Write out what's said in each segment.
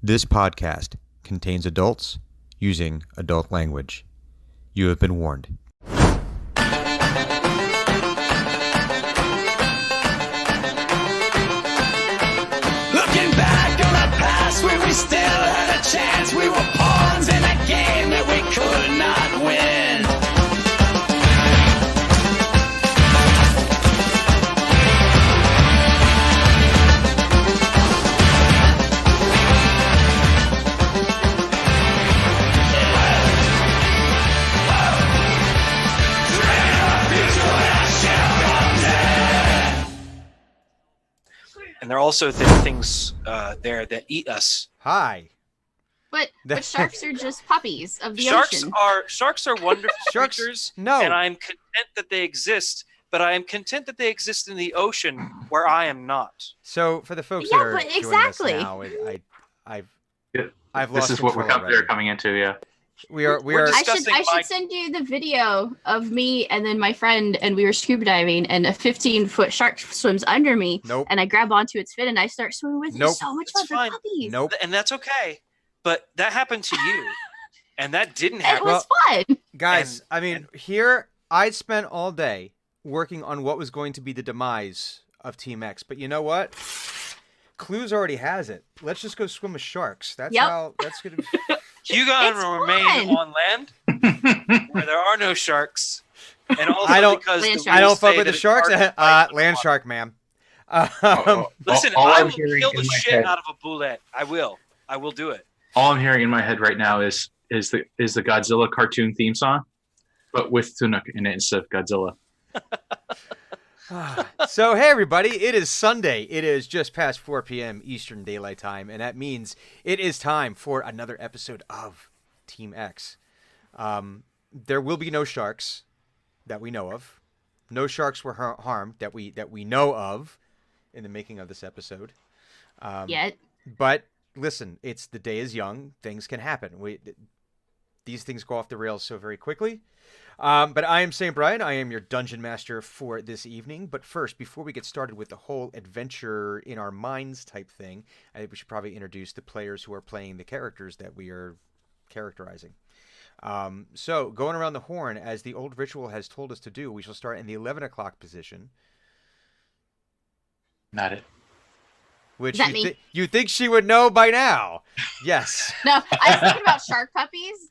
This podcast contains adults using adult language. You have been warned. Looking back on the past when we still had a chance, we were pawns in a game that we could not win. And there are also things there that eat us. Hi. But sharks are just puppies of the Sharks ocean. are wonderful Sharks? creatures. No. And I'm content that they exist. But I am content that they exist in the ocean where I am not. So for the folks Yeah, that are but joining exactly. us now, I've This lost is what control they're already. coming into, yeah. We are We're I discussing should my- send you the video of me and then my friend, and we were scuba diving, and a 15-foot shark swims under me, Nope. and I grab onto its fin and I start swimming with it. Nope. It's so much It's fun. fine. They're puppies. Nope. And that's okay. But that happened to you. And that didn't It happen. was fun. Guys, And- I mean, here I spent all day working on what was going to be the demise of Team X. But you know what? Clues already has it. Let's just go swim with sharks. That's Yep. how that's gonna be. Hugon It's will remain fun. on land where there are no sharks. And also I don't- because Land the sharks. I don't rules fuck say with the that it sharks. are fight Land water. shark, ma'am. Listen, all I I'm will hearing kill in the my shit head- out of a bullet. I will do it. All I'm hearing in my head right now is the Godzilla cartoon theme song, but with Tunic in it instead of Godzilla. So, hey, everybody, it is Sunday. It is just past 4 p.m. Eastern Daylight Time, and that means it is time for another episode of Team X. There will be no sharks that we know of. No sharks were harmed that we know of in the making of this episode. Yet. But listen, it's the day is young. Things can happen. These things go off the rails so very quickly. But I am St. Brian. I am your dungeon master for this evening. But first, before we get started with the whole adventure in our minds type thing, I think we should probably introduce the players who are playing the characters that we are characterizing. So, going around the horn, as the old ritual has told us to do, we shall start in the 11 o'clock position. Not it. Which Is that me? you think she would know by now. Yes. No, I was thinking about shark puppies,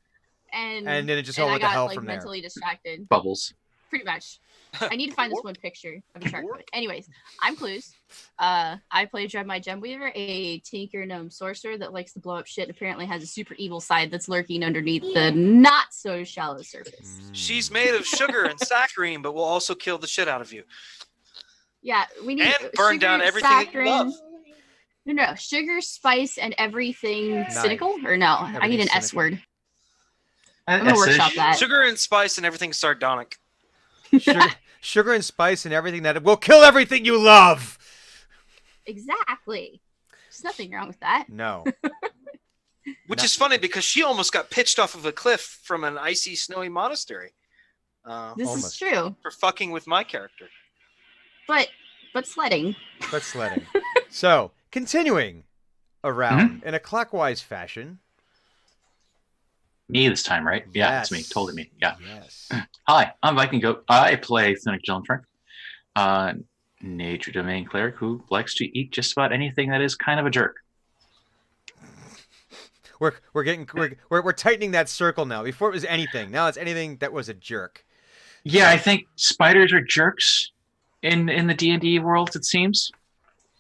and And then it just and all I went to got hell like from there. mentally distracted. Bubbles. Pretty much. I need to find this one picture of a shark. Anyways, I'm Clues. I play Dreadmite Gemweaver, a tinker gnome sorcerer that likes to blow up shit and apparently has a super evil side that's lurking underneath the not so shallow surface. She's made of sugar and saccharine, but will also kill the shit out of you. Yeah, we need And burn down sugar, everything that you love. No, sugar, spice, and everything Nice. cynical? Or no, I need an Everything S cynical. word. I'm gonna workshop that. Sugar and spice and everything sardonic. Sugar and spice and everything that will kill everything you love. Exactly. There's nothing wrong with that. No. Which is funny because she almost got pitched off of a cliff from an icy, snowy monastery. This Almost. is true. For fucking with my character. But sledding. But sledding. So, continuing around in a clockwise fashion. Me this time, right? Yeah, Yes. it's me. Totally me. Yeah. Yes. Hi, I'm Viking Goat. I play Tunic Gillentrick, Nature Domain Cleric who likes to eat just about anything that is kind of a jerk. We're tightening that circle now. Before it was anything. Now it's anything that was a jerk. Yeah, I think spiders are jerks in the D&D world, it seems,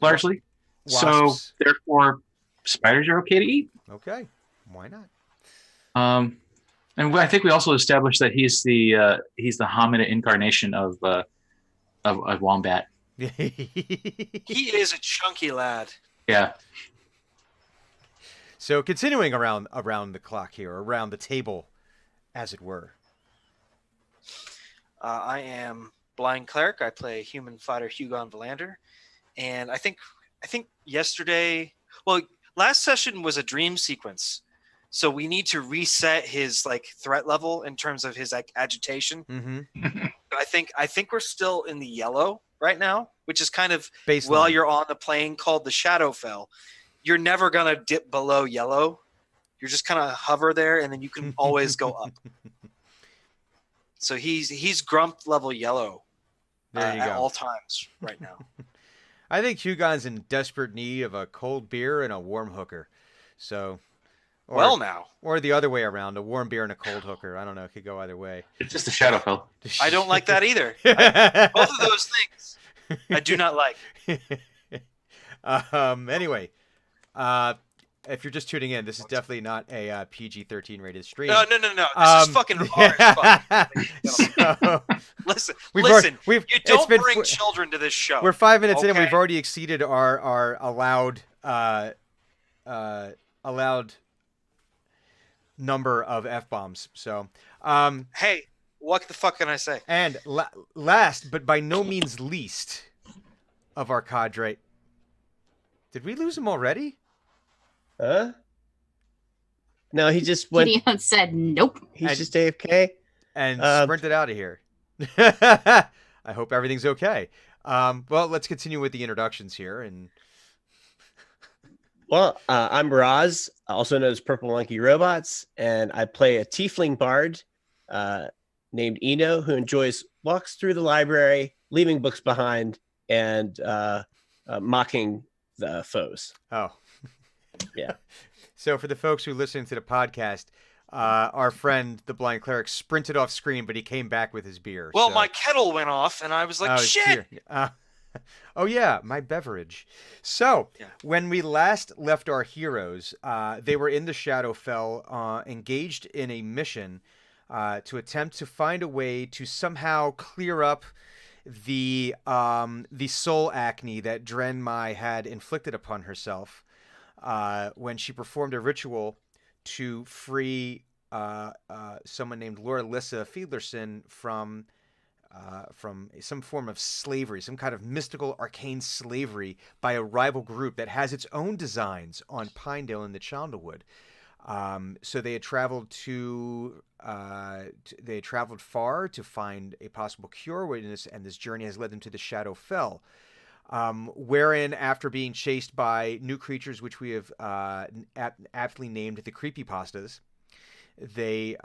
largely. So, Wasps. therefore, spiders are okay to eat. Okay. Why not? And I think we also established that he's the hominid incarnation of Wombat. He is a chunky lad. Yeah. So continuing around the clock here, around the table, as it were. I am Blind Cleric. I play human fighter Hugon Valander. And I think yesterday, well, last session was a dream sequence. So we need to reset his threat level in terms of his agitation. Mm-hmm. I think we're still in the yellow right now, which is kind of Baseline. while you're on the plane called the Shadowfell. you're never gonna dip below yellow. You're just kind of hover there, and then you can always go up. So he's Grump level yellow There you at go. all times right now. I think Hugon's in desperate need of a cold beer and a warm hooker. So, Well, now or the other way around, a warm beer and a cold hooker. I don't know. It could go either way. It's just a Shadowfell. I don't like that either. Both of those things I do not like. Anyway, if you're just tuning in, this is definitely not a PG-13 rated stream. No. This is fucking hard as fuck. So, Listen, we've you it's don't been bring fo- children to this show. We're 5 minutes in, and Okay. we've already exceeded our allowed number of f-bombs. So, Hey, what the fuck can I say? and last but by no means least of our cadre, did we lose him already? Huh? No, he just went. Gideon said nope. He's And- just AFK. And Um, sprinted out of here. I hope everything's okay. Well, let's continue with the introductions here. And Well, I'm Roz, also known as Purple Monkey Robots, and I play a tiefling bard named Eno who enjoys walks through the library, leaving books behind, and mocking the foes. oh, Yeah. So for the folks who listen to the podcast, our friend the blind cleric sprinted off screen, but he came back with his beer. Well, so- my kettle went off, and I was like, Oh, it's shit. here. Oh yeah, my beverage. So Yeah. when we last left our heroes, they were in the Shadowfell, engaged in a mission to attempt to find a way to somehow clear up the soul acne that Drenmai had inflicted upon herself when she performed a ritual to free someone named Laura Lissa Fiedlerson from some form of slavery, some kind of mystical arcane slavery by a rival group that has its own designs on Pinedale and the Chandlewood. So they had traveled far to find a possible cure, and this journey has led them to the Shadowfell. Wherein, after being chased by new creatures, which we have aptly named the Creepypastas, they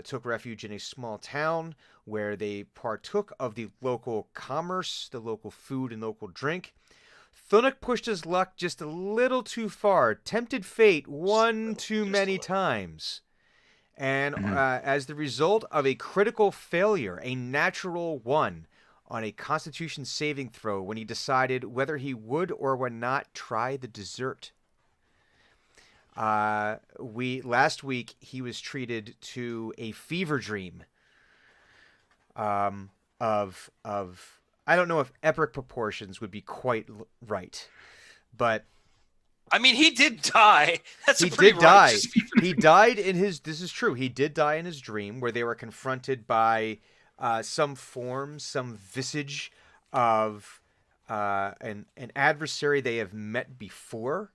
took refuge in a small town where they partook of the local commerce, the local food and local drink. Thunuk pushed his luck just a little too far, tempted fate one too many times. And as the result of a critical failure, a natural one, on a Constitution saving throw when he decided whether he would or would not try the dessert. Last week he was treated to a fever dream of I don't know if epic proportions would be quite right, but I mean, he did die. That's he a pretty did die. righteous fever. He died in his. This is true. He did die in his dream, where they were confronted by some form, some visage of an adversary they have met before.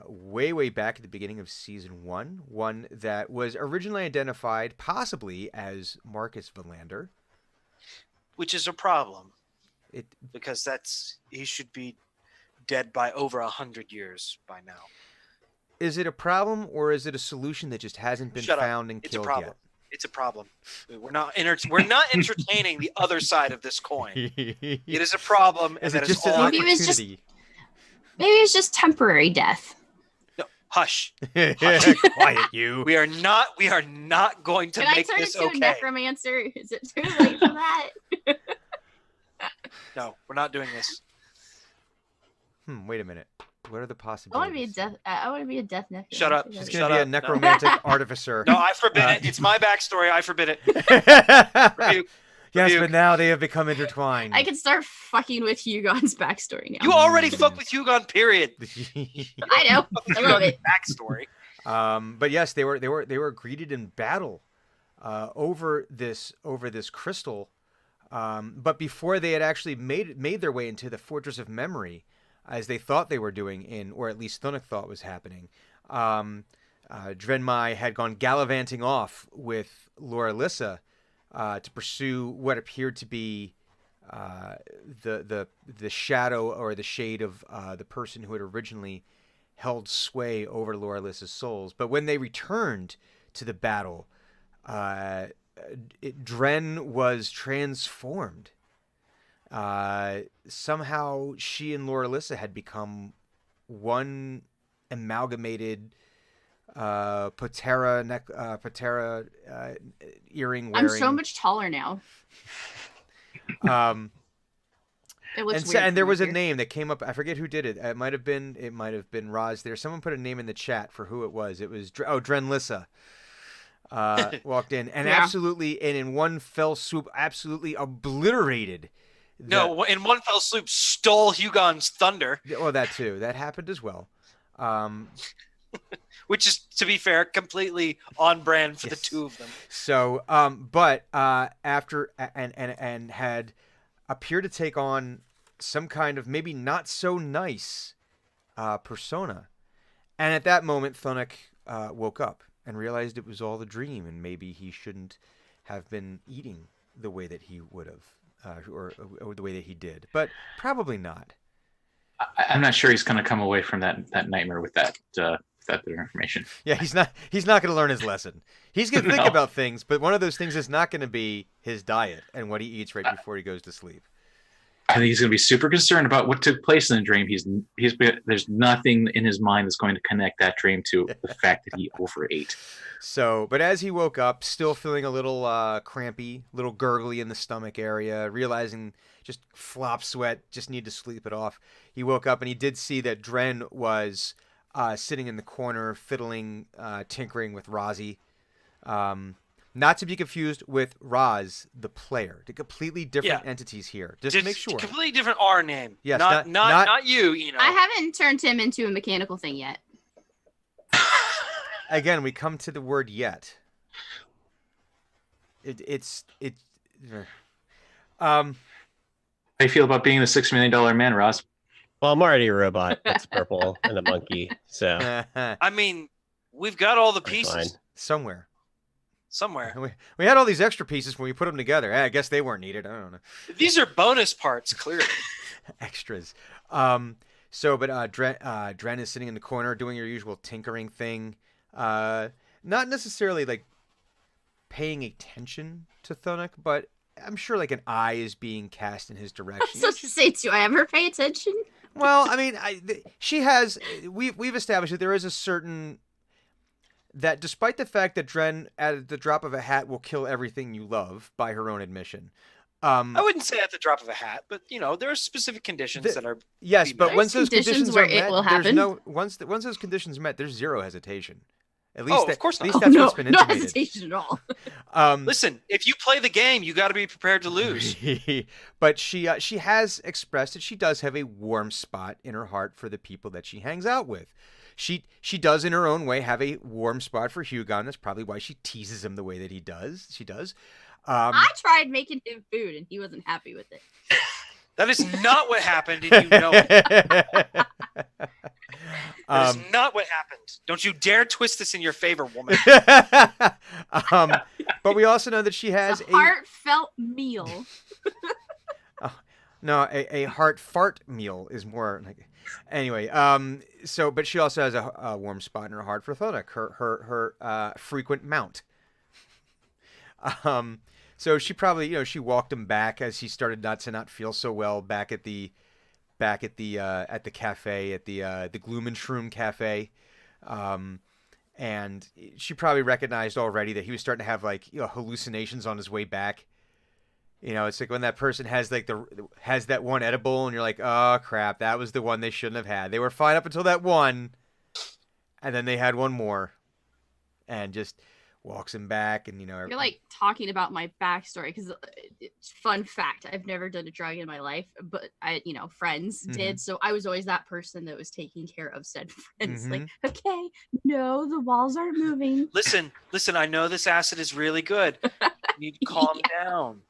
Way back at the beginning of season one that was originally identified possibly as Marcus Valander. Which is a problem It because he should be dead by over 100 years by now. is it a problem or is it a solution that just hasn't been Shut up. found and It's a killed problem. It's a problem. We're not entertaining the other side of this coin. yet? It is a problem, and Is that it is just an all. Maybe it was just- opportunity? Maybe it's just temporary death. No, hush. Quiet, you. We are not going to Can I make turn this into a okay. necromancer? Is it too late for that? No, we're not doing this. Wait a minute. What are the I want possibilities? to be a death. I want to be a death necromancer. Shut up. She's Shut gonna be a up. No. necromantic artificer. No, I forbid it. It's my backstory. I forbid it. Rebuke. Yes, Rebuke. but now they have become intertwined. I can start fucking with Hugon's backstory now. You already fuck with Hugon. Period. I know. I love it. Backstory. But yes, they were greeted in battle over this crystal. But before they had actually made their way into the Fortress of Memory, as they thought they were doing or at least Thunuk thought was happening, Drenmai had gone gallivanting off with Laura Lissa to pursue what appeared to be the shadow or the shade of the person who had originally held sway over Loralissa's souls. But when they returned to the battle, Dren was transformed. Somehow she and Loralissa had become one amalgamated Patera earring wearing. I'm so much taller now. It looks weird And there from was a here. name that came up. I forget who did it. It might have been Roz there. Someone put a name in the chat for who it was. It was Drenlissa. Walked in and Yeah. absolutely, and in one fell swoop, absolutely obliterated. No, in one fell swoop, stole Hugon's thunder, Well, that too. That happened as well. which is, to be fair, completely on brand for the Yes. two of them. So, but after and had appeared to take on some kind of maybe not so nice persona, and at that moment, Thunuk woke up and realized it was all a dream, and maybe he shouldn't have been eating the way that he would have, or the way that he did, but probably not. I'm not sure he's going to come away from that nightmare with that bit of information. Yeah, he's not going to learn his lesson. He's going to think No. about things, but one of those things is not going to be his diet and what he eats right before he goes to sleep. I think he's going to be super concerned about what took place in the dream. There's nothing in his mind that's going to connect that dream to the fact that he overate. So, but as he woke up, still feeling a little crampy, little gurgly in the stomach area, realizing just flop sweat, just need to sleep it off. He woke up and he did see that Dren was sitting in the corner, fiddling, tinkering with Rozzy. Not to be confused with Roz, the player. The completely different entities here. Just to make sure. Completely different R name. Yes, not not- you. You know. I haven't turned him into a mechanical thing yet. Again, we come to the word yet. It's How do you feel about being the $6 million man, Ross? Well, I'm already a robot that's purple and a monkey, so I mean, we've got all the I'm pieces fine. somewhere. somewhere. We had all these extra pieces when we put them together. I guess they weren't needed. I don't know. These are bonus parts, clearly. Extras. But Dren is sitting in the corner doing your usual tinkering thing. Not necessarily like paying attention to Thunuk, but I'm sure like an eye is being cast in his I direction. was supposed to say, do I ever pay attention? Well, I mean, she has. We've established that there is a certain that, despite the fact that Dren, at the drop of a hat, will kill everything you love, by her own admission. I wouldn't say at the drop of a hat, but there are specific conditions that are. Yes, but There's once those conditions conditions where are it met, will there's happen. no once those conditions are met, there's zero hesitation. At least, Of course at not. least that's no, what's been no intimated. hesitation at all. Listen, if you play the game, you got to be prepared to lose. But she has expressed that she does have a warm spot in her heart for the people that she hangs out with. She does in her own way have a warm spot for Hugon. That's probably why she teases him the way that she does. I tried making him food and he wasn't happy with it. That is not what happened, and you know it. That is not what happened. Don't you dare twist this in your favor, woman. But we also know that she has It's a heartfelt meal. a heart fart meal is more like. Anyway, but she also has a warm spot in her heart for Thunuk, her frequent mount. So she probably, she walked him back as he started not feel so well back at the cafe, at the Gloomenshroom cafe. And she probably recognized already that he was starting to have hallucinations on his way back. It's like when that person has that one edible and you're like, oh crap, that was the one they shouldn't have had. They were fine up until that one, and then they had one more, and just walks him back, and You're like talking about my backstory because fun fact, I've never done a drug in my life, but friends did. So I was always that person that was taking care of said friends. Like, okay, no, the walls aren't moving. Listen, I know this acid is really good. You need to calm down.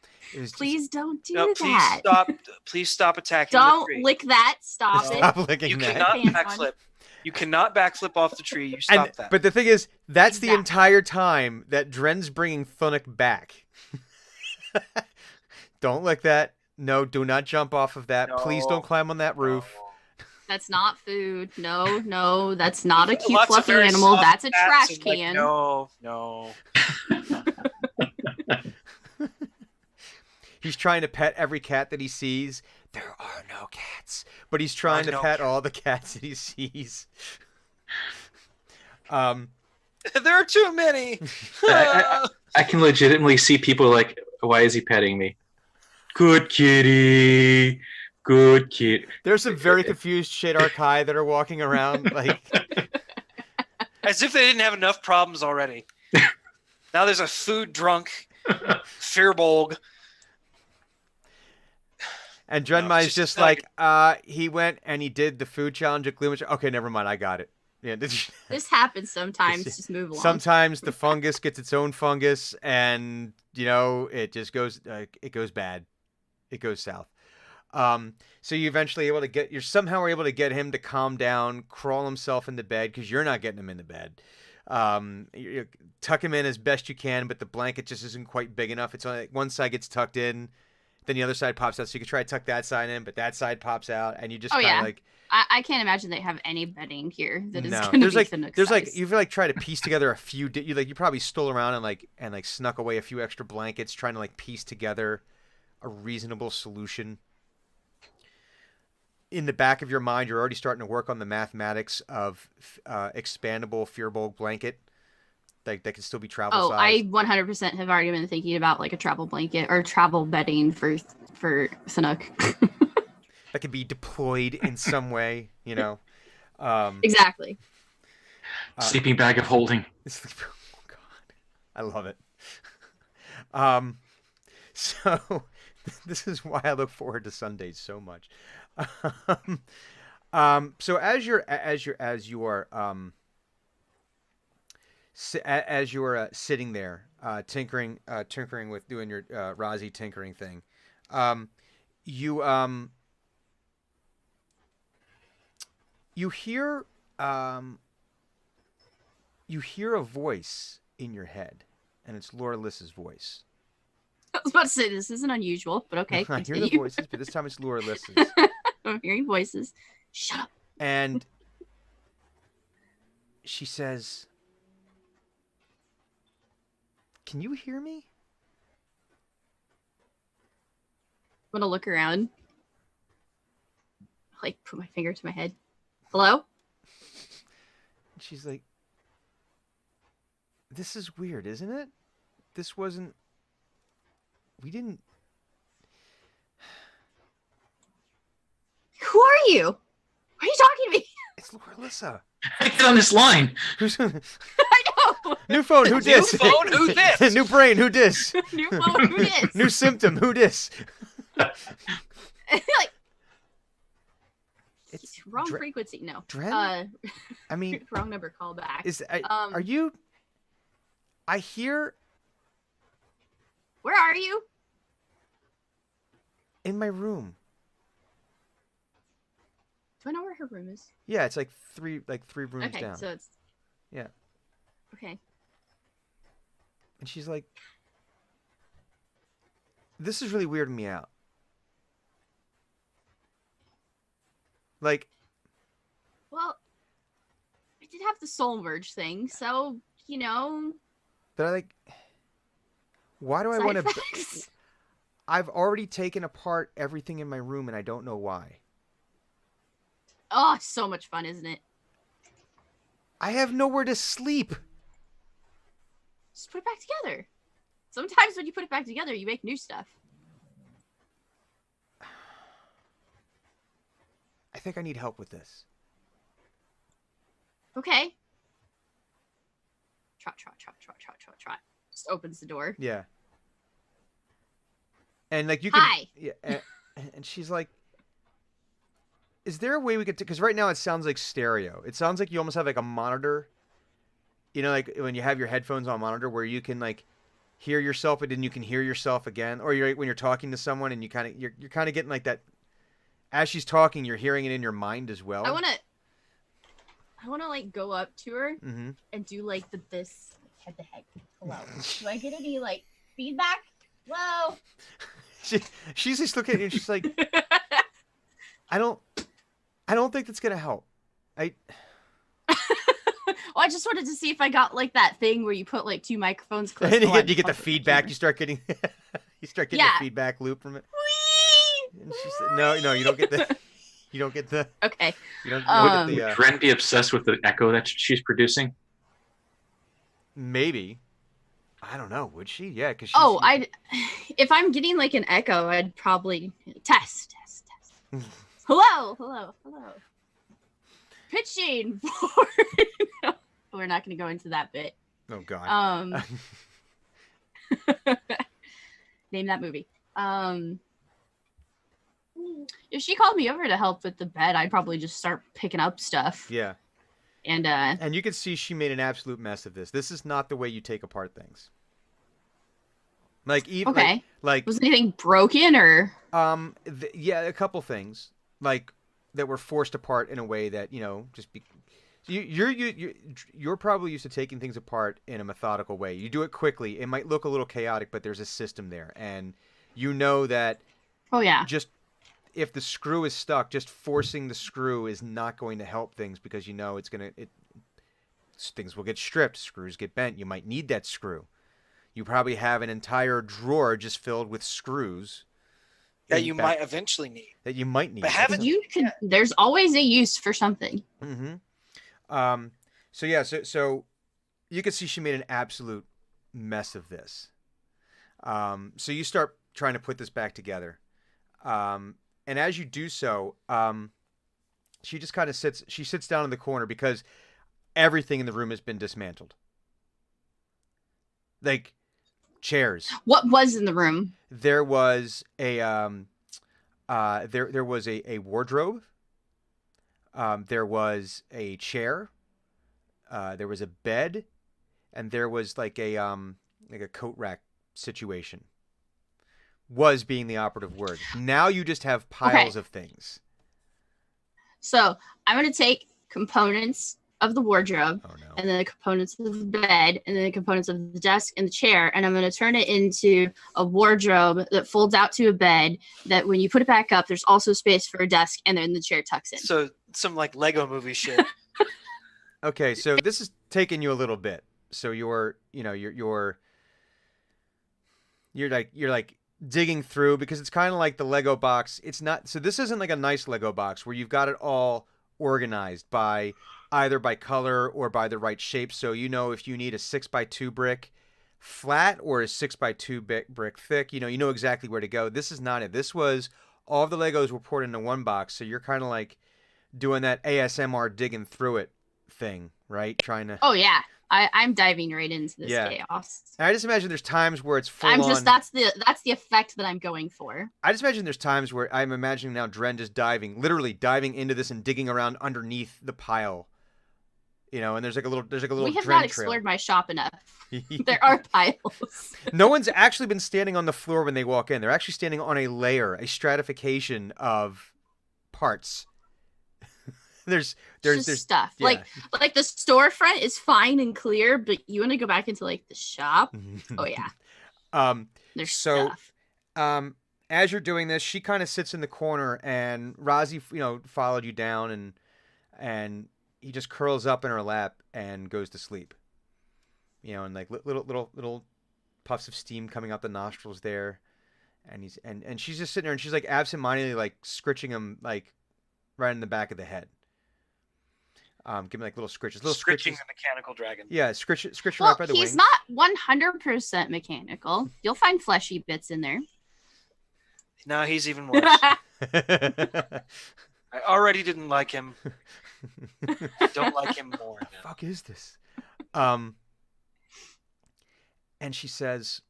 Please don't do No, that. please stop attacking Don't the tree. lick that. Stop it. Stop licking You that. cannot Hands on. backflip. You cannot backflip off the tree. You stop that. But the thing is, that's the Exactly. entire time that Dren's bringing Thunuk back. Don't lick that. No, do not jump off of that. Please No. don't climb on that roof. That's not food. No, that's not a cute Lots of fluffy very animal. soft That's a cats trash and, like, can. no. He's trying to pet every cat that he sees. There are no cats, but he's trying to no pet cats. all the cats that he sees. There are too many. I can legitimately see people like, why is he petting me? Good kitty. Good kitty. There's some very confused Shadar Kai that are walking around like. As if they didn't have enough problems already. Now there's a food drunk Firbolg. And No, Drenmai's it's just just like- like, he went and he did the food challenge at Gloom. Okay, never mind, I got it. Yeah, This happens sometimes. Just move along. sometimes the fungus gets its own fungus, and it just goes, it goes bad, it goes south. So you eventually you're somehow able to get him to calm down, crawl himself into bed because you're not getting him into bed. You tuck him in as best you can, but the blanket just isn't quite big enough. It's only one side gets tucked in, then the other side pops out. So you can try to tuck that side in, but that side pops out, and you just kind of yeah. like. I can't imagine they have any bedding here that is No, going to there's be like Canuck there's like size. you've try to piece together a few. You probably stole around and snuck away a few extra blankets, trying to piece together a reasonable solution. In the back of your mind, you're already starting to work on the mathematics of expandable Firbolg blanket that can still be travel Oh, size. I 100% have already been thinking about like a travel blanket or travel bedding for Sanuk. That could be deployed in some way. Exactly. Sleeping bag of holding. Oh God, I love it. So this is why I look forward to Sundays so much. So as you are sitting there tinkering with doing your Razi tinkering thing, you hear a voice in your head, and it's Laura Liss's voice. I was about to say this isn't unusual, but okay. I hear the Continue. voices, but this time it's Laura Liss's. I'm hearing voices. Shut up. And she says, "Can you hear me?" I'm gonna look around. Put my finger to my head. Hello? She's like, "This is weird, isn't it? This wasn't. We didn't." Who are you? Why are you talking to me? It's Laura Lissa. Get on this line. Who's I know. new phone? Who dis? phone? Who dis? New brain? Who dis? New phone. Who is? New symptom? Who dis? It's wrong Dre- frequency. No. Dren? I mean, Wrong number. Call back. are you? I hear Where are you? in my room. Do I know where her room is? Yeah, it's like three rooms Okay, down. so it's Yeah. okay. And she's like, "This is really weirding me out." Like, Well, I did have the soul merge thing, so but why do I side want to? effects. I've already taken apart everything in my room, and I don't know why. Oh, so much fun, isn't it? I have nowhere to sleep. Just put it back together. Sometimes when you put it back together, you make new stuff. I think I need help with this. Okay. Trot. Just opens the door. Yeah. And you can. Hi. Yeah. And she's like, "Is there a way we could? Because right now it sounds like stereo. It sounds like you almost have a monitor. When you have your headphones on monitor, where you can hear yourself, but then you can hear yourself again, or when you're talking to someone and you're kind of getting that. As she's talking, you're hearing it in your mind as well. I wanna go up to her Mm-hmm. and do this head to head. Hello. Do I get any feedback? Hello. She's just looking at you and she's like, I don't I don't think that's gonna help. Well, I just wanted to see if I got like that thing where you put like 2 microphones close. And to one you get the front of feedback. camera. You start getting Yeah. the feedback loop from it. Whee! And she said, no, you don't get the. You don't get the. Okay. You don't Um, get the. Would Dren be obsessed with the echo that she's producing? Maybe. I don't know. Would she? Yeah, because. Oh, if I'm getting like an echo, I'd probably test. Hello. Pitching for. We're not going to go into that bit. Oh God. Name that movie. If she called me over to help with the bed, I'd probably just start picking up stuff. Yeah. And And you can see she made an absolute mess of this. This is not the way you take apart things. Like even okay. like Was anything broken or? yeah, a couple things like that were forced apart in a way that just be. You're probably used to taking things apart in a methodical way. You do it quickly. It might look a little chaotic, but there's a system there, and you know that. Oh yeah. Just if the screw is stuck, just forcing the screw is not going to help things because things will get stripped, screws get bent. You might need that screw. You probably have an entire drawer just filled with screws that you might eventually need. That you might need. But haven't you could? There's always a use for something. Mm-hmm. So you can see she made an absolute mess of this. So you start trying to put this back together. And as you do so, she just kind of sits down in the corner because everything in the room has been dismantled. Like chairs. What was in the room? There was a there was a wardrobe. There was a chair. There was a bed, and there was like a coat rack situation. Was being the operative word. Now you just have piles of things. So I'm gonna take components of the wardrobe, and then the components of the bed, and then the components of the desk and the chair, and I'm gonna turn it into a wardrobe that folds out to a bed. That when you put it back up, there's also space for a desk, and then the chair tucks in. So some like Lego movie shit. Okay, so this is taking you a little bit. So you're like digging through because it's kind of like the Lego box. It's not. So this isn't like a nice Lego box where you've got it all organized by either by color or by the right shape. So if you need a 6x2 brick flat or a 6x2 brick thick, you know exactly where to go. This is not it. This was all of the Legos were poured into one box. So you're kind of like doing that ASMR digging through it thing, right? Trying to. Oh yeah, I'm diving right into this chaos. And I just imagine there's times where it's full on. That's the effect that I'm going for. I just imagine there's times where I'm imagining now Dren just literally diving into this and digging around underneath the pile. And there's like a little We have Dren not explored trail. my shop enough. There are piles. No one's actually been standing on the floor when they walk in. They're actually standing on a stratification of parts. There's stuff. Yeah. Like the storefront is fine and clear, but you want to go back into like the shop. Oh yeah. There's stuff. As you're doing this, she kind of sits in the corner, and Razi, followed you down, and he just curls up in her lap and goes to sleep. And like little puffs of steam coming out the nostrils there, and she's just sitting there, and she's like absentmindedly like scritching him like right in the back of the head. Give me like little scritches. Scritching the mechanical dragon. Yeah, scritch Well, right by the wing. he's not 100% mechanical. You'll find fleshy bits in there. No, he's even worse. I already didn't like him. Don't like him more. What the fuck is this? And she says,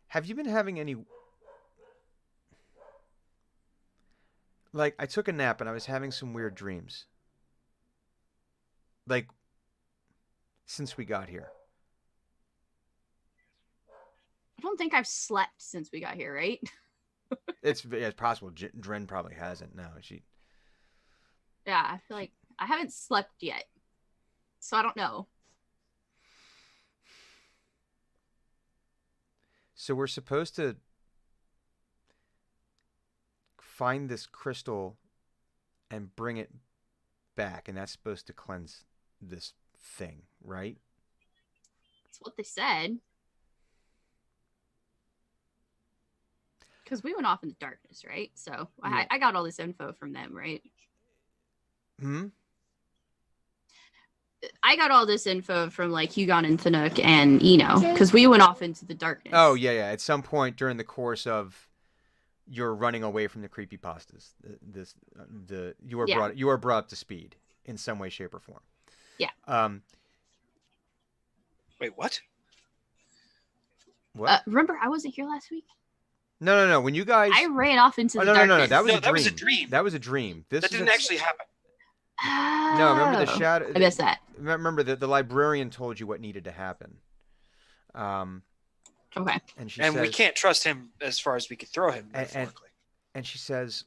"Have you been having any? Like, I took a nap and I was having some weird dreams. Like, since we got here." I don't think I've slept since we got here, right? It's possible. Dren probably hasn't. No, she. Yeah, I feel like I haven't slept yet, so I don't know. So we're supposed to find this crystal and bring it back, and that's supposed to cleanse this thing, right? That's what they said. Because we went off in the darkness, right? So Yeah. I got all this info from them, right? Hmm. I got all this info from like Hugon and Thanuk and Eno because we went off into the darkness. Oh yeah, yeah. At some point during the course of your running away from the creepypastas, you are brought up to speed in some way, shape, or form. Yeah. Wait, what? What? Remember, I wasn't here last week. No. When you guys, I ran off into the no. darkness. That was No, a dream. that was a dream. That was a dream. This That is didn't actually happen. No, remember the Oh, shadow. I missed that. Remember that the librarian told you what needed to happen. Okay. And she And says, we can't trust him as far as we could throw him, metaphorically. And she says,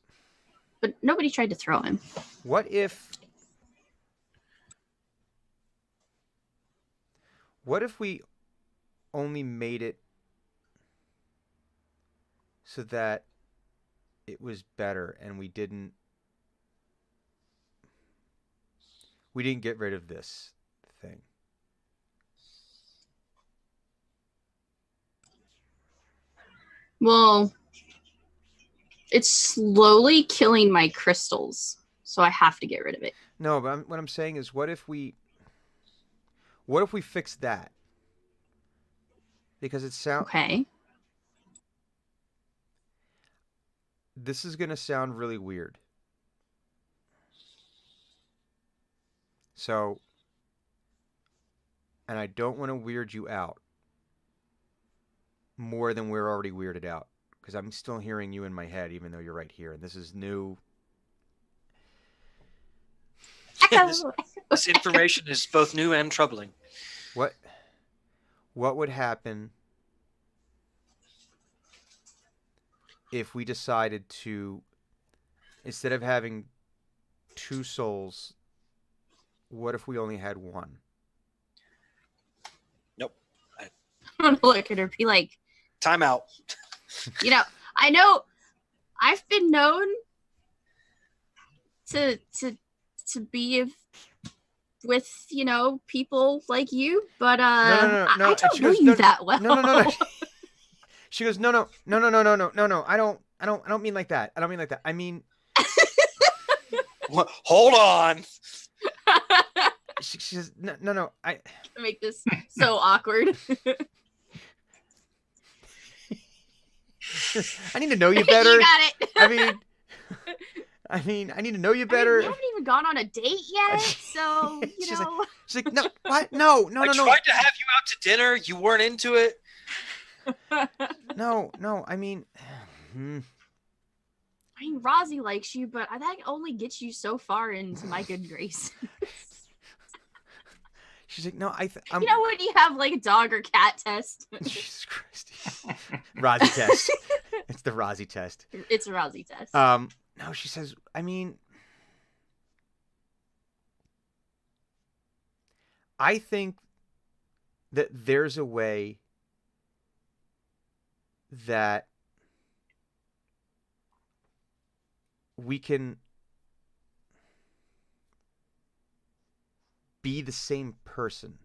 But nobody tried to throw him. What if we only made it so that it was better and we didn't get rid of this thing? Well, it's slowly killing my crystals, so I have to get rid of it. No, but what I'm saying is, what if we fix that? Because it sounds. Okay. This is gonna sound really weird. So, and I don't want to weird you out more than we're already weirded out, because I'm still hearing you in my head, even though you're right here, and this is new. This information is both new and troubling. What would happen if we decided to, instead of having two souls, what if we only had one? Nope. I'm gonna look at her and be like, Time out. I know I've been known to be with people like you, but No. I And don't she know goes, you "No, that well. No. She goes, no. I don't mean like that. I don't mean like that. I mean, Hold on. she says, no. Make this so awkward. I need to know you better. You got it. I mean, I need to know you better. we haven't even gone on a date yet, so She's like, no, what? No. I tried to have you out to dinner. You weren't into it. No. I mean, Rozzy likes you, but that only gets you so far into my good grace. she's like, no, I'm. When you have like a dog or cat test. Jesus Christ. Rozzy test. It's the Rozzy test. It's a Rozzy test. No, she says, I mean, I think that there's a way that we can be the same person.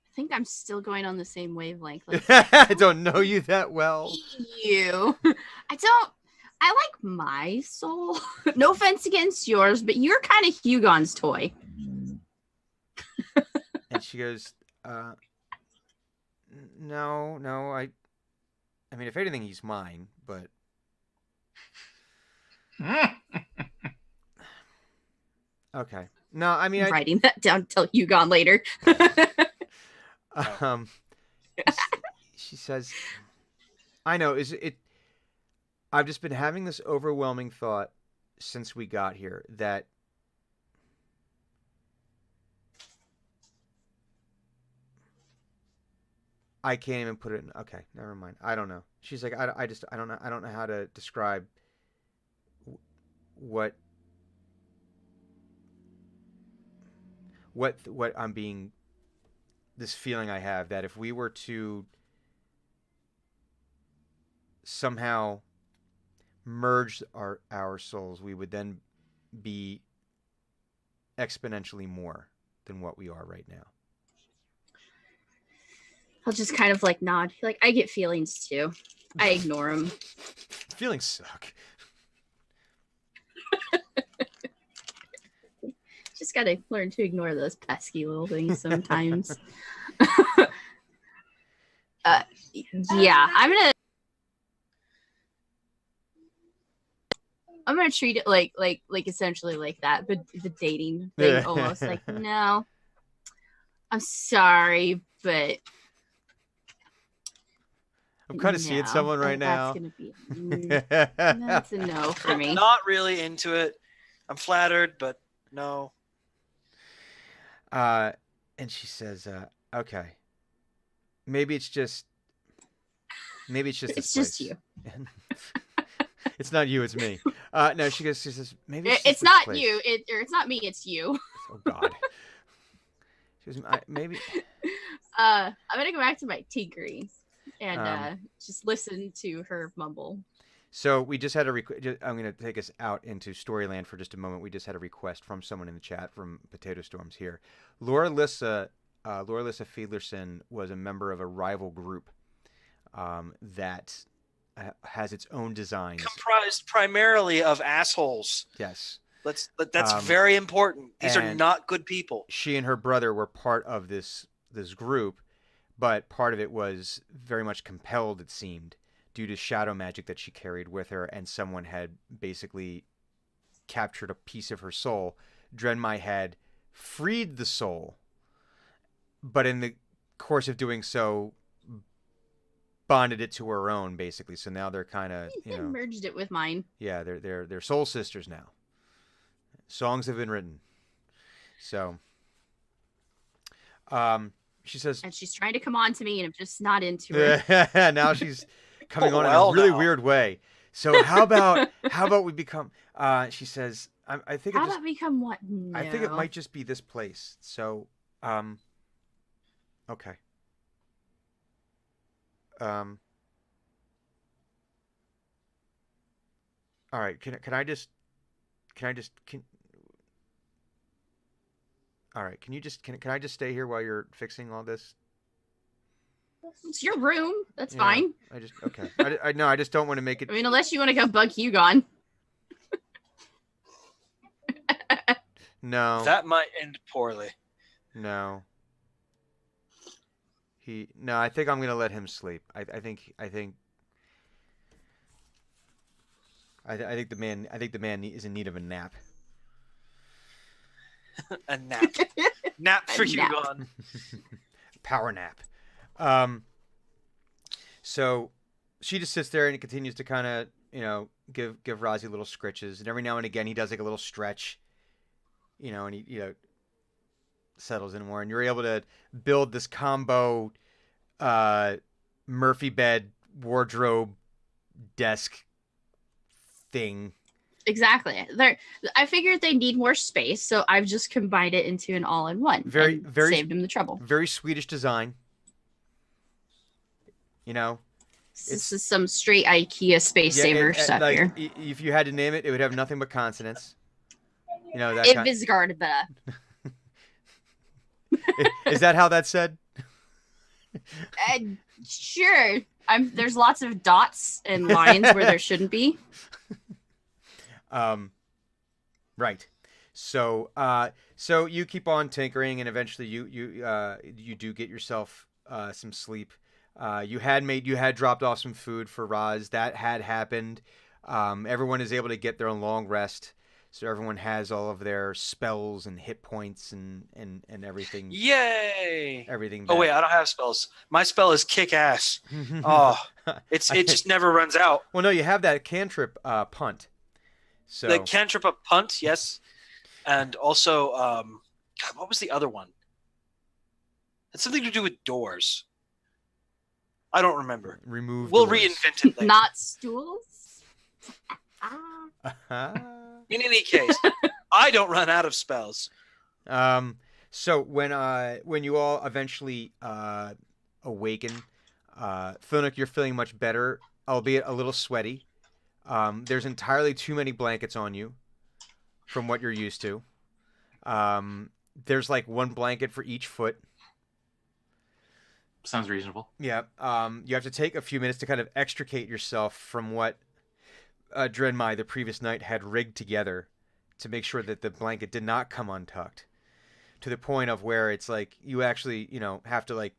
I think I'm still going on the same wavelength. I don't know you that well. You. I like my soul. No offense against yours, but you're kind of Hugon's toy. And she goes, no, I mean, if anything, he's mine, but okay. No, I mean, I'm writing that down to tell Hugon later. she says, I know, I've just been having this overwhelming thought since we got here that I can't even put it in. Okay, never mind. I don't know. She's like, I don't know. I don't know how to describe what I'm being, this feeling I have that if we were to somehow merged our souls, we would then be exponentially more than what we are right now. I'll just kind of like nod. Like, I get feelings too. I ignore them. Feelings suck. Just gotta learn to ignore those pesky little things sometimes. Yeah, I'm gonna treat it like essentially like that, but the dating thing almost like, no, I'm sorry, but I'm kind of seeing someone right now. That's that's a no for me. Not really into it. I'm flattered, but no. And she says, okay, maybe it's just It's this just place." you. It's not you, it's me. No, she says, maybe it's, It's just this not place." you. It's not me. It's you. Oh God. She goes, maybe. I'm gonna go back to my tinkering and Um, just listen to her mumble. So we just had I'm going to take us out into Storyland for just a moment. We just had a request from someone in the chat from Potato Storms here. Laura Lissa Fiedlerson was a member of a rival group that has its own designs. Comprised primarily of assholes. Yes. That's very important. These are and not good people. She and her brother were part of this group, but part of it was very much compelled, it seemed, due to shadow magic that she carried with her, and someone had basically captured a piece of her soul. Drenmai had freed the soul, but in the course of doing so, bonded it to her own, basically. So now they're kind of, Merged it with mine. yeah, they're soul sisters now. Songs have been written. So, she says, And she's trying to come on to me, and I'm just not into her. now she's coming on in well a really now. weird way. So how about we become? She says, I think How it just, about become what? No. I think it might just be this place. So, okay. All right. Can I just? All right. Can I just stay here while you're fixing all this? It's your room. That's Yeah, fine. I just okay. I no. I just don't want to make it. I mean, unless you want to go bug Hugon. No. That might end poorly. No. No, I think I'm gonna let him sleep. I think the man is in need of a nap. A nap. Nap for A nap. Hugon. Power nap. So she just sits there and continues to kind of, give Razi little scritches, and every now and again he does like a little stretch, and he, settles in more, and you're able to build this combo Murphy bed wardrobe desk thing. Exactly. I figured they need more space, so I've just combined it into an all-in-one. Very saved him the trouble. Very Swedish design. This is some straight IKEA space saver stuff like, here. If you had to name it, it would have nothing but consonants. That It kind. Visgarda. Is that how that's said? Sure. There's lots of dots and lines where there shouldn't be. Right. So you keep on tinkering, and eventually you do get yourself some sleep. You had dropped off some food for Roz. That had happened. Everyone is able to get their long rest, so everyone has all of their spells and hit points and everything. Yay! Everything. Oh wait, I don't have spells. My spell is kick ass. Oh, it just never runs out. Well, no, you have that cantrip punt. So The cantrip of punt, yes, and also, God, what was the other one? It's something to do with doors. I don't remember. remove. We'll doors. reinvent it later. Not stools. In any case, I don't run out of spells. So when you all eventually awaken, Thunuk, you're feeling much better. albeit a little sweaty. There's entirely too many blankets on you from what you're used to. There's like one blanket for each foot. Sounds reasonable. Yeah. You have to take a few minutes to kind of extricate yourself from what Drenmai the previous night had rigged together to make sure that the blanket did not come untucked, to the point of where it's like you actually, have to like.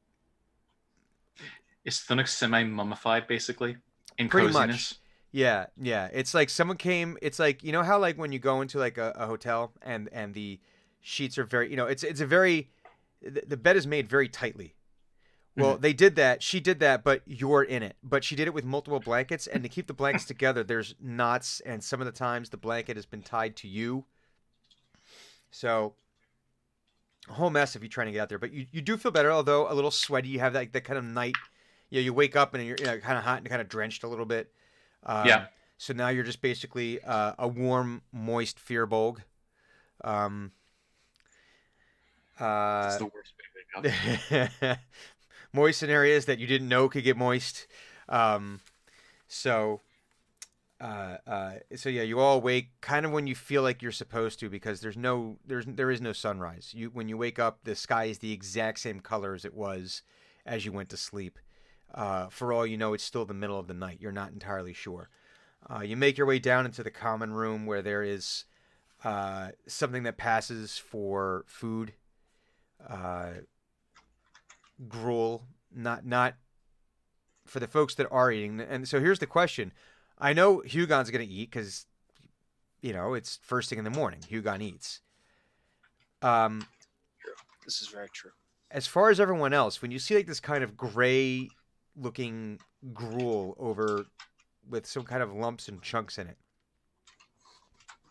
Is Thunux semi-mummified, basically? In Pretty coziness? much. Yeah. It's like someone came. It's like, how like when you go into like a hotel and the sheets are very, it's a very, the bed is made very tightly. Well, they did that. She did that, but you're in it. But she did it with multiple blankets, and to keep the blankets together, there's knots, and some of the times the blanket has been tied to you. So, a whole mess if you're trying to get out there. But you do feel better, although a little sweaty. You have that kind of night. You wake up and you're kind of hot and kind of drenched a little bit. Yeah. So now you're just basically a warm, moist Fearbolg. That's the worst way to wake up. Moist in areas that you didn't know could get moist. So yeah, you all wake kind of when you feel like you're supposed to, because there is no sunrise. When you wake up, the sky is the exact same color as it was as you went to sleep. For all you know, it's still the middle of the night. You're not entirely sure. You make your way down into the common room where there is something that passes for food. Gruel, not for the folks that are eating. And so here's the question. I know Hugon's going to eat because, it's first thing in the morning. Hugon eats. This is very true. As far as everyone else, when you see like this kind of gray looking gruel over with some kind of lumps and chunks in it,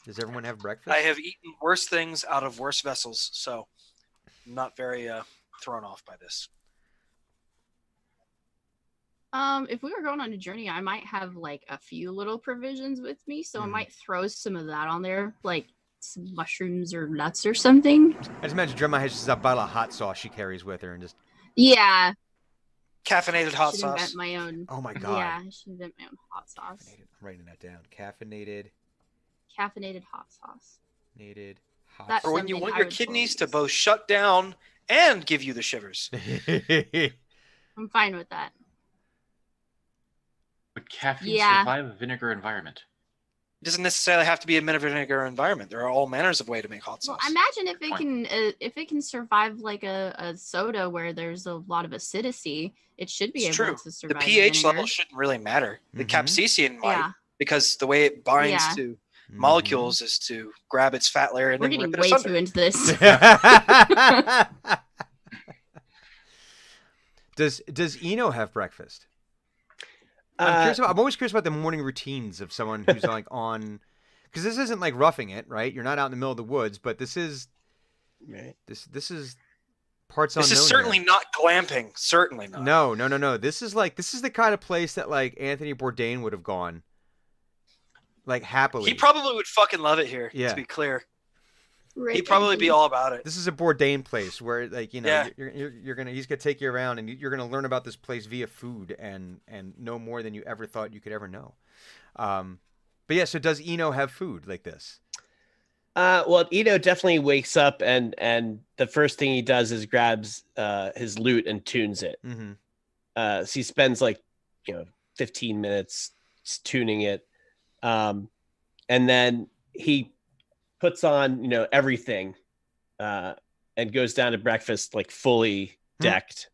does everyone have breakfast? I have eaten worse things out of worse vessels, so I'm not very thrown off by this. If we were going on a journey, I might have like a few little provisions with me, so I might throw some of that on there, like some mushrooms or nuts or something. I just imagine Dremma has just a bottle of hot sauce she carries with her and just. Yeah. Caffeinated hot Should sauce. invent my own. Oh my god. Yeah, I should invent my own hot sauce. Caffeinated. I'm writing that down. Caffeinated Hot sauce. hot That's Or when you something want I your would kidneys to totally both shut down and give you the shivers. I'm fine with that. Would caffeine Yeah. survive a vinegar environment? It doesn't necessarily have to be a vinegar environment. There are all manners of way to make hot Well, sauce. imagine if it Point. can survive like a soda where there's a lot of acidity, it should be It's able true. to survive. The pH vinegar. level shouldn't really matter. The Mhm. capsaicin might, Yeah, because the way it binds Yeah. to molecules is to grab its fat layer and we're then getting rip it way asunder. too into this. Does Eno have breakfast? I'm always curious about the morning routines of someone who's like on, because this isn't like Roughing It, right? You're not out in the middle of the woods, but this is Right. this is parts This unknown is certainly here. not glamping. Certainly not. No. This is the kind of place that like Anthony Bourdain would have gone, like happily. He probably would fucking love it here, Yeah. to be clear. Right, He'd probably be all about it. This is a Bourdain place where, like, Yeah. he's gonna take you around and you're gonna learn about this place via food and know more than you ever thought you could ever know. But yeah, so does Eno have food like this? Well, Eno definitely wakes up and the first thing he does is grabs his lute and tunes it. Mm-hmm. So he spends 15 minutes tuning it, and then he puts on everything, and goes down to breakfast like fully decked,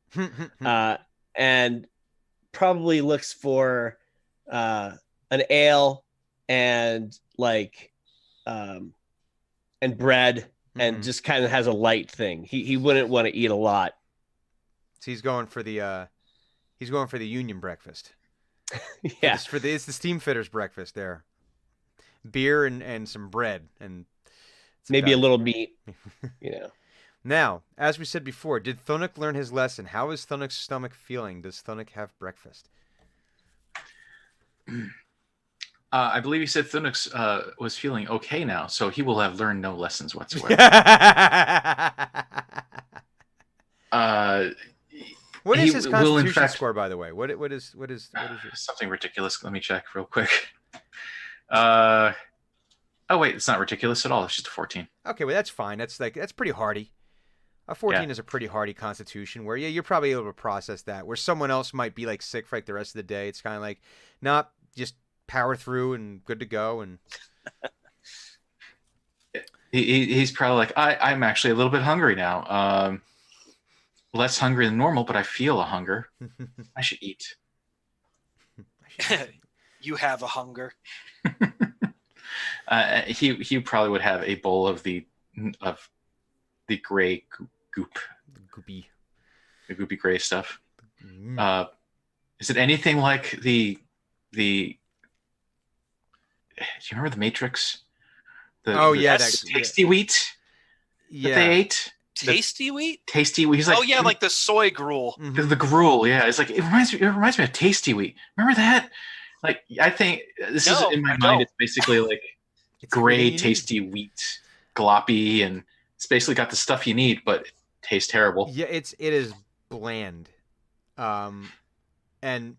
and probably looks for an ale and and bread, and just kind of has a light thing. He wouldn't want to eat a lot. So he's going for the union breakfast. Yeah. It's the steam fitters breakfast there. Beer and some bread and it's Maybe a about- little meat, Now, as we said before, did Thunuk learn his lesson? How is Thunuk's stomach feeling? Does Thunuk have breakfast? I believe he said Thunux was feeling okay now, so he will have learned no lessons whatsoever. What do he is his will in Constitution fact score, by the way? What is your... something ridiculous. Let me check real quick. Oh wait, it's not ridiculous at all. It's just a 14. Okay, well that's fine. That's pretty hardy. A 14 is a pretty hardy Constitution. Where you're probably able to process that. Where someone else might be like sick for like the rest of the day. It's kind of like, nah, just power through and good to go. And he's probably like, I'm actually a little bit hungry now. Less hungry than normal, but I feel a hunger. I should eat. You have a hunger. He probably would have a bowl of the gray goop, Goopy. the goopy gray stuff. Mm. Is it anything like the? Do you remember the Matrix? That's tasty wheat that they ate. Tasty wheat? Tasty wheat. He's like, oh yeah, like the soy gruel. Mhm. the gruel. Yeah, it's like it reminds me of tasty wheat. Remember that? Like I think this is in my mind. don't. It's basically like It's gray, everything you need. tasty wheat, gloppy, and it's basically got the stuff you need, but it tastes terrible. Yeah, it is bland. And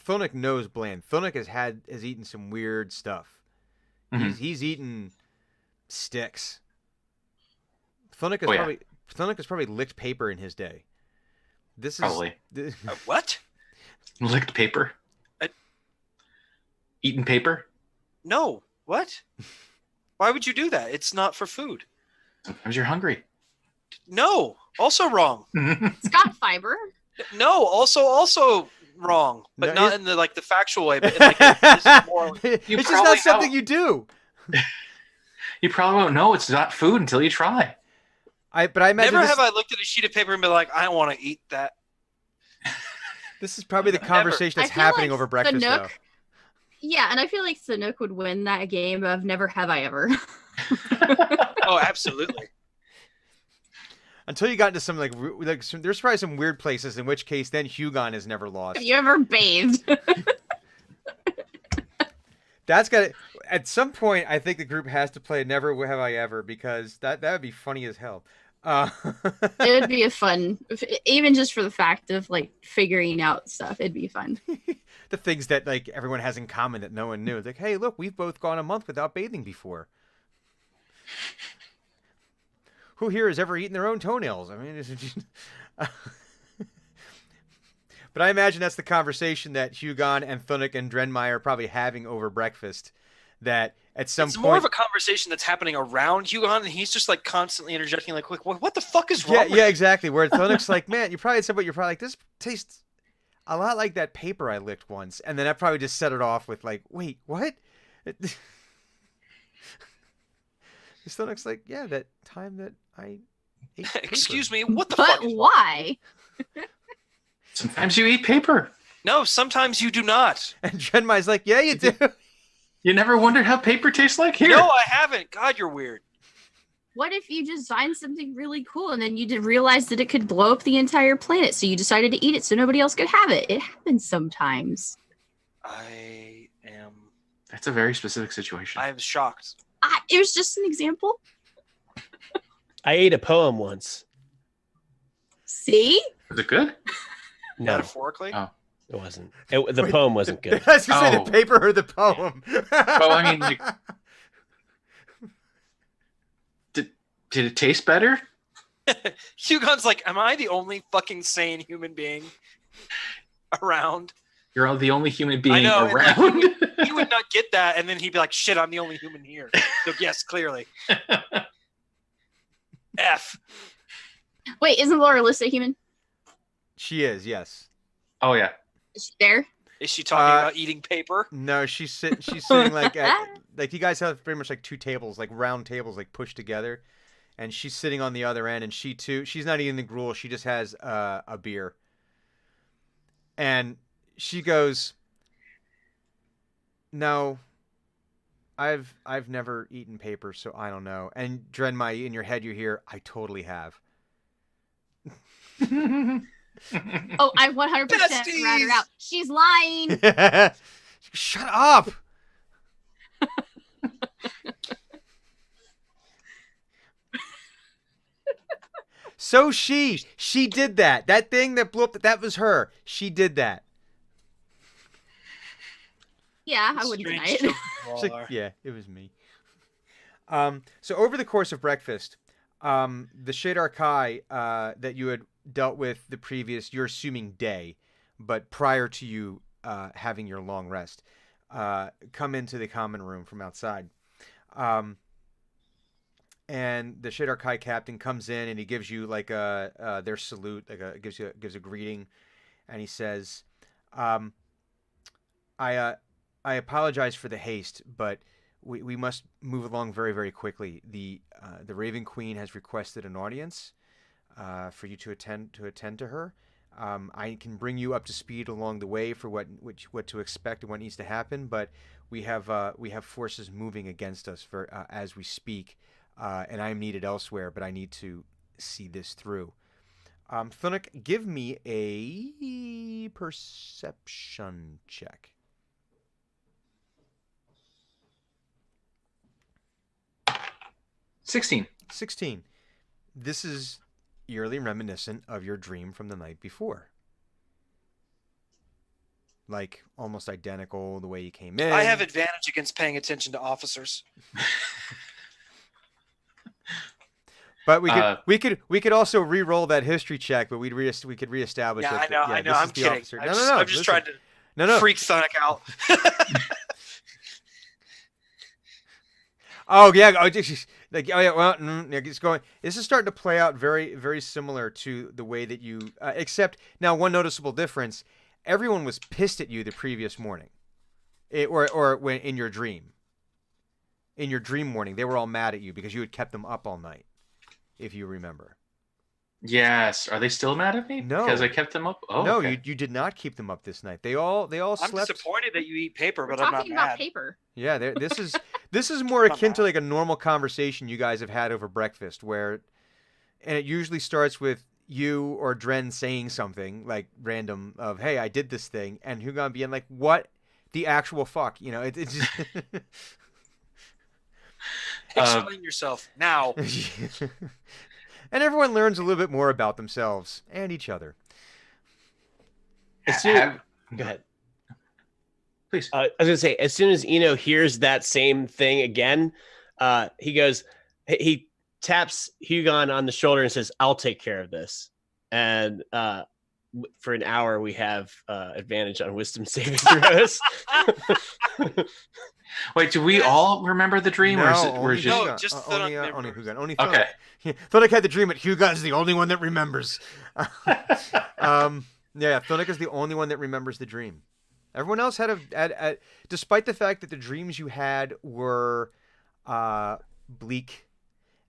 Thunic knows bland. Thunic has eaten some weird stuff. Mhm. He's eaten sticks. Thunic has probably licked paper in his day. This is Probably. What? Licked paper. Eaten paper. No. What? Why would you do that? It's not for food. Sometimes you're hungry. No. Also wrong. It's got fiber. No. Also wrong. But No, not in the the factual way. But in this is more. it's just probably not something don't. you do. You probably won't know it's not food until you try. But I imagine Never have I looked at a sheet of paper and been like, I want to eat that. this is probably the conversation that's I feel happening like over breakfast, Sanook- though. Yeah, and I feel like Sanook would win that game of never have I ever. Oh, absolutely. Until you got into some there's probably some weird places, in which case then Hugon has never lost. Have you ever bathed? That's got at some point. I think the group has to play Never Have I Ever, because that would be funny as hell. It would be a fun, even just for the fact of figuring out stuff. It'd be fun. The things that everyone has in common that no one knew. It's like, hey, look, we've both gone a month without bathing before. Who here has ever eaten their own toenails? I mean, it's just... But I imagine that's the conversation that Hugon and Thunic and Drenmai are probably having over breakfast. That at some It's point, more of a conversation that's happening around Hugon, and he's just constantly interjecting, what the fuck is wrong? yeah, with yeah, exactly. Where Thunic's like, man, you probably said, but you're probably like, this tastes a lot like that paper I licked once, and then I probably just set it off with wait, what? Thunic's like, yeah, that time that I ate paper. Excuse me, what the But fuck? Is wrong? why? Sometimes you eat paper. No, sometimes you do not. And Drenmai's like, yeah, you do. You never wondered how paper tastes like? Here. No, I haven't. God, you're weird. What if you designed something really cool and then you did realize that it could blow up the entire planet, so you decided to eat it so nobody else could have it? It happens sometimes. I am That's a very specific situation. shocked. It was just an example. I ate a poem once. See? Was it good? No, Metaphorically. Oh. it wasn't. The poem wasn't good. I was gonna say Oh. the paper or the poem. Well, I mean, did it taste better? Hugon's like, am I the only fucking sane human being around? You're the only human I being know, and, around. He would not get that, and then he'd be like, shit, I'm the only human here. So yes, clearly. F. Wait, isn't Laura Lissa human? She is, yes. Oh yeah. Is she there? Is she talking about eating paper? No, she's sitting at you guys have pretty much two tables, round tables, pushed together, and she's sitting on the other end, and she's not eating the gruel, she just has a beer, and she goes, no, I've never eaten paper, so I don't know. And Drenmai, in your head you hear, I totally have. Oh, I 100% rat her Besties! out. She's lying. Shut up. She did that. That thing that blew up. That was her. She did that. Yeah, I wouldn't deny Strange it. children you all She's like, are. yeah, it was me. So over the course of breakfast, the Shadar Kai that you had dealt with the previous, you're assuming day, but prior to you having your long rest, come into the common room from outside. And the Shadar Kai captain comes in and he gives you like their salute, gives a greeting, and he says, I apologize for the haste, but we must move along very, very quickly. The Raven Queen has requested an audience for you to attend to her. I can bring you up to speed along the way for what to expect and what needs to happen, but we have forces moving against us as we speak, and I am needed elsewhere. But I need to see this through. Thunuk, give me a perception check. 16. 16. This is eerily reminiscent of your dream from the night before. Like, almost identical the way you came in. I have advantage against paying attention to officers. But we could also re-roll that history check, but we could reestablish Yeah, it. I know. I'm kidding. No, I'm just listen. trying to No. freak Sonic out. Oh yeah, well, it's going. This is starting to play out very, very similar to the way that you. Except now, one noticeable difference: everyone was pissed at you the previous morning, or when in your dream. In your dream morning, they were all mad at you because you had kept them up all night, if you remember. Yes. Are they still mad at me? No. Because I kept them up? Oh, No, okay. you did not keep them up this night. They all I'm slept. disappointed that you eat paper, We're but I'm not talking about mad. paper. Yeah, this is more akin to Somehow. like a normal conversation you guys have had over breakfast, and it usually starts with you or Dren saying something like random of, "Hey, I did this thing," and Hugon being like, "What the actual fuck?" You know, it's just. Explain yourself now. And everyone learns a little bit more about themselves and each other. As soon Have- Go ahead. Please. I was gonna say, as soon as Eno hears that same thing again, he taps Hugon on the shoulder and says, "I'll take care of this." And for an hour, we have advantage on wisdom saving throws. Wait, do we all remember the dream, or is it, we're only just? No, Hugon. just only Thunuk only remembers. Hugon. Only Okay. Thunuk. Thunuk had the dream, but Hugon's the only one that remembers. Yeah, Thunuk is the only one that remembers the dream. Everyone else had despite the fact that the dreams you had were bleak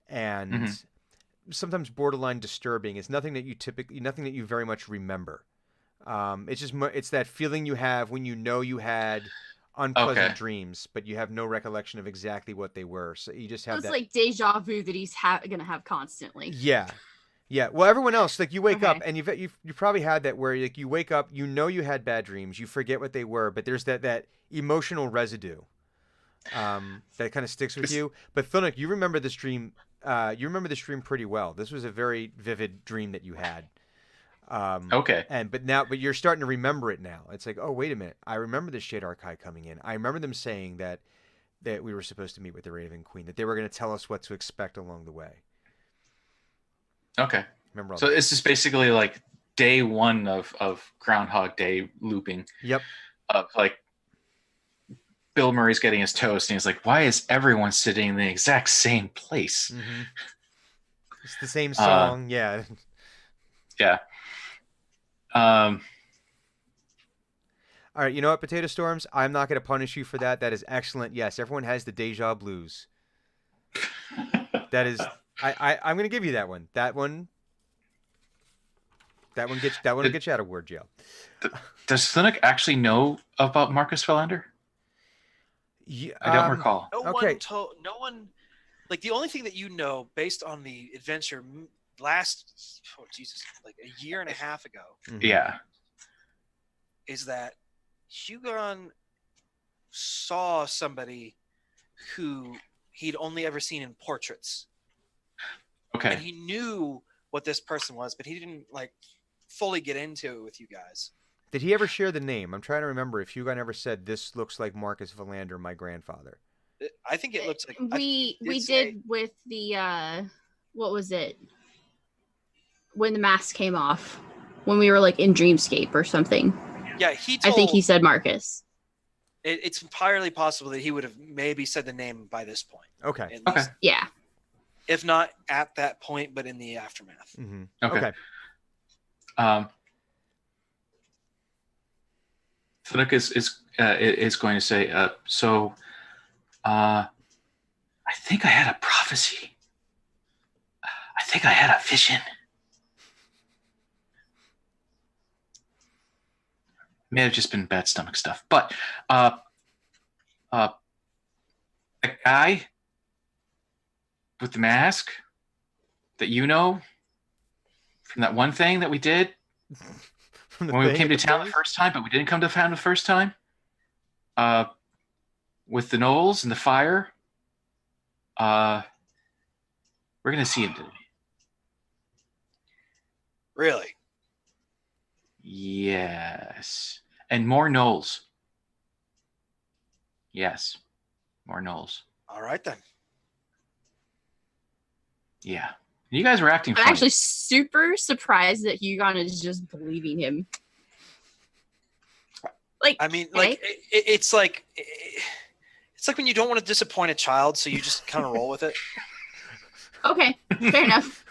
and Mhm. sometimes borderline disturbing. It's nothing that you very much remember. It's just it's that feeling you have when you know you had unpleasant Okay. dreams, but you have no recollection of exactly what they were. So you just So have it's that. like deja vu that he's gonna have constantly. Yeah. Yeah. Well, everyone else, like you wake up Okay. and you probably had that where like you wake up, you know you had bad dreams, you forget what they were, but there's that emotional residue that kind of sticks with This- you. But Thunuk, you remember this dream. You remember this dream pretty well. This was a very vivid dream that you had. Okay. But you're starting to remember it now. It's like, oh, wait a minute. I remember the Shadar Kai coming in. I remember them saying that we were supposed to meet with the Raven Queen, that they were going to tell us what to expect along the way. Okay. Remember all So that? this is basically like day one of Groundhog Day looping. Yep. Of like Bill Murray's getting his toast, and he's like, "Why is everyone sitting in the exact same place?" Mm-hmm. It's the same song. Yeah. Yeah. All right. You know what, Potato Storms? I'm not going to punish you for that. That is excellent. Yes, everyone has the deja blues. That is. I'm going to give you that one. That one will get you out of word jail. Does Thunuk actually know about Marcus Philander? Yeah, I don't recall. Okay. No one, like the only thing that you know based on the adventure like a year and a half ago, Mhm. Yeah. is that Hugon saw somebody who he'd only ever seen in portraits. And Okay. he knew what this person was, but he didn't like fully get into it with you guys. Did he ever share the name? I'm trying to remember if Hugon ever said, "This looks like Marcus Valander, my grandfather." I think it looks like we say- did with the what was it? When the mask came off, when we were like in Dreamscape or something. Yeah, I think he said Marcus. It's entirely possible that he would have maybe said the name by this point. Okay. At Okay. least. Yeah. If not at that point, but in the aftermath. Mm-hmm. Okay. Thunuk is going to say, I think I had a prophecy. I think I had a vision. May have just been bad stomach stuff, but a guy with the mask that you know from that one thing that we did when we came to town the first time, but we didn't come to town the first time. With the Knowles and the fire. We're gonna see him today. Really? Yes. And more Knowles. Yes. More Knowles. All right then. Yeah. You guys were acting I'm funny. actually super surprised that Hugon is just believing him. Like, I mean, okay. like it's like when you don't want to disappoint a child, so you just kind of roll with it. Okay, fair enough.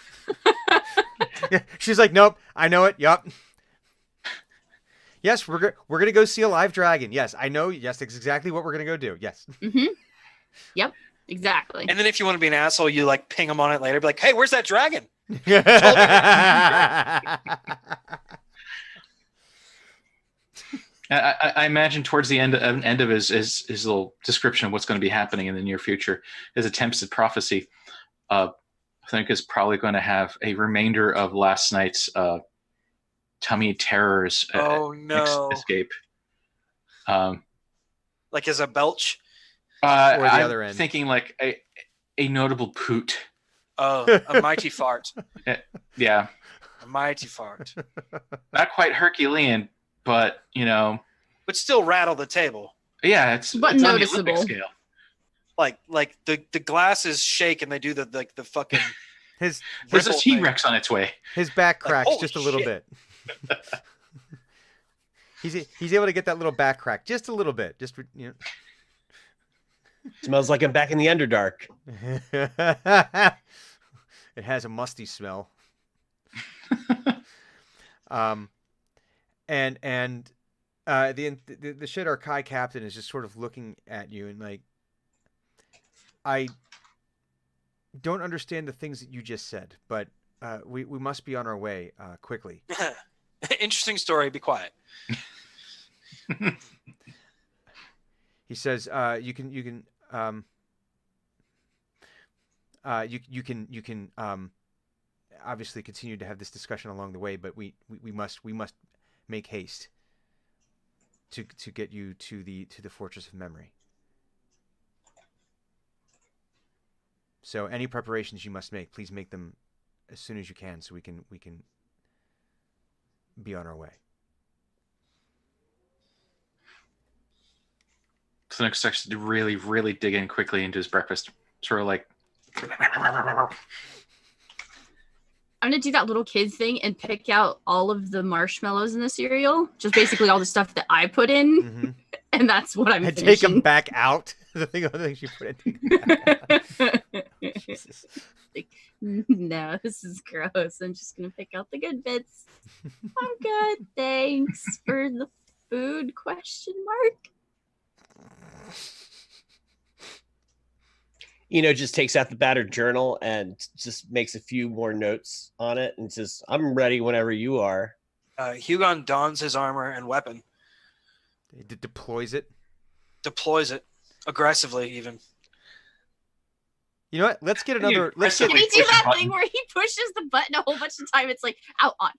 She's like, "Nope, I know it. Yup. Yes, we're gonna go see a live dragon. Yes, I know. Yes, that's exactly what we're gonna go do. Yes." Mm-hmm. Yep, exactly. And then if you want to be an asshole, you like ping them on it later. Be like, "Hey, where's that dragon?" I imagine towards the end of his little description of what's going to be happening in the near future, his attempts at prophecy, I think is probably going to have a remainder of last night's tummy terrors. Oh no! Escape. Like as a belch. Or the I'm other end. thinking like a notable poot. Oh, a mighty fart. Yeah, A mighty fart. not quite Herculean, but you know, But still rattle the table. yeah, it's But it's noticeable. on the Olympic scale. Like the glasses shake and they do the fucking his There's a Ripple thing. T-Rex on its way. his back Like, cracks holy just a little shit. bit. He's able to get that little back crack just a little bit. Just you Smells like I'm back in the Underdark. know. It has a musty smell. And the Shadar Kai captain is just sort of looking at you and like, I don't understand the things that you just said, but we must be on our way quickly. interesting story. Be quiet. He says, you can obviously continue to have this discussion along the way, but we must make haste to get you to the Fortress of Memory. So any preparations you must make, please make them as soon as you can, so we can be on our way. So next starts to really, really dig in quickly into his breakfast. Sort of like, I'm gonna do that little kid thing and pick out all of the marshmallows in the cereal, just basically all the stuff that I put in, Mm-hmm. and that's what I'm And finishing. take them back out. The things you put in. Take 'em back out. Jesus. No, this is gross. I'm just gonna pick out the good bits. I'm good. Thanks for the food? Question mark. Just takes out the battered journal and just makes a few more notes on it and says, "I'm ready whenever you are." Hugon dons his armor and weapon, It deploys it. deploys it aggressively, even. You know what? Let's get another. Let's Can get. he Push do the that button. thing where he pushes the button a whole bunch of time? It's like out on.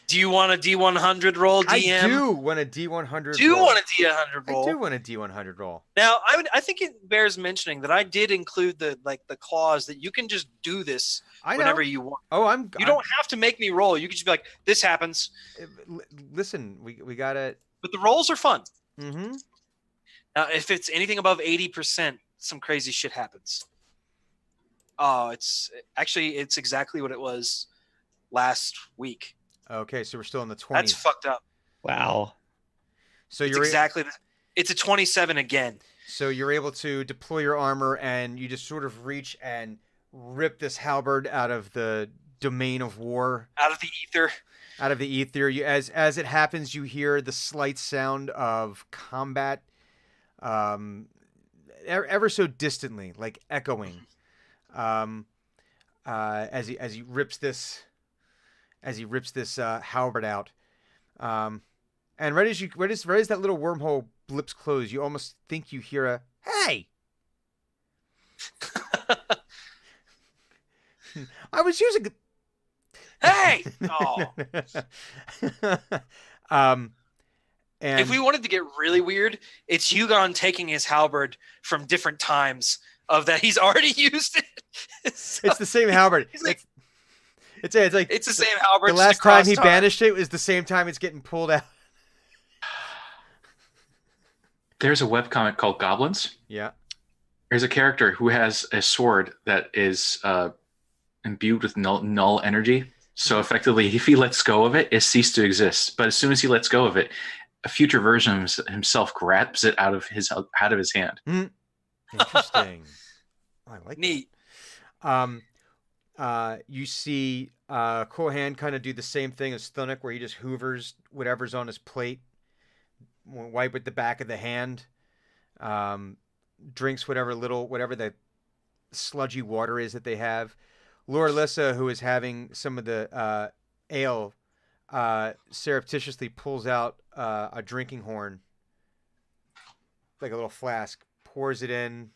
Do you want a D100 roll, DM? I do want a D100 Do you roll. want a D100 roll? I do want a D100 roll. Now, I think it bears mentioning that I did include the clause that you can just do this I know. whenever you want. Oh, You don't have to make me roll. You can just be like, this happens. Listen, we got to. But the rolls are fun. Mm-hmm. Now, if it's anything above 80%, some crazy shit happens. Oh, it's exactly what it was last week. Okay, so we're still in the 20s. That's fucked up. Wow. So It's you're exactly. It's a 27 again. So you're able to deploy your armor, and you just sort of reach and rip this halberd out of the domain of war, Out of the ether. out of the ether. You, as it happens, you hear the slight sound of combat, ever so distantly, like echoing, as he rips this halberd out. And right as that little wormhole blips close, you almost think you hear a "Hey!" I was using. Hey! Oh. And If we wanted to get really weird, it's Hugon taking his halberd from different times of that he's already used it. So it's the same halberd. he's like- It's like it's the same halberd. the just last time across he time. banished it was the same time it's getting pulled out. There's a webcomic called Goblins. Yeah. There's a character who has a sword that is imbued with null energy. So effectively, if he lets go of it ceased to exist. But as soon as he lets go of it, a future version of himself grabs it out of his hand. Interesting. Oh, I like that. Neat. You see Kohan kind of do the same thing as Thunuk, where he just hoovers whatever's on his plate, wipe with the back of the hand, drinks whatever the sludgy water is that they have. Lord Lissa, who is having some of the ale, surreptitiously pulls out a drinking horn, like a little flask, pours it in,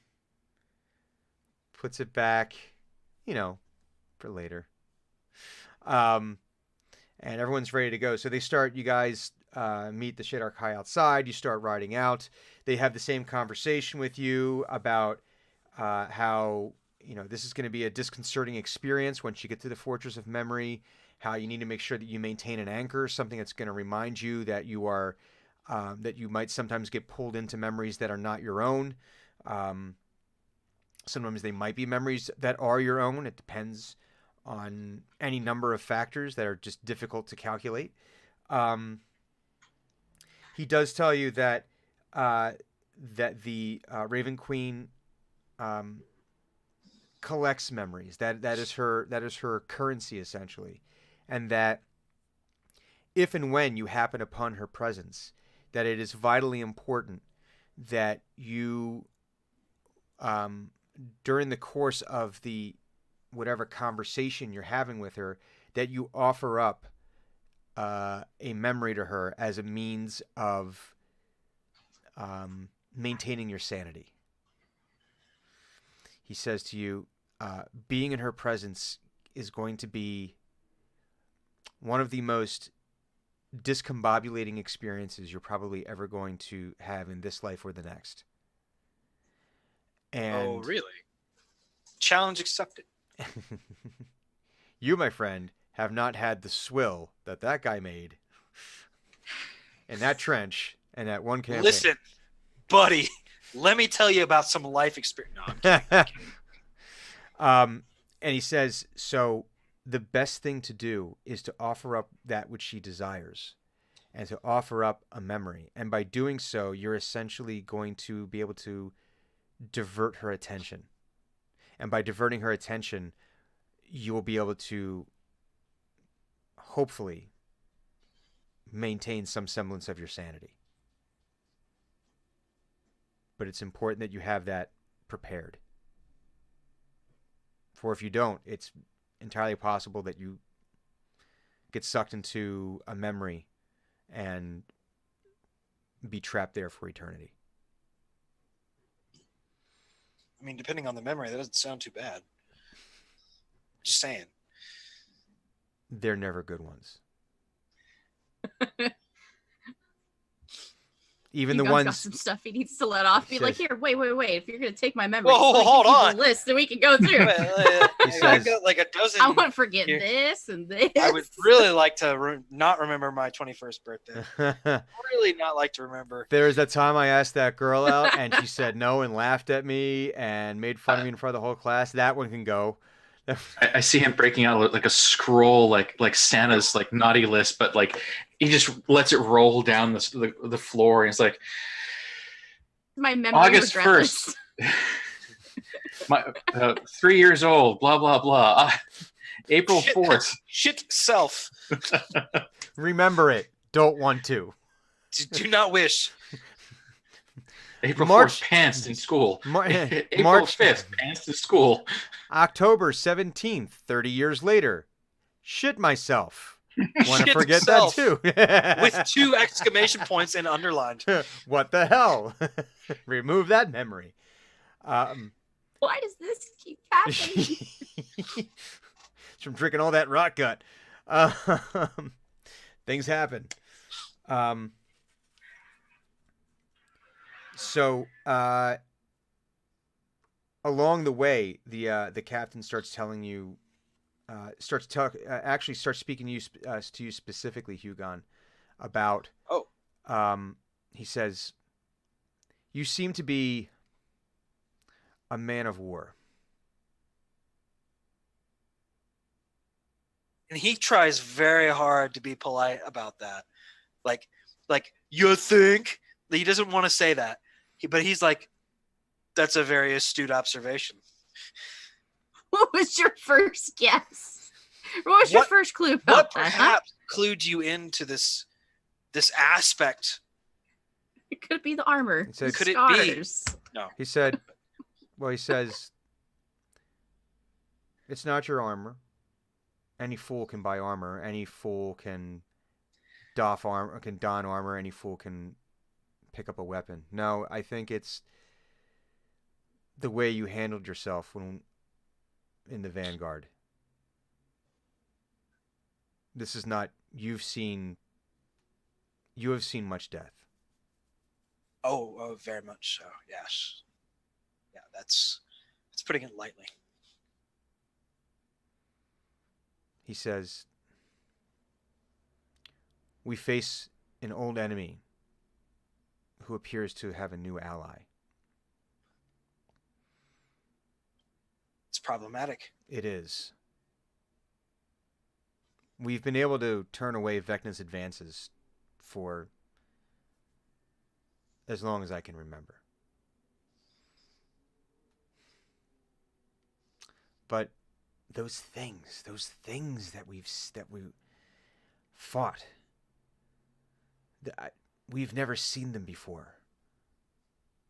puts it back, for later. And everyone's ready to go. So you guys meet the Shadar Kai outside. You start riding out. They have the same conversation with you about how, this is going to be a disconcerting experience once you get to the Fortress of Memory, how you need to make sure that you maintain an anchor, something that's going to remind you that you are, that you might sometimes get pulled into memories that are not your own. Sometimes they might be memories that are your own. It depends on any number of factors that are just difficult to calculate. He does tell you that that the Raven Queen collects memories. That is her currency essentially, and that if and when you happen upon her presence, that it is vitally important that you, during the course of the whatever conversation you're having with her, that you offer up a memory to her as a means of maintaining your sanity. He says to you, being in her presence is going to be one of the most discombobulating experiences you're probably ever going to have in this life or the next. And Oh, really? Challenge accepted. you, my friend, have not had the swill that guy made in that trench and that one campaign. Listen, buddy, let me tell you about some life experience. No, I'm kidding. And he says, so the best thing to do is to offer up that which she desires and to offer up a memory. And by doing so, you're essentially going to be able to divert her attention. And by diverting her attention, you will be able to hopefully maintain some semblance of your sanity. But it's important that you have that prepared. For if you don't, it's entirely possible that you get sucked into a memory and be trapped there for eternity. I mean, depending on the memory, that doesn't sound too bad. Just saying. They're never good ones. Even the Hugon's got ones. some stuff he needs to let off. Be like, says- here, wait. If you're gonna take my memory, Whoa, let me hold give you on. the list, and we can go through. He I says- got like a dozen. I won't forget Here. this and this. I would really like to not remember my 21st birthday. Really not like to remember. There was that time I asked that girl out and she said no and laughed at me and made fun of me in front of the whole class. That one can go. I see him breaking out like a scroll, like Santa's like naughty list, but like he just lets it roll down the floor, and it's like My memory August regretless. 1st, my 3 years old, blah blah blah. April Shit. 4th. Shit self. Remember it. Don't want to. Do not wish. April March- 4th, pantsed in school. April March 5th, pantsed in school. October 17th, 30 years later. Shit myself. Want to Shit forget self. that too. With 2 exclamation points and underlined. What the hell? Remove that memory. Why does this keep happening? It's from drinking all that rot gut. Things happen. So along the way, the captain starts telling you, actually starts speaking to you specifically, Hugon, about. Oh. He says, "You seem to be a man of war." And he tries very hard to be polite about that. Like you think? He doesn't want to say that. But he's like, that's a very astute observation. What was your first guess? What was your What- first clue What about that? Huh? perhaps clued you into this aspect? It could be the armor. It says- the Could it be? scars. He said, well, he says, it's not your armor. Any fool can buy armor. Any fool can don armor. Any fool can pick up a weapon. No, I think it's the way you handled yourself when in the Vanguard. This is not, you have seen much death. Oh, very much so. Yes. Yeah, that's putting it lightly. He says, we face an old enemy who appears to have a new ally. It's problematic. It is. We've been able to turn away Vecna's advances for as long as I can remember. But those things that we fought, we've never seen them before.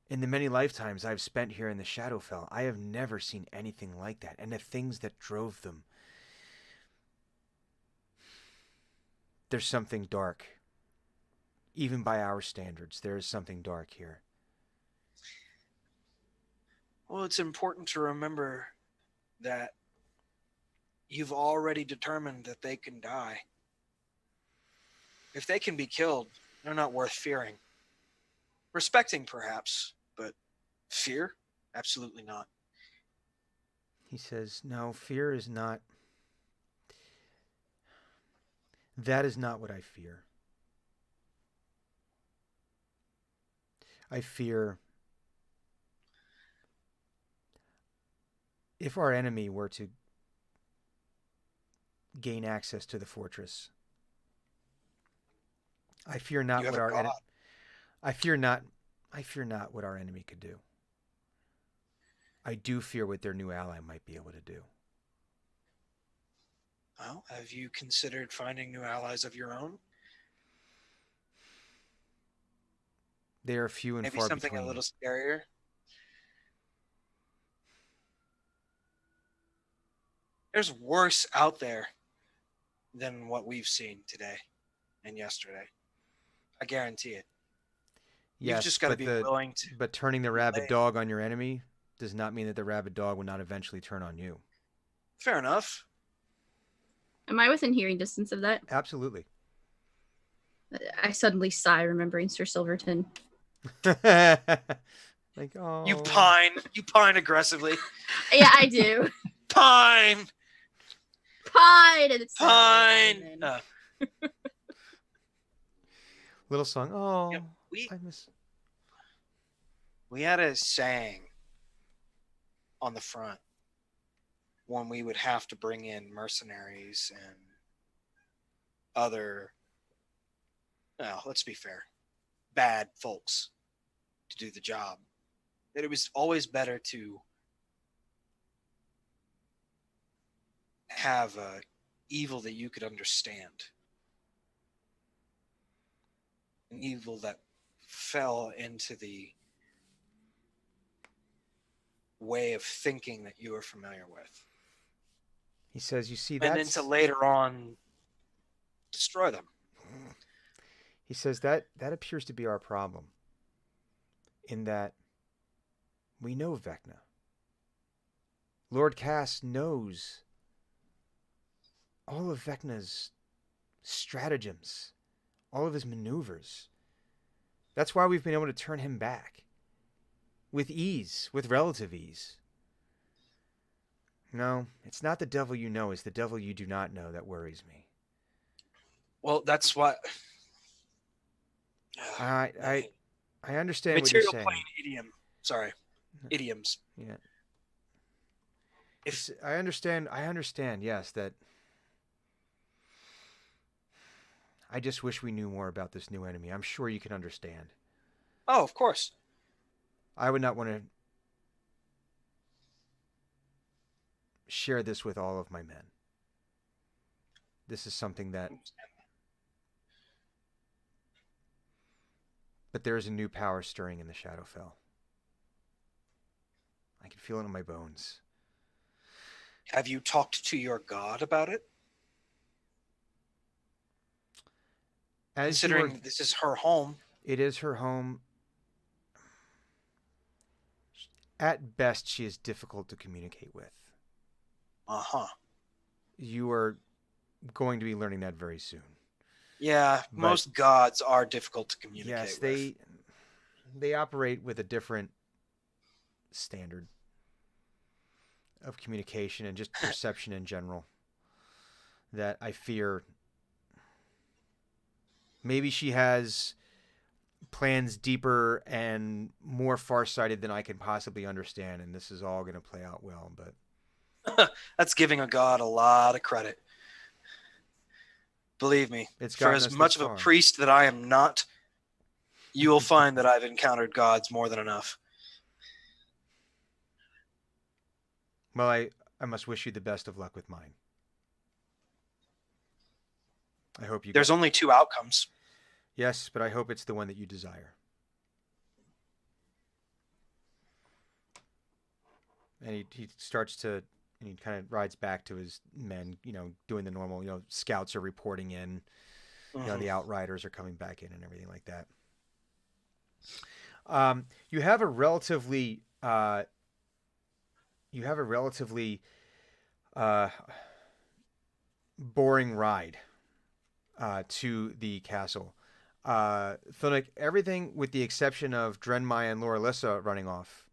In the many lifetimes I've spent here in the Shadowfell, I have never seen anything like that. And the things that drove them, there's something dark. Even by our standards, there is something dark here. Well, it's important to remember that you've already determined that they can die. If they can be killed, they're not worth fearing. Respecting, perhaps, but fear? Absolutely not. He says, no, fear is not... That is not what I fear. I fear if our enemy were to gain access to the fortress. I fear not You have what a our god. I fear not what our enemy could do. I do fear what their new ally might be able to do. Well, have you considered finding new allies of your own? They are few and Maybe far something between. a little scarier? There's worse out there than what we've seen today and yesterday. I guarantee it. You've Yes, just got to but be the- willing to. But turning the rabid Lay. dog on your enemy does not mean that the rabid dog will not eventually turn on you. Fair enough. Am I within hearing distance of that? Absolutely. I suddenly sigh remembering Sir Silverton. Like, oh, You pine aggressively. Yeah, I do. Pine, Pine and it's pine. little song. Oh, Yep, we I miss. we had a saying on the front when we would have to bring in mercenaries and other, well, let's be fair, bad folks to do the job. That it was always better to have a evil that you could understand, an evil that fell into the way of thinking that you are familiar with, He says, "You see, and then that's." to later on destroy them. He says that appears to be our problem. In that we know Vecna. Lord Cass knows all of Vecna's stratagems, all of his maneuvers. That's why we've been able to turn him back with ease, with relative ease. No, it's not the devil you know, it's the devil you do not know that worries me. Well, that's what I understand what material you're saying. plane idiom. Sorry, idioms. Yeah. If I understand, yes, that I just wish we knew more about this new enemy. I'm sure you can understand. oh, of course. I would not want to share this with all of my men. This is something that... But there is a new power stirring in the Shadowfell. I can feel it in my bones. Have you talked to your god about it? As you Considering were- this is her home. It is her home. At best, she is difficult to communicate with. Uh-huh. You are going to be learning that very soon. Yeah, But- most gods are difficult to communicate Yes, with. they operate with a different standard of communication and just perception in general that I fear maybe she has plans deeper and more farsighted than I can possibly understand, and this is all going to play out well, but That's giving a god a lot of credit. Believe me, it's for gotten as us much this of a far. priest that I am not, you will find that I've encountered gods more than enough. Well, I must wish you the best of luck with mine. I hope you There's only two outcomes. Yes, but I hope it's the one that you desire. And he starts to, and he kind of rides back to his men, doing the normal, scouts are reporting in, Mhm. the outriders are coming back in and everything like that. You have a relatively boring ride to the castle. Thunic, everything with the exception of Drenmai and Loralissa running off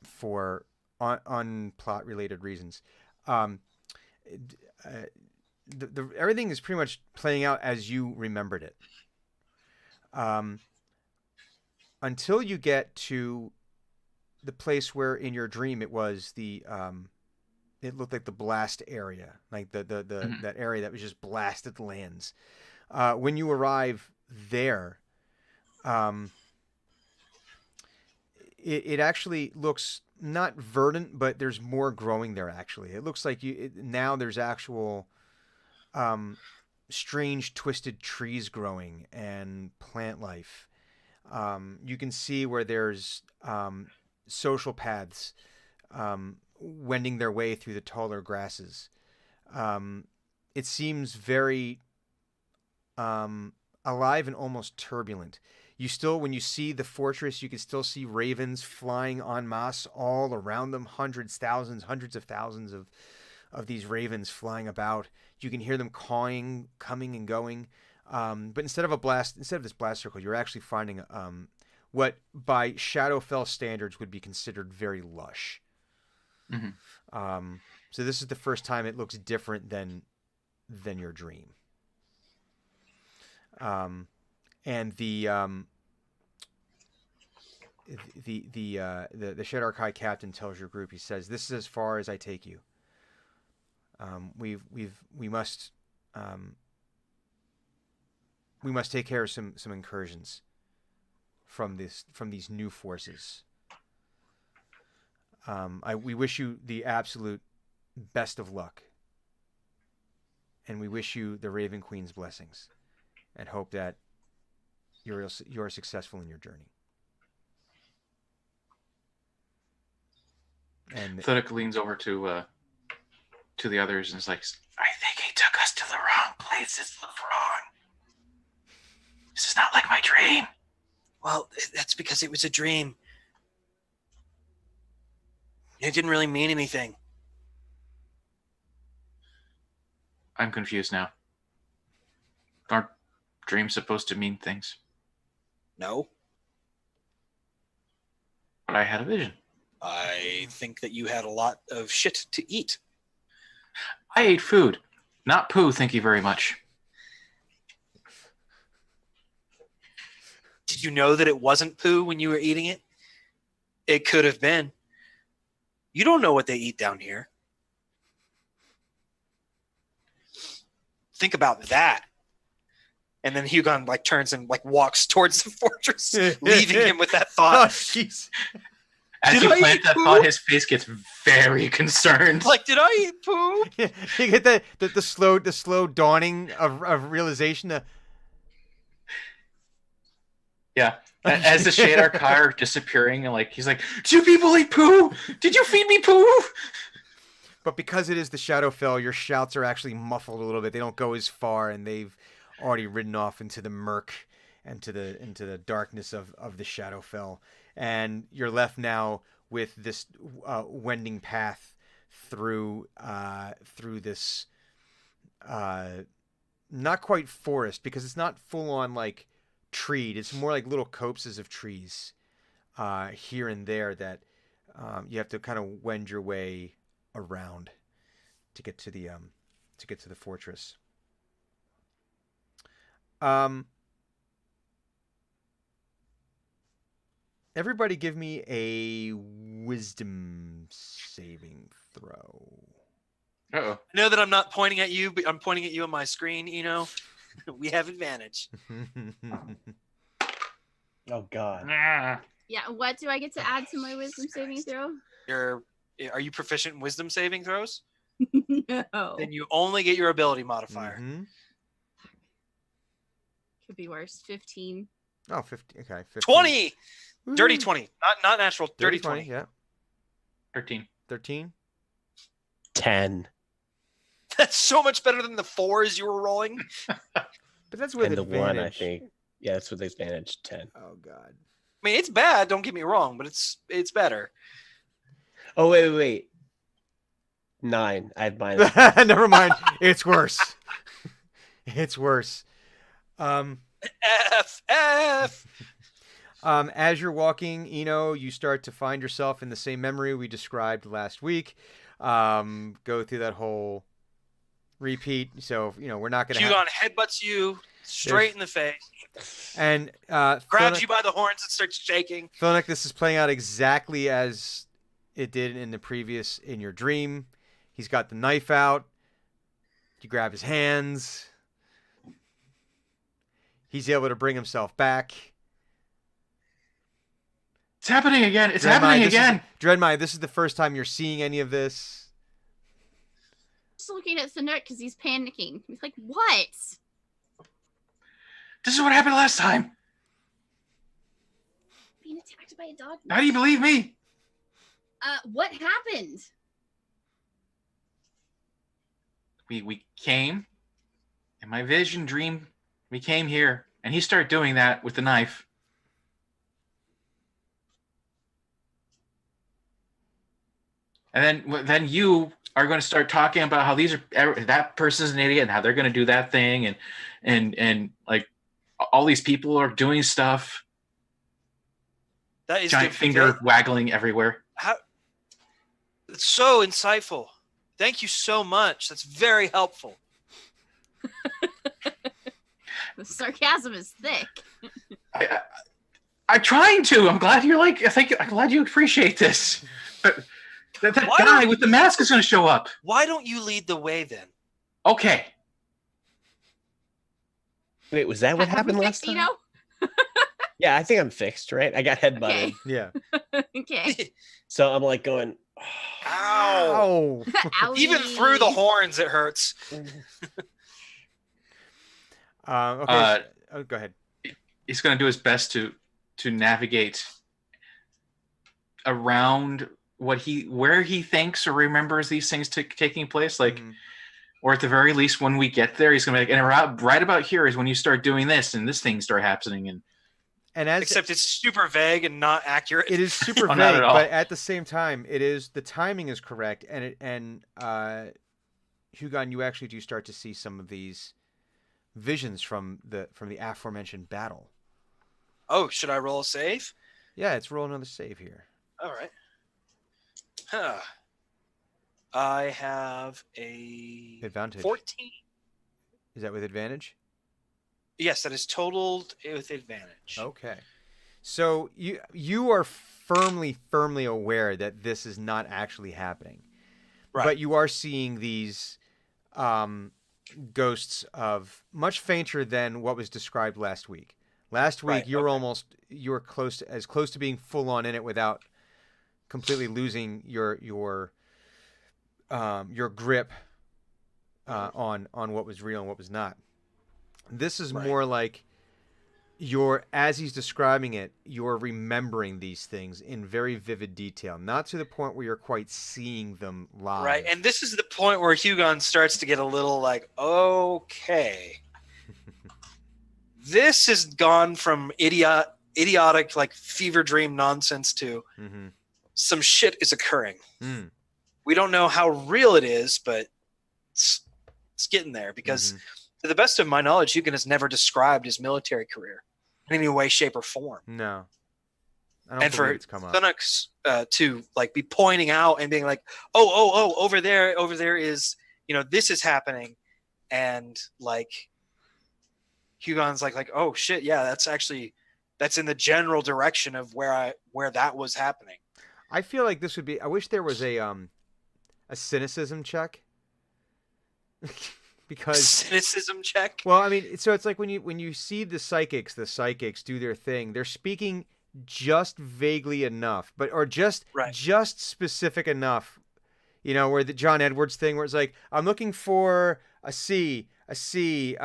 for unplot related reasons. Everything is pretty much playing out as you remembered it. Until you get to the place where in your dream it was it looked like the blast area, like the that area that was just blasted lands. When you arrive there, it actually looks not verdant, but there's more growing there. Actually, it looks like now there's actual strange twisted trees growing and plant life. You can see where there's social paths wending their way through the taller grasses. It seems very alive and almost turbulent. When you see the fortress, you can still see ravens flying en masse all around them. Hundreds of thousands of these ravens flying about. You can hear them cawing, coming and going. But instead of this blast circle, you're actually finding what by Shadowfell standards would be considered very lush. Mm-hmm. So this is the first time it looks different than your dream. And the Shadar Kai captain tells your group, he says, "This is as far as I take you. We must take care of some incursions from these new forces. We wish you the absolute best of luck, and we wish you the Raven Queen's blessings, and hope that you're successful in your journey." And Thodic leans over to the others and is like, "I think he took us to the wrong place. This looks wrong. This is not like my dream." Well, that's because it was a dream. It didn't really mean anything. I'm confused now. Aren't dreams supposed to mean things? No, But I had a vision. I think that you had a lot of shit to eat. I ate food, not poo, thank you very much. Did you know that it wasn't poo when you were eating it? It could have been. You don't know what they eat down here. Think about that. And then Hugon turns and walks towards the fortress, leaving him with that oh, thought. jeez. As Did you I plant eat that poo? thought, his face gets very concerned. Did I eat poo? You get the slow dawning of realization. Yeah. As the Shadar Kai are disappearing, and he's like, "Two people eat poo? Did you feed me poo?" But because it is the Shadowfell, your shouts are actually muffled a little bit. They don't go as far, and they've already ridden off into the murk and into the darkness of the Shadowfell. And you're left now with this wending path through this not quite forest, because it's not full on treed. It's more like little copses of trees here and there that you have to kind of wend your way around to get to the fortress. Everybody give me a wisdom saving throw. Uh-oh. I know that I'm not pointing at you, but I'm pointing at you on my screen, We have advantage. Oh God. Ah. Yeah, what do I get to add to my wisdom saving throw? Are you proficient in wisdom saving throws? No. Then you only get your ability modifier. Mhm. Could be worse. 15. Oh, 50. Okay, 15. 20! Woo. Dirty 20. Not natural. Dirty 20. 20. Yeah. 13. 13. 10. That's so much better than the 4s you were rolling. But that's with And the advantage. 1, I think. Yeah, that's with advantage. 10. Oh God. I mean, it's bad, don't get me wrong, but it's better. Oh, wait. 9. I have minus. Never mind. It's worse. It's worse. F. As you're walking, you start to find yourself in the same memory we described last week. Go through that whole repeat. So, we're not going to Hugon headbutts you straight in the face, and grabs you by the horns and starts shaking. Thonek, this is playing out exactly as it did in your dream. He's got the knife out. You grab his hands. He's able to bring himself back. It's happening again. It's happening again. Dreadmai, this is the first time you're seeing any of this. Just looking at Thanuk because he's panicking. He's like, what? This is what happened last time. Being attacked by a dog? How do you believe me? What happened? We came, in my vision dream, we came here, and he started doing that with the knife. And then you are going to start talking about how that person's an idiot and how they're going to do that thing and like all these people are doing stuff. That is Giant finger waggling everywhere. It's so insightful. Thank you so much. That's very helpful. The sarcasm is thick. I'm trying to. I'm glad you're like. I'm glad you appreciate this. That guy with the mask is going to show up. Why don't you lead the way then? Okay. Wait, was that what happened last time? Yeah, I think I'm fixed, right? I got headbutted. Okay. Yeah. Okay. So I'm like going, Ow. Oh. Even through the horns, it hurts. Okay. Go ahead. He's going to do his best to navigate around where he thinks or remembers these things taking place, like, or at the very least, when we get there, he's going to be like, and right about here is when you start doing this, and this thing start happening, and except it's super vague and not accurate. It is super vague, not at all. but at the same time, the timing is correct, and Hugon, you actually do start to see some of these visions from the aforementioned battle. Oh, should I roll a save? Yeah, it's roll another save here. All right. Huh. I have a Advantage. 14. Is that with advantage? Yes, that is totaled with advantage. Okay. So you are firmly aware that this is not actually happening. Right. But you are seeing these ghosts of much fainter than what was described last week. Last week you were as close to being full on in it without completely losing your grip on what was real and what was not. This is more like as he's describing it, you're remembering these things in very vivid detail, not to the point where you're quite seeing them live. Right, and this is the point where Hugon starts to get a little like, okay, this has gone from idiotic like fever dream nonsense to some shit is occurring. We don't know how real it is, but it's getting there because to the best of my knowledge, Hugon has never described his military career in any way, shape, or form. No. I don't believe it's come up. Thunux to like be pointing out and being like, oh, over there is, this is happening. And like Hugon's like, oh shit, yeah, that's in the general direction of where that was happening. I feel like this would be, I wish there was a cynicism check. Because cynicism check. Well, I mean, so it's like when you see the psychics do their thing. They're speaking just vaguely enough, or just specific enough. Where the John Edwards thing, where it's like, I'm looking for a C, Charlie,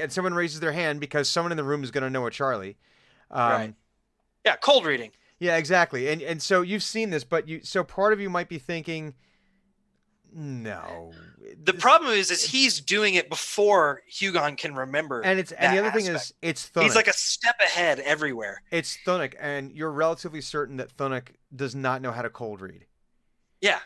and someone raises their hand because someone in the room is going to know a Charlie. Right. Yeah, cold reading. Yeah, exactly. And so you've seen this, but so part of you might be thinking, no. The problem is he's doing it before Hugon can remember. And the other thing is, it's Thunuk. He's like a step ahead everywhere. It's Thunuk, and you're relatively certain that Thunuk does not know how to cold read. Yeah.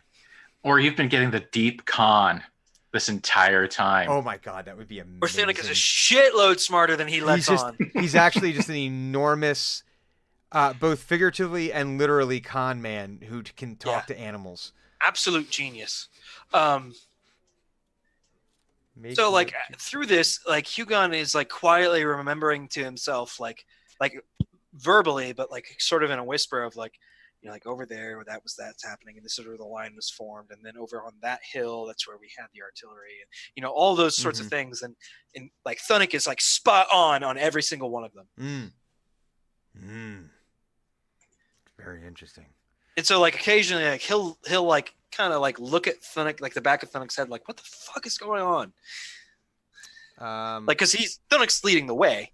Or you've been getting the deep con this entire time. Oh my god, that would be amazing. Or Thunuk is a shitload smarter than he lets on. He's actually just an enormous, both figuratively and literally con man who can talk to animals. Absolute genius. So like through this, like Hugon is like quietly remembering to himself, like verbally, but like sort of in a whisper of like, like over there where that's happening, and this is where the line was formed, and then over on that hill, that's where we had the artillery, and all those sorts of things, and like Thunuk is like spot on every single one of them. Very interesting. And so like occasionally, like he'll like kind of like look at Thunuk, like the back of Thunuk's head, like what the fuck is going on? Like because Thunuk's leading the way.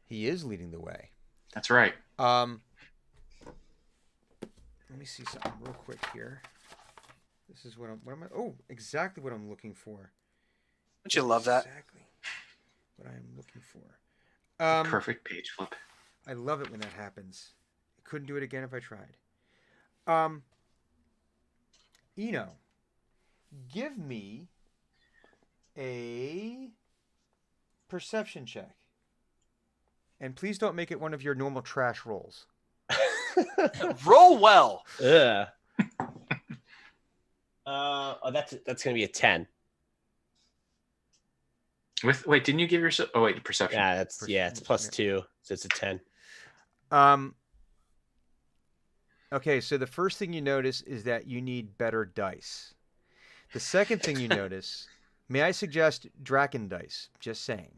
He is leading the way. That's right. Let me see something real quick here. This is exactly what I'm looking for. Don't you love that? Exactly what I am looking for. Perfect page flip. I love it when that happens. I couldn't do it again if I tried. Eno, give me a perception check. And please don't make it one of your normal trash rolls. Roll well. Ugh. That's gonna be a 10. Wait, didn't you give yourself? Oh wait, perception. Yeah, it's plus 2, so it's a 10. Okay, so the first thing you notice is that you need better dice. The second thing you notice, may I suggest Draken dice? Just saying.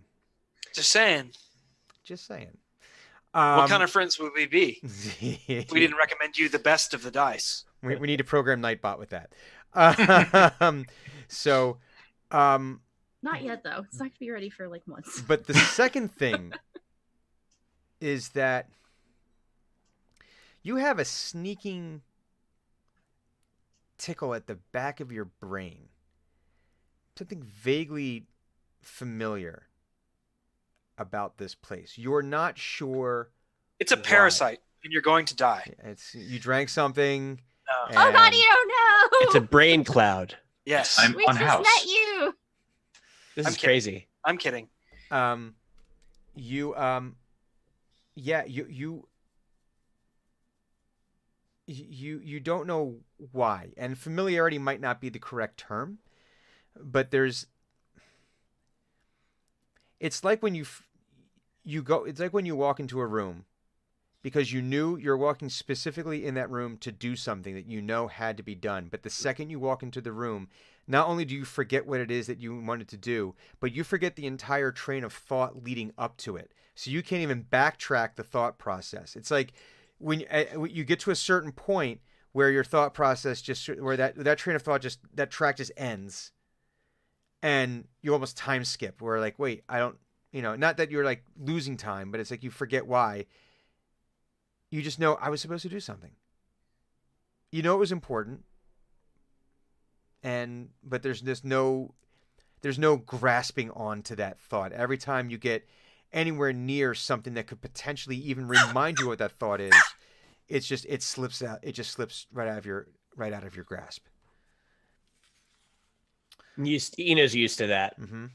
Just saying. Just saying. What kind of friends would we be if we didn't recommend you the best of the dice? we need to program Nightbot with that. So, Not yet though. It's not gonna be ready for like months. but the second thing is that you have a sneaking tickle at the back of your brain. Something vaguely familiar about this place. You're not sure. It's a parasite, and you're going to die. It's you drank something. No. Oh God, and- you don't know. It's a brain cloud. Yes, I'm We on just house. met you. This I'm is kidding. crazy. I'm kidding. You don't know why, and familiarity might not be the correct term, but it's like when it's like when you walk into a room because you knew you're walking specifically in that room to do something that you know had to be done, but the second you walk into the room, not only do you forget what it is that you wanted to do, but you forget the entire train of thought leading up to it. So you can't even backtrack the thought process. It's like when you get to a certain point where your thought process where that train of thought that track just ends, and you almost time skip. Where like, wait, I don't, not that you're like losing time, but it's like you forget why. You just know I was supposed to do something. You know it was important. But there's no grasping onto that thought. Every time you get anywhere near something that could potentially even remind you what that thought is, it slips out. It just slips right out of your grasp. Eno's used to that. Mm-hmm.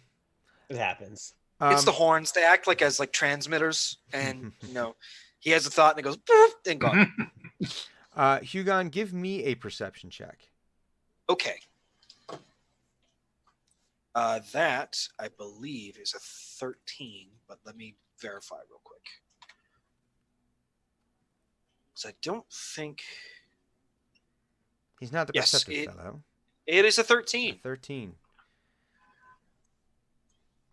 It happens. It's the horns. They act like as like transmitters, and he has a thought and it goes boop, and gone. Hugon, give me a perception check. Okay. That I believe is a 13, but let me verify real quick. So I don't think He's not the Yes, perceptive fellow. it is a A 13. 13.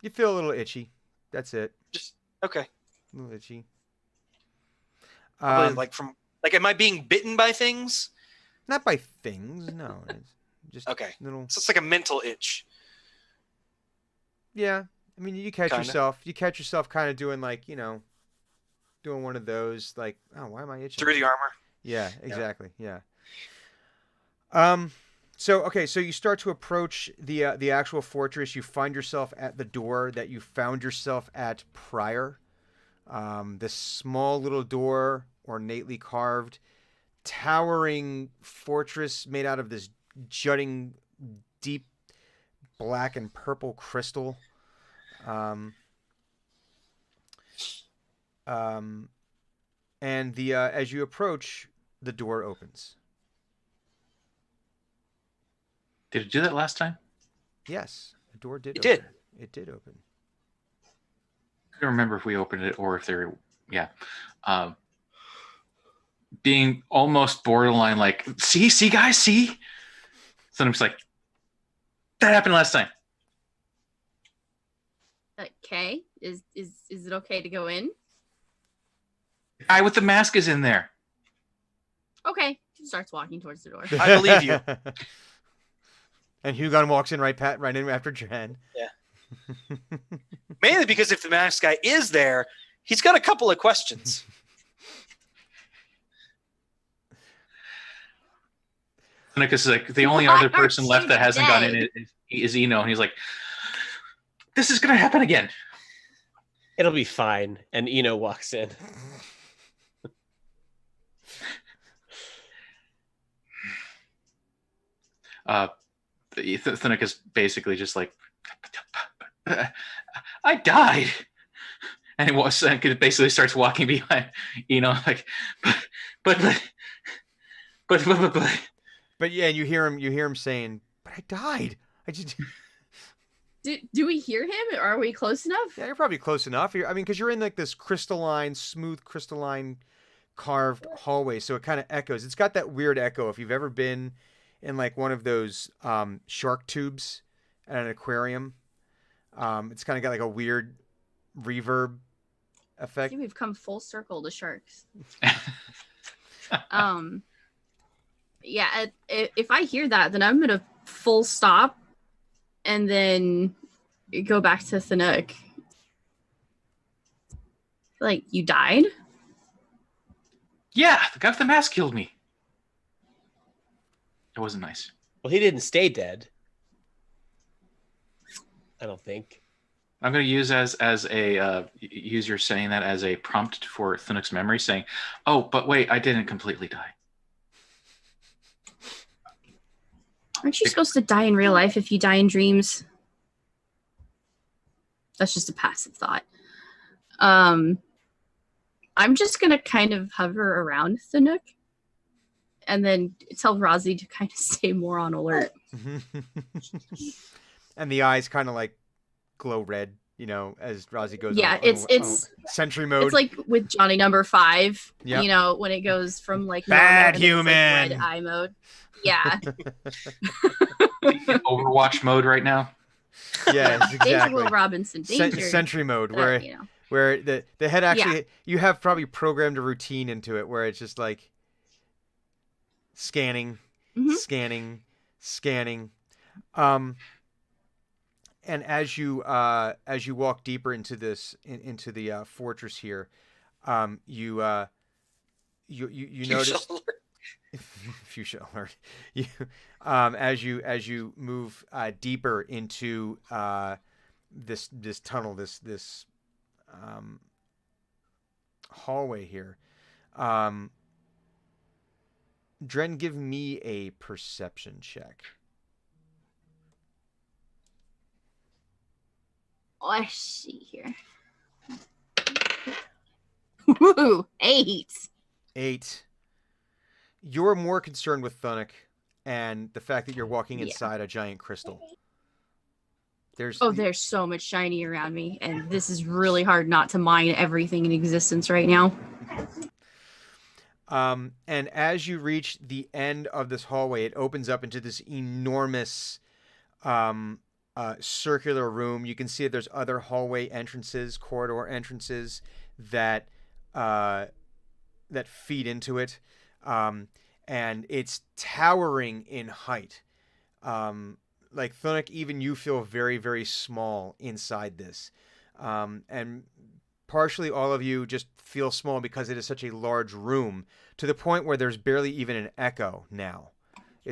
You feel a little itchy. That's it. Just okay. A little itchy. Probably like am I being bitten by things? Not by things, no. It's just Okay. little. So it's like a mental itch. Yeah, I mean, you catch Kinda. yourself kind of doing like, doing one of those like, oh, why am I itching? Through the armor. Yeah, exactly. Yeah. So you start to approach the actual fortress. You find yourself at the door that you found yourself at prior. This small little door, ornately carved, towering fortress made out of this jutting, deep black and purple crystal. And as you approach, the door opens. Did it do that last time? Yes, the door did. It did. It did open. I don't remember if we opened it or if there. Yeah. Being almost borderline like, see guys, see. So I'm just like, that happened last time. Okay. Is it okay to go in? The guy with the mask is in there. Okay. Starts walking towards the door. I believe you. And Hugon walks in right in after Jen. Yeah. Mainly because if the masked guy is there, he's got a couple of questions. Because is like the only Why other person aren't left you that hasn't gone in dead? is Eno, and he's like, "This is gonna happen again." It'll be fine. And Eno walks in. Thunuk is basically just like, I died. And it basically starts walking behind, like, But yeah, and you hear him saying, "But I died. I just." Do we hear him? Or are we close enough? Yeah, you're probably close enough. Because you're in like this smooth crystalline carved hallway, so it kind of echoes. It's got that weird echo. If you've ever been in like one of those shark tubes at an aquarium, it's kind of got like a weird reverb I effect. think we've come full circle to sharks. Yeah, if I hear that, then I'm gonna full stop and then go back to Thanuk. Like, you died? Yeah, the guy with the mask killed me. It wasn't nice. Well, he didn't stay dead. I don't think. I'm going to use use your saying that as a prompt for Thunuk's memory, saying, "Oh, but wait, I didn't completely die." Aren't you supposed to die in real life if you die in dreams? That's just a passive thought. I'm just gonna kind of hover around Thanuk and then tell Razi to kind of stay more on alert. And the eyes kind of like glow red, as Razi goes. Yeah, on it's sentry mode. It's like with Johnny number 5, Yep. when it goes from like Bad normal and then human. it's, like, red eye mode. Yeah. Overwatch mode right now. Yes, Danger exactly. Will Robinson. Danger. Sentry mode, but, where the head actually, you have probably programmed a routine into it where it's just like scanning, Mhm. scanning. And as you walk deeper into into the fortress here, you notice fuchsia alert. As you move deeper into this tunnel, this hallway here. Dren, give me a perception check. Let's see here. Woo! 8. 8. You're more concerned with Thunuk and the fact that you're walking inside a giant crystal. There's so much shiny around me, and this is really hard not to mine everything in existence right now. And as you reach the end of this hallway, it opens up into this enormous circular room. You can see that there's other hallway entrances, corridor entrances that feed into it, and it's towering in height. Like Thunuk, even you feel very, very small inside this, and partially all of you just feel small because it is such a large room to the point where there's barely even an echo now.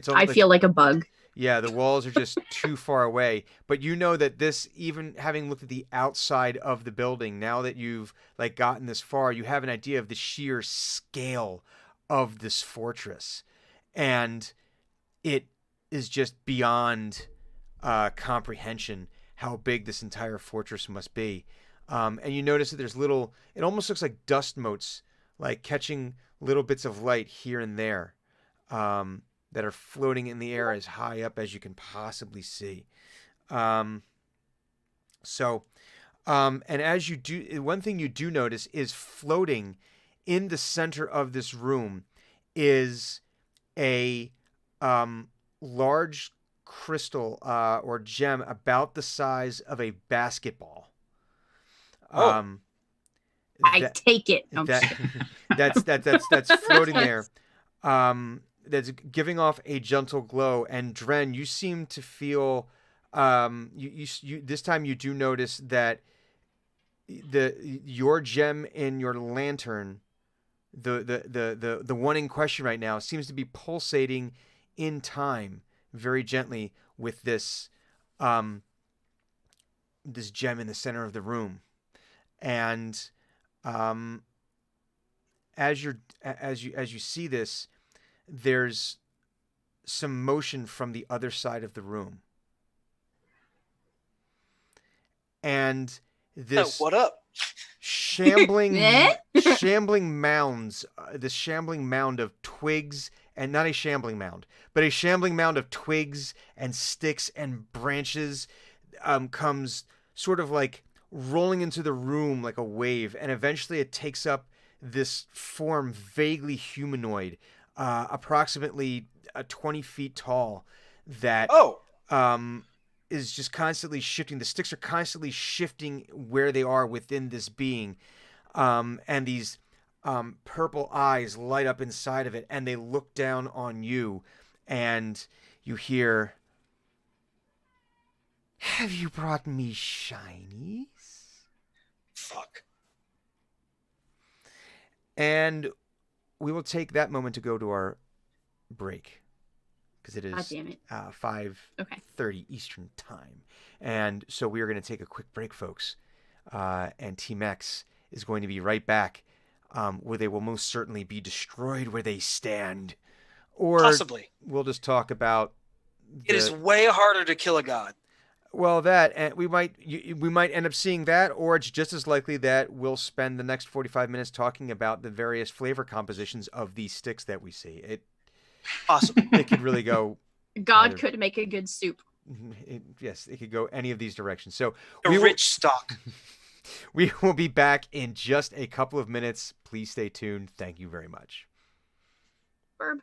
I feel like a bug. Yeah, the walls are just too far away. But you know that this, even having looked at the outside of the building, now that you've like gotten this far, you have an idea of the sheer scale of this fortress. And it is just beyond comprehension how big this entire fortress must be. And you notice that there's it almost looks like dust motes, like catching little bits of light here and there. That are floating in the air as high up as you can possibly see. And as you do, one thing you do notice is floating in the center of this room is a large crystal or gem about the size of a basketball. I take it. That's floating there. That's giving off a gentle glow, and Dren, you seem to feel you this time you do notice that your gem in your lantern, the one in question right now, seems to be pulsating in time very gently with this this gem in the center of the room. And as you see this, there's some motion from the other side of the room. And this what up? shambling Eh? shambling mounds, this shambling mound of twigs, and not a shambling mound, but a shambling mound of twigs and sticks and branches comes sort of like rolling into the room like a wave, and eventually it takes up this form vaguely humanoid, approximately 20 feet tall, that is just constantly shifting. The sticks are constantly shifting where they are within this being, and these purple eyes light up inside of it, and they look down on you, and you hear, "Have you brought me shinies?" Fuck. And we will take that moment to go to our break, because it God is damn it. 5:30 Eastern time. And so we are going to take a quick break, folks. And Team X is going to be right back, where they will most certainly be destroyed where they stand. Or Possibly. we'll just talk about It is way harder to kill a god. well, that, and we might end up seeing that, or it's just as likely that we'll spend the next 45 minutes talking about the various flavor compositions of these sticks that we see. Possible. It could really go. God Either. could make a good soup. Yes, it could go any of these directions. So A rich stock. we will be back in just a couple of minutes. Please stay tuned. Thank you very much. Verb.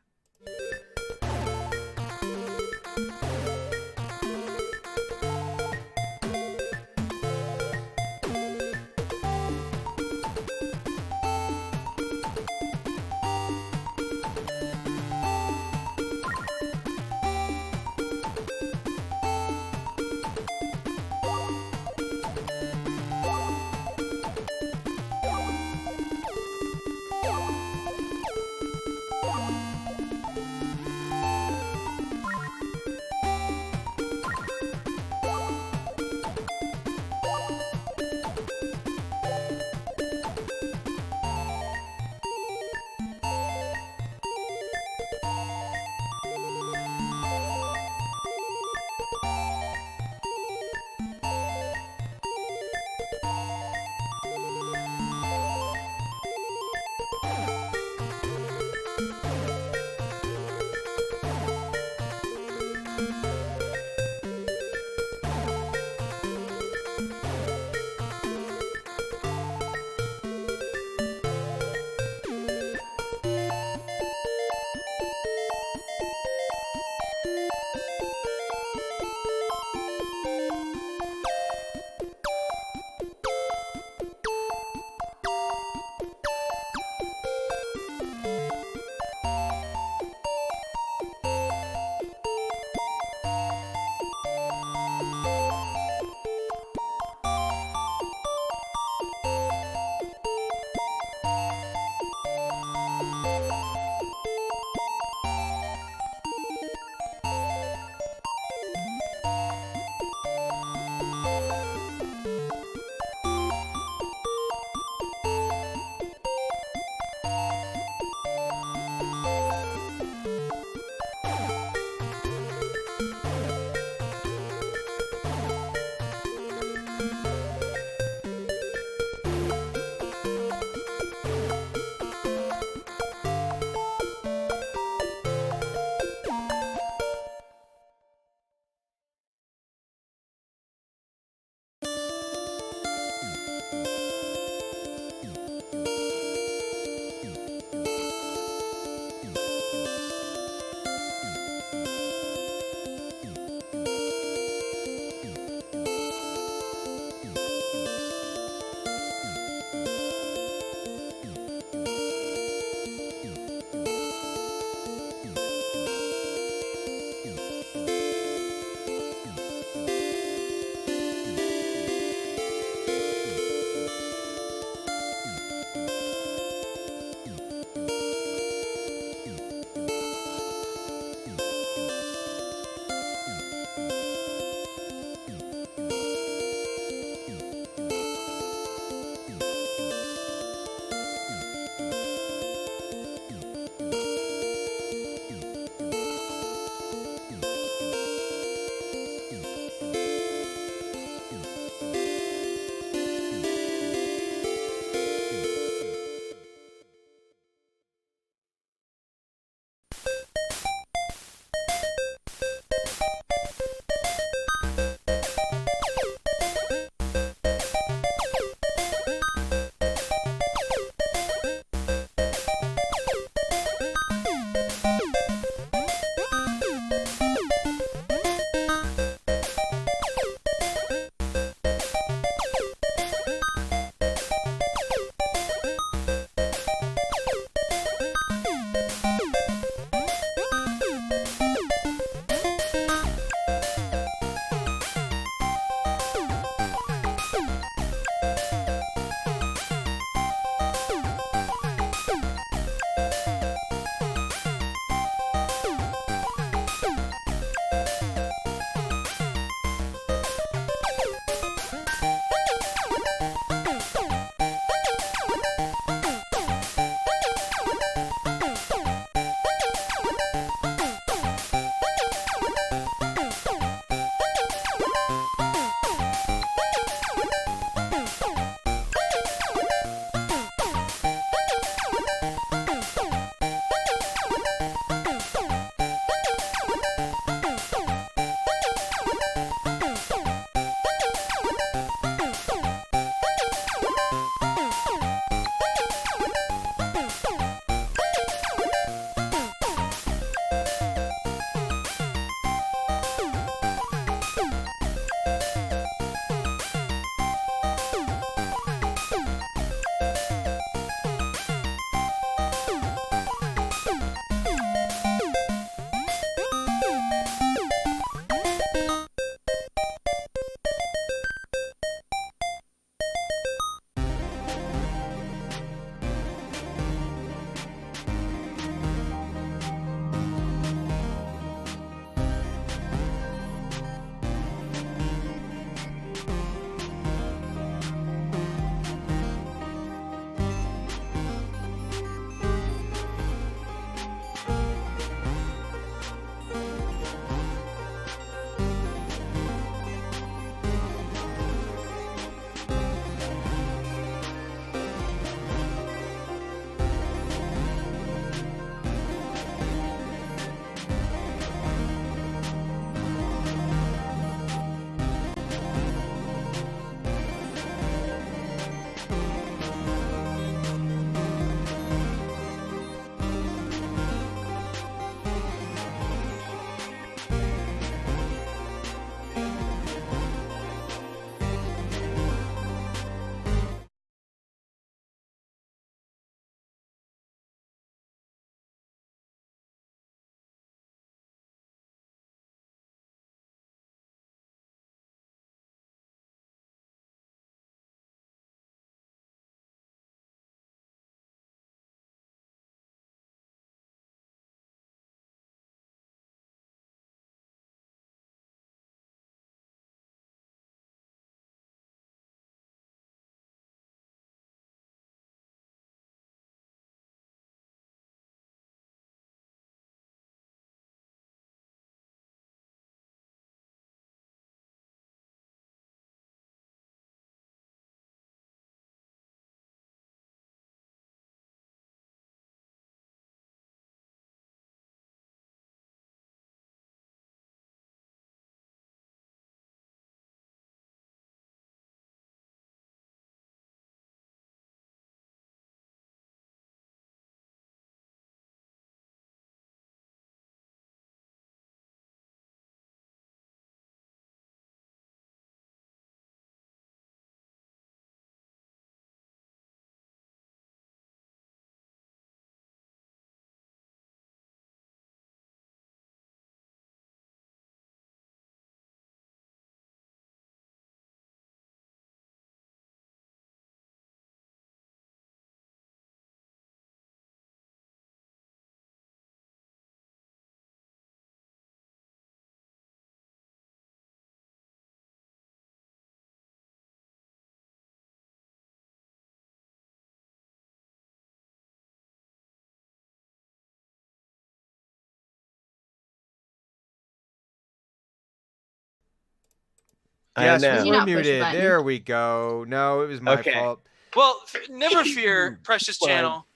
Yes, know. we You were not push a muted. button. There we go. No, it was my Okay. fault. Well, never fear, precious Fine. channel.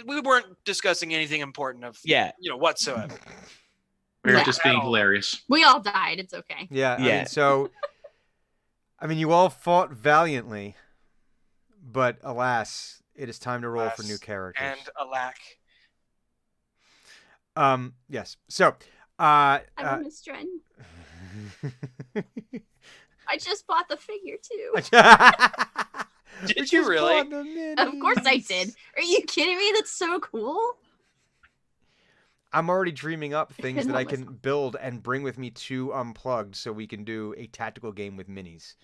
We weren't discussing anything important of Yeah. whatsoever. We were Yeah. just being hilarious. We all died. It's okay. Yeah, I Yeah. mean, so, I mean, you all fought valiantly, but alas, it is time to roll for Alas, new characters. And alack. Yes. So, I will miss Dren. I just bought the figure too. Did you really? Of course I did. Are you kidding me? That's so cool. I'm already dreaming up things couldn't that I help can build and bring with me to Unplugged so we can do a tactical game with minis.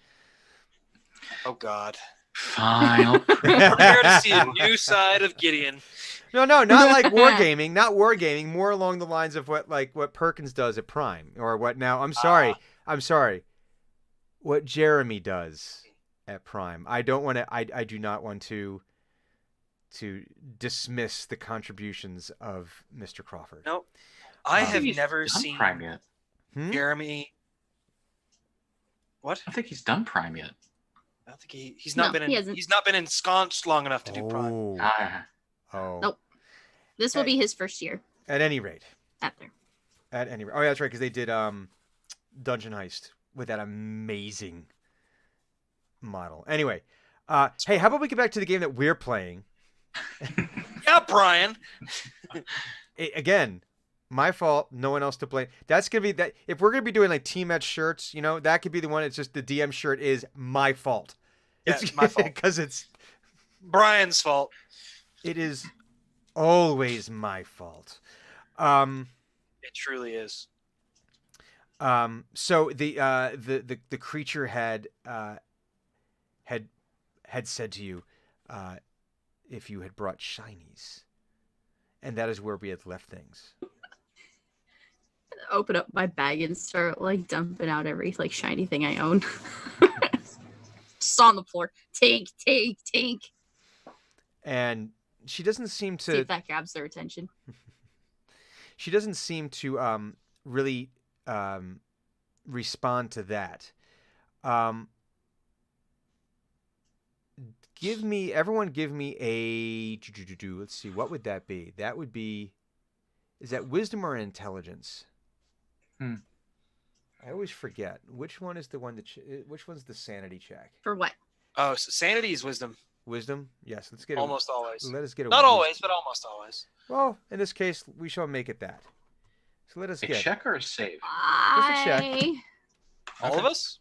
Oh God. Final. Prepare to see a new side of Gideon. No, not like wargaming, not wargaming, more along the lines of what Perkins does at Prime, or what now, I'm sorry, what Jeremy does at Prime. I do not want to dismiss the contributions of Mr. Crawford. Nope. I Um, have He's never done seen Prime yet. Jeremy. What? I don't think he's done Prime yet. I don't think he's not No, been he hasn't. he's not been ensconced long enough to do Prime. Oh, Ah, oh. Nope. This will be his first year At any rate, out there. oh yeah, that's right, because they did Dungeon Heist with that amazing model. Anyway, hey, how about we get back to the game that we're playing? Yeah, Brian. Again, my fault. No one else to blame. That's gonna be that. If we're gonna be doing like team match shirts, that could be the one. It's just the DM shirt is my fault. Yeah, it's my fault. Because Brian's fault. it is always my fault. It truly is. So the creature had said to you, if you had brought shinies, and that is where we had left things. Open up my bag and start like dumping out every like shiny thing I own. Just on the floor. Take. And she doesn't seem See to. if that grabs their attention. She doesn't seem to really respond to that. Everyone give me a. Let's see, what would that be? That would be. Is that wisdom or intelligence? I always forget which one is the one which one's the sanity check. For what? Oh, so sanity is wisdom. Wisdom? Yes. Let's get Almost always. Let us get a. Not always, but almost always. Well, in this case, we shall make it that. So let us a get check or a save? a check. All of us?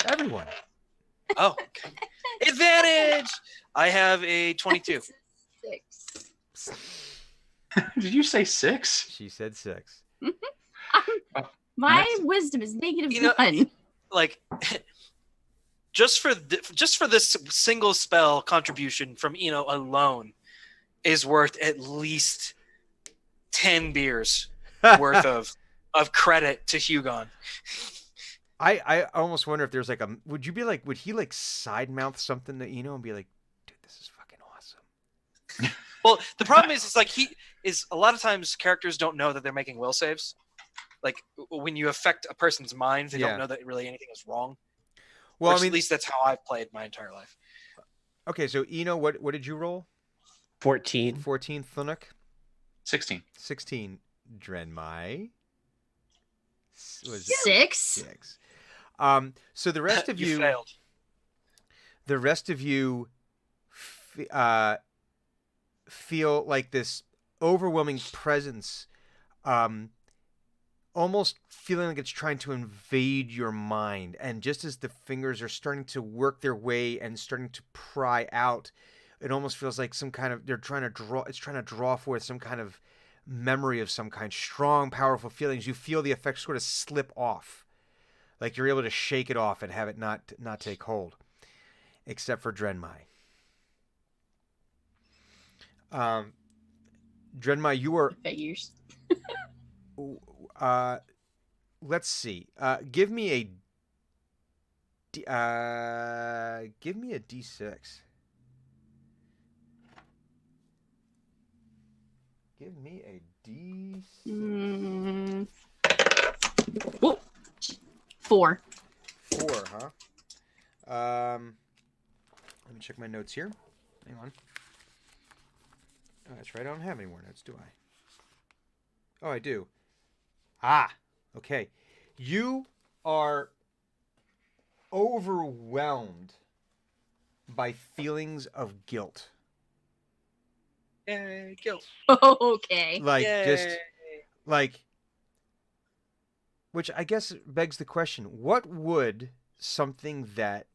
everyone. Oh, okay. Advantage! I have a 22. 6. Did you say 6? She said 6. My That's- wisdom is negative You know- 1. Like, just for this single spell contribution from Eno alone is worth at least 10 beers worth of credit to Hugon. I almost wonder if there's like would he like side mouth something to Eno and be like, dude, this is fucking awesome. Well, the problem is, it's like a lot of times characters don't know that they're making will saves. Like when you affect a person's mind, they Yeah. don't know that really anything is wrong. Well, Which, I at mean, least that's how I've played my entire life. okay, so Eno, what did you roll? 14. 14, Thunuk? 16. 16, Drenmai. Was 6. 6. So the rest of you, failed. the rest of you feel like this overwhelming presence, almost feeling like it's trying to invade your mind. And just as the fingers are starting to work their way and starting to pry out, it almost feels like some kind of, it's trying to draw forth some kind of memory of some kind, strong, powerful feelings. You feel the effects sort of slip off. Like you're able to shake it off and have it not take hold. Except for Drenmai. Drenmai, you are Figures. let's see. Give me a D6. Give me a D6. 4. 4. 4, huh? Let me check my notes here. Hang on. Oh, that's right. I don't have any more notes, do I? Oh, I do. Okay. You are overwhelmed by feelings of guilt. Yay, guilt. Okay. Like, just, Yay. like, which I guess begs the question, what would something that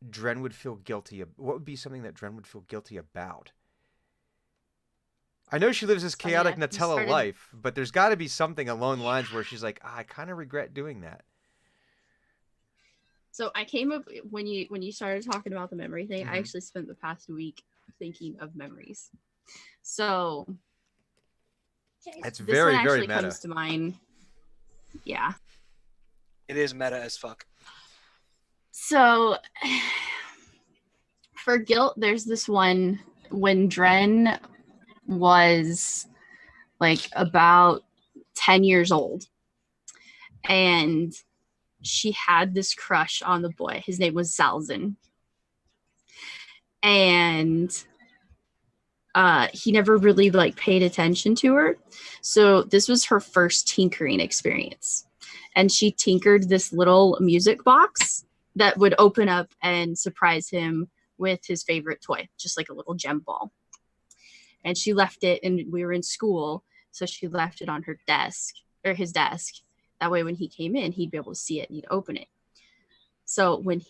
Dren would feel guilty of, what would be something that Dren would feel guilty about? I know she lives this Oh, yeah, chaotic you Nutella started- life, but there's got to be something along the lines where she's like, I kind of regret doing that. So I came up when you started talking about the memory thing. Mhm. I actually spent the past week thinking of memories. So It's this very, one very actually meta. comes to mind. Yeah. It is meta as fuck. So for guilt, there's this one when Dren was like about 10 years old, and she had this crush on the boy. His name was Salzin. And he never really like paid attention to her. So this was her first tinkering experience. And she tinkered this little music box that would open up and surprise him with his favorite toy, just like a little gem ball. And she left it, and we were in school, so she left it on her desk, or his desk. That way when he came in, he'd be able to see it and he'd open it. So when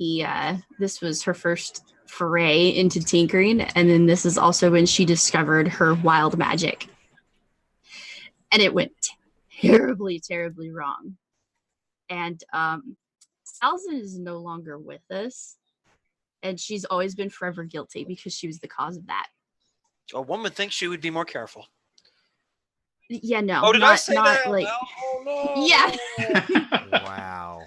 this was her first foray into tinkering, and then this is also when she discovered her wild magic. And it went terribly, terribly wrong. And Salzin is no longer with us, and she's always been forever guilty because she was the cause of that. A woman would think she would be more careful. Yeah, no. Oh, did not, I say not that? like Oh, no. Yeah. Wow.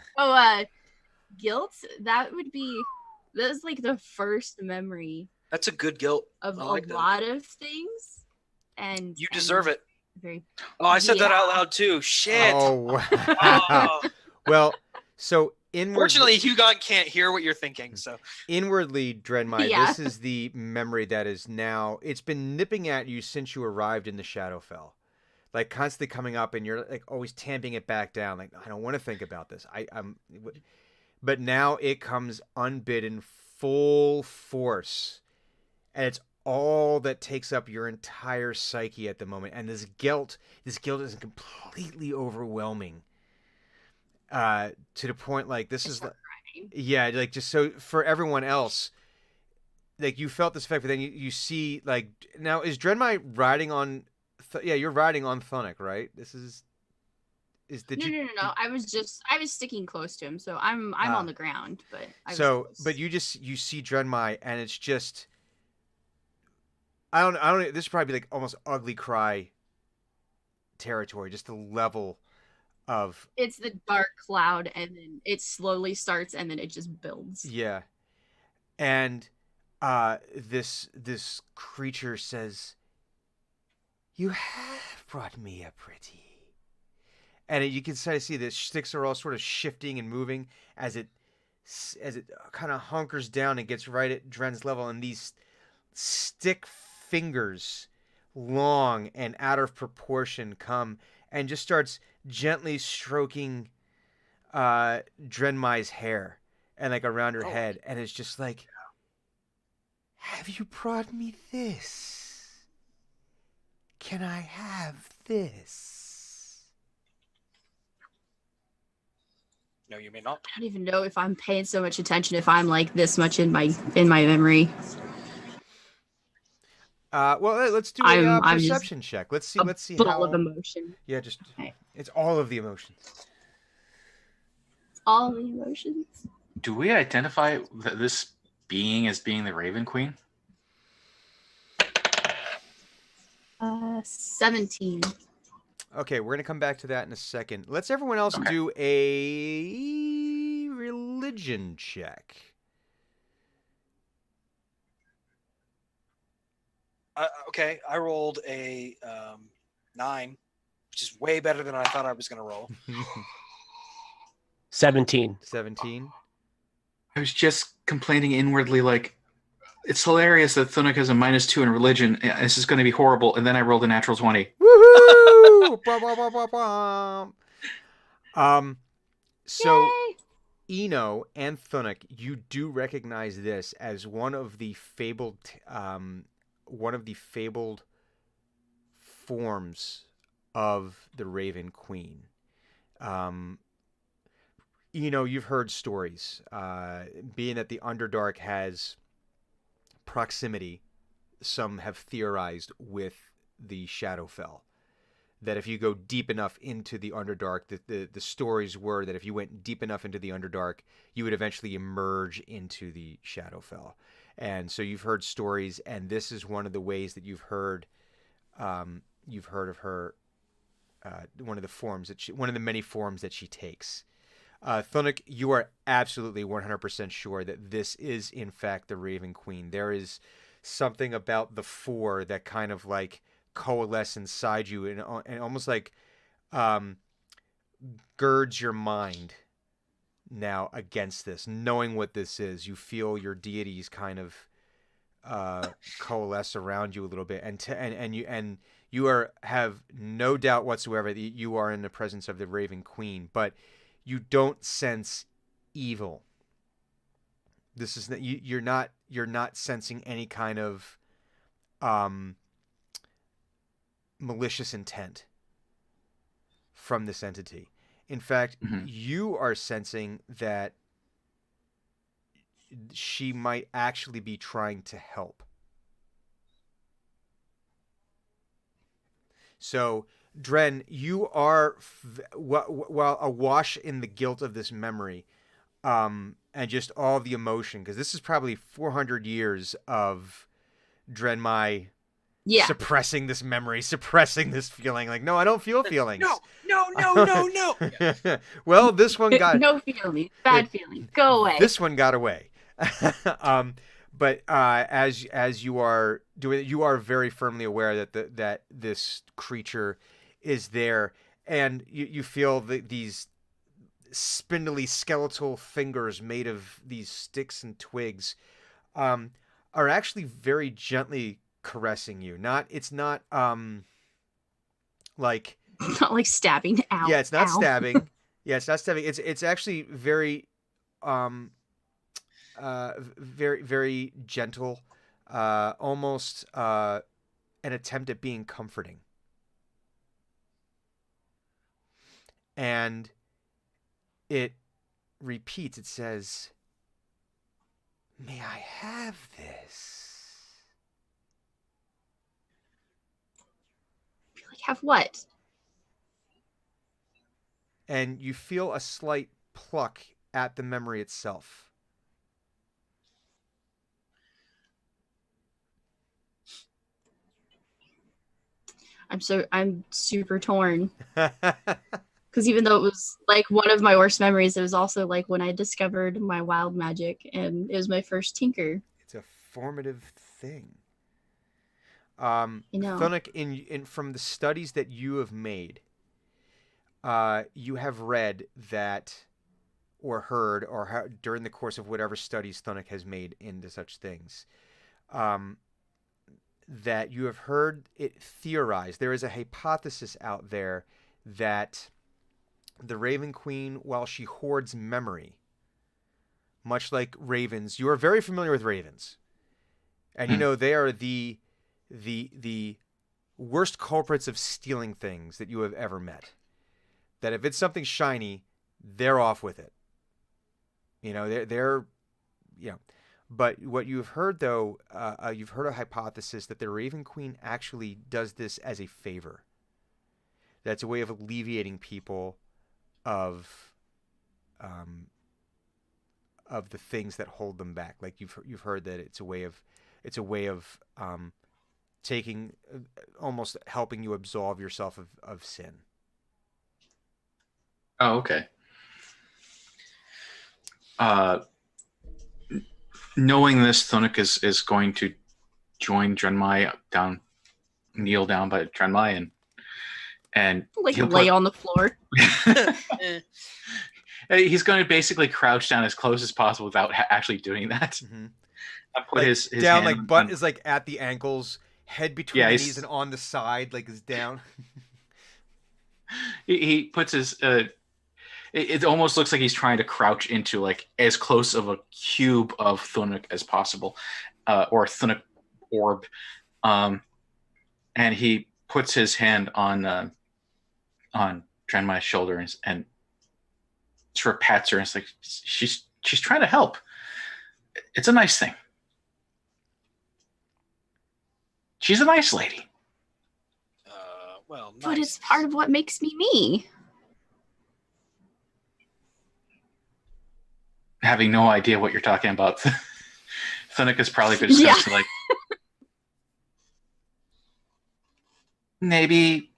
Guilt, that was like the first memory That's a good guilt. of I like a that. lot of things. And You deserve it. very Oh, I said that Yeah. out loud too. Shit. Oh, wow. Oh. Well, so Fortunately, Hugon can't hear what you're thinking. So inwardly, Drenmai, Yeah. this is the memory that is now, it's been nipping at you since you arrived in the Shadowfell. Like constantly coming up, and you're like always tamping it back down. Like, I don't want to think about this. But now it comes unbidden, full force. And it's all that takes up your entire psyche at the moment. And this guilt is completely overwhelming. To the point, like, this is like, yeah, like, just so for everyone else, like, you felt this effect, but then you see, like, now is Drenmai riding on, yeah, you're riding on Thunic, right? No. I was sticking close to him, so I'm on the ground, but I was close. But you see Drenmai, and it's just, I don't, this would probably be like almost ugly cry territory, just the level of, it's the dark cloud, and then it slowly starts, and then it just builds. yeah. And this creature says, "You have brought me a pretty." And you can sort of see the sticks are all sort of shifting and moving as it kind of hunkers down and gets right at Dren's level. And these stick fingers, long and out of proportion, come and just starts gently stroking Drenmai's hair and like around her head. And it's just like, have you brought me this? Can I have this? no, you may not. I don't even know if I'm paying so much attention if I'm like this much in my memory. Well, let's do a I'm just perception check. Let's see Full how. of emotion. Yeah, just Okay. it's all of the emotions. All the emotions. Do we identify this being as being the Raven Queen? 17. Okay, we're gonna come back to that in a second. Let's everyone else Okay. do a religion check. Okay, I rolled a 9, which is way better than I thought I was going to roll. 17. 17. I was just complaining inwardly, like, it's hilarious that Thunuk has a -2 in religion. This is going to be horrible. And then I rolled a natural 20. Woohoo! Bah, bah, bah, bah, bah. So Yay! Eno and Thunuk, you do recognize this as one of the fabled forms of the Raven Queen. You've heard stories, being that the Underdark has proximity. Some have theorized with the Shadowfell that if you go deep enough into the Underdark, the stories were that if you went deep enough into the Underdark, you would eventually emerge into the Shadowfell. And so you've heard stories, and this is one of the ways that you've heard of her. One of the many forms that she takes. Thunuk, you are absolutely 100% sure that this is in fact the Raven Queen. There is something about the four that kind of like coalesce inside you and almost like girds your mind now against this, knowing what this is. You feel your deities kind of coalesce around you a little bit, and you have no doubt whatsoever that you are in the presence of the Raven Queen, but you don't sense evil. This is you're not sensing any kind of malicious intent from this entity. In fact, you are sensing that she might actually be trying to help. So, Dren, you are well awash in the guilt of this memory, and just all the emotion, because this is probably 400 years of Drenmai suppressing this memory, suppressing this feeling. Like, no, I don't feel feelings. No. Well, this one got no feelings, bad feelings. Go away. This one got away. But as you are doing it, you are very firmly aware that this creature is there, and you feel these spindly skeletal fingers made of these sticks and twigs are actually very gently caressing you. It's not like not like stabbing. Ow. Yeah, it's not Ow. stabbing. Yeah, it's not stabbing. It's actually very very, very gentle, almost an attempt at being comforting. And it repeats, it says, "May I have this?" Like, have what? And you feel a slight pluck at the memory itself. I'm super torn. Because even though it was like one of my worst memories, it was also like when I discovered my wild magic, and it was my first tinker. It's a formative thing. know. Thunuk, in from the studies that you have made, you have read that, or heard, or during the course of whatever studies Thunuk has made into such things, that you have heard it theorized. There is a hypothesis out there that the Raven Queen, while she hoards memory, much like ravens, you are very familiar with ravens, and you know they are the worst culprits of stealing things that you have ever met. That if it's something shiny, they're off with it. They're But what you've heard, though, you've heard a hypothesis that the Raven Queen actually does this as a favor. That's a way of alleviating people of the things that hold them back. Like you've heard that it's a way of taking, almost helping you absolve yourself of sin. Oh, okay. Knowing this, Thunuk is going to join Drenmai kneel down by Drenmai and Like lay on the floor. He's going to basically crouch down as close as possible without actually doing that. Mhm. Put Like, his down, hand like on- butt is like at the ankles, head between Yeah, the he's- knees and on the side, like is down. he puts his it almost looks like he's trying to crouch into like as close of a cube of Thunuk as possible, or Thunuk orb, and he puts his hand on Drenmai's shoulder and sort of pats her, and it's like she's trying to help. It's a nice thing. She's a nice lady. Well, nice. But it's part of what makes me me. Having no idea what you're talking about. Thunuk is probably just Yeah. to like maybe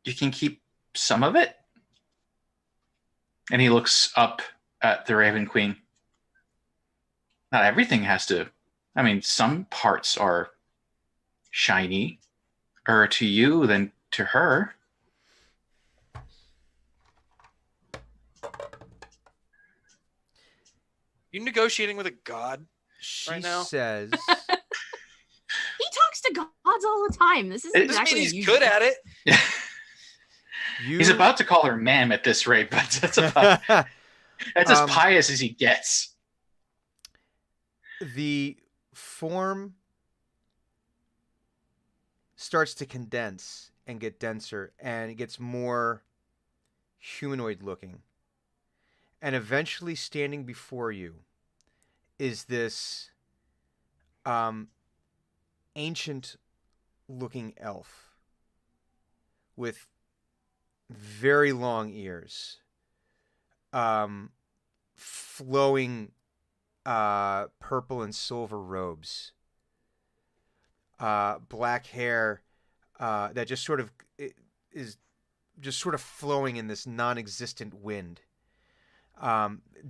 you can keep some of it. And he looks up at the Raven Queen. Not everything has to. I mean, some parts are shiny, or to you than to her. You negotiating with a god? She Right now? says, He talks to gods all the time. This is It Doesn't exactly mean he's unusual. good at it. "You." He's about to call her ma'am at this rate, but that's as pious as he gets. The form starts to condense and get denser, and it gets more humanoid looking. And eventually, standing before you is this ancient looking elf with very long ears, flowing purple and silver robes, black hair that just sort of is just sort of flowing in this non-existent wind,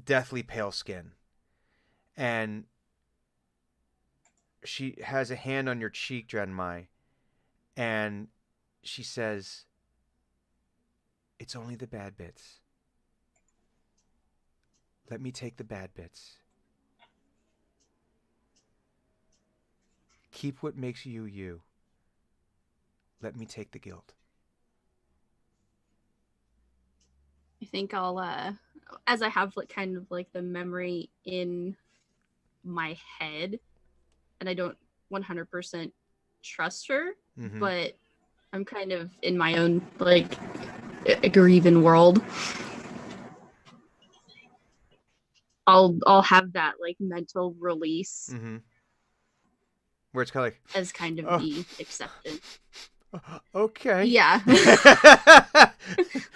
deathly pale skin, and she has a hand on your cheek, Drenmai, and she says, "It's only the bad bits. Let me take the bad bits. Keep what makes you you. Let me take the guilt." I think I'll as I have like kind of like the memory in my head and I don't 100% trust her, Mhm. but I'm kind of in my own like a grieving world. I'll have that like mental release Mm-hmm. Where it's kind of as kind of Oh. the acceptance. like, okay. Yeah.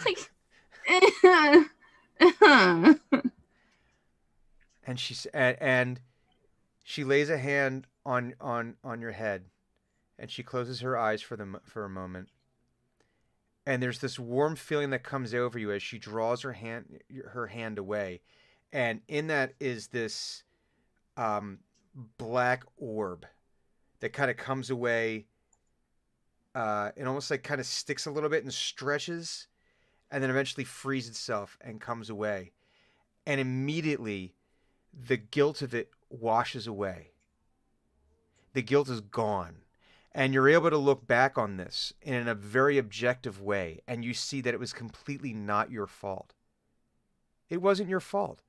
Like and and she lays a hand on your head, and she closes her eyes for a moment. And there's this warm feeling that comes over you as she draws her hand away, and in that is this black orb that kind of comes away, and almost like kind of sticks a little bit and stretches, and then eventually frees itself and comes away. And immediately, the guilt of it washes away. The guilt is gone. And you're able to look back on this in a very objective way, and you see that it was completely not your fault. It wasn't your fault.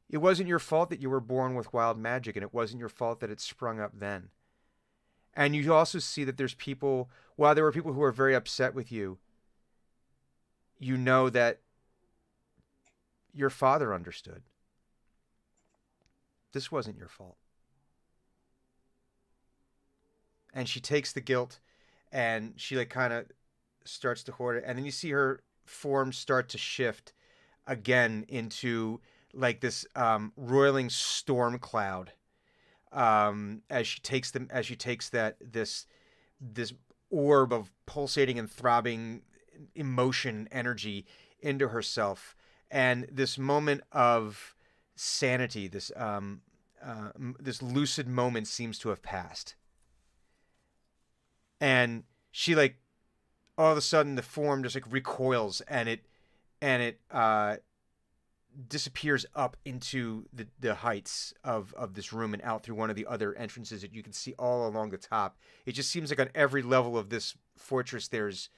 It wasn't your fault that you were born with wild magic, and it wasn't your fault that it sprung up then. And you also see that there's people, while there were people who were very upset with you, you know that your father understood. This wasn't your fault. And she takes the guilt and she like kind of starts to hoard it. And then you see her form start to shift again into like this roiling storm cloud, as she takes this orb of pulsating and throbbing emotion energy into herself, and this moment of sanity, this lucid moment seems to have passed. And she like all of a sudden the form just like recoils, and and it disappears up into the heights of this room and out through one of the other entrances that you can see all along the top. It just seems like on every level of this fortress there's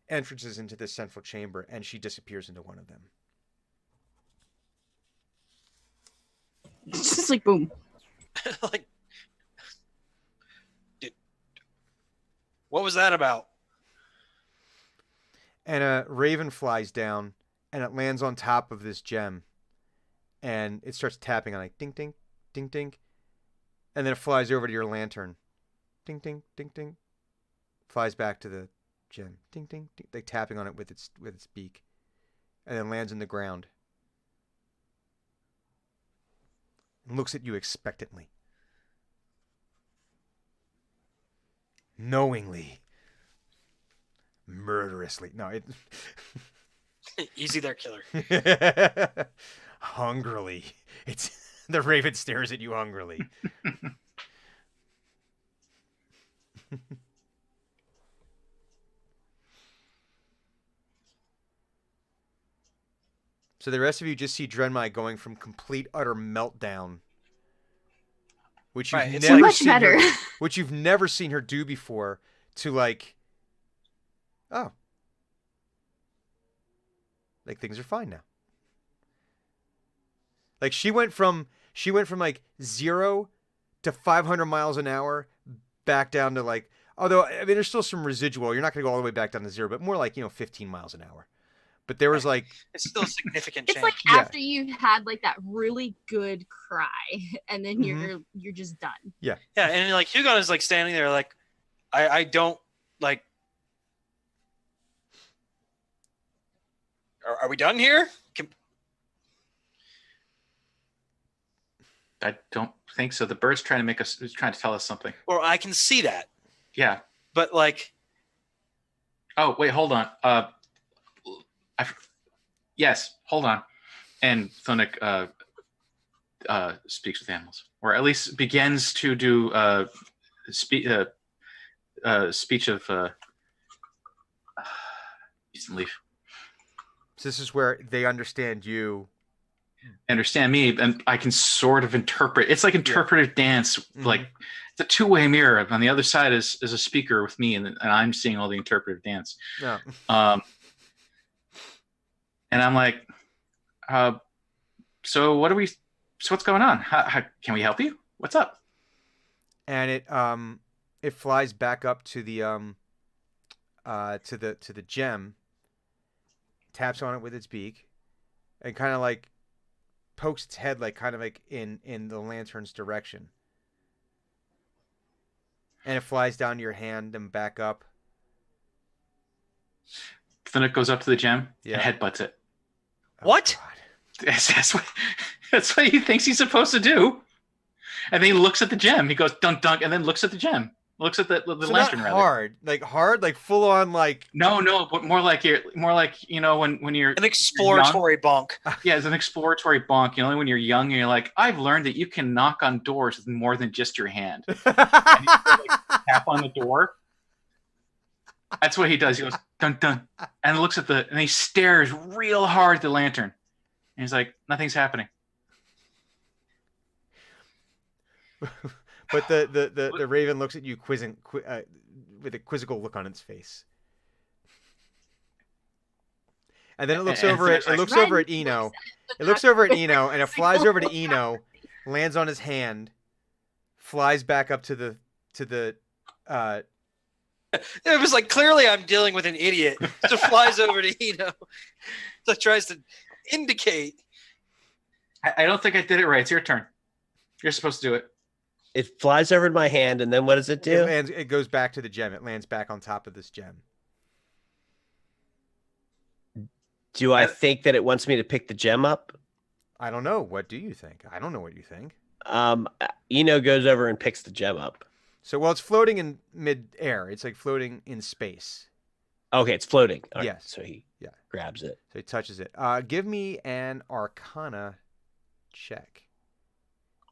entrances into this central chamber, and she disappears into one of them. It's just like boom. Like, what was that about? And a raven flies down, and it lands on top of this gem, and it starts tapping on it, ding ding ding ding, and then it flies over to your lantern, ding ding ding ding, flies back to the gem, ding ding ding, like tapping on it with its beak, and then lands in the ground and looks at you expectantly, knowingly, murderously. No, it. Easy there, killer. Hungrily. It's the raven stares at you hungrily. So the rest of you just see Drenmai going from complete utter meltdown, which you've Right, it's never like- Much seen better. her, which you've never seen her do before, to like, oh, like things are fine now. Like she went from like 0 to 500 miles an hour, back down to like, although I mean there's still some residual. You're not going to go all the way back down to 0, but more like 15 miles an hour. But there was like, It's still a significant It's change. like Yeah. after you've had like that really good cry, and then you're just done. Yeah, and like Hugon is like standing there, like, I don't like. Are we done here? I don't think so. The bird's trying to tell us something. Or I can see that, Yeah. but like, Oh, wait, hold on. Yes, hold on. And Thunik speaks with animals, or at least begins to do speech of Easton Leaf. so this is where they understand you. Understand me, and I can sort of interpret. It's like interpretive dance. Mhm. Like it's a two-way mirror. On the other side is a speaker with me, and I'm seeing all the interpretive dance. No. And I'm like, so what's going on? How can we help you? What's up? And it flies back up to the to the gem, taps on it with its beak, and kind of like pokes its head like kind of like in the lantern's direction. And it flies down to your hand and back up. Then it goes up to the gem Yeah. and headbutts it. What? God. That's what he thinks he's supposed to do. And then he looks at the gem. He goes dunk dunk, and then looks at the gem. Looks at the So lantern not rather. hard, like full on, like No, but more like when you're an exploratory bonk. yeah, it's an exploratory bonk. When you're young and you're like, I've learned that you can knock on doors with more than just your hand. Tap on the door. That's what he does. He goes dun dun, and looks at and he stares real hard at the lantern, and he's like, nothing's happening. But the raven looks at you with a quizzical look on its face. And then it looks And over at Thunik's like, over at Eno. It looks over at Eno, and it flies over to Eno, lands on his hand, flies back up to the It was like, clearly I'm dealing with an idiot. So flies over to Eno. So tries to indicate. I don't think I did it right. It's your turn. You're supposed to do it. It flies over to my hand, and then what does it do? it goes back to the gem. It lands back on top of this gem. Do I think that it wants me to pick the gem up? I don't know. What do you think? I don't know what you think. Eno goes over and picks the gem up. So, well, it's floating in mid-air. It's like floating in space. Okay, it's floating. All right, Yes. so he Yeah. grabs it. So he touches it. Give me an Arcana check.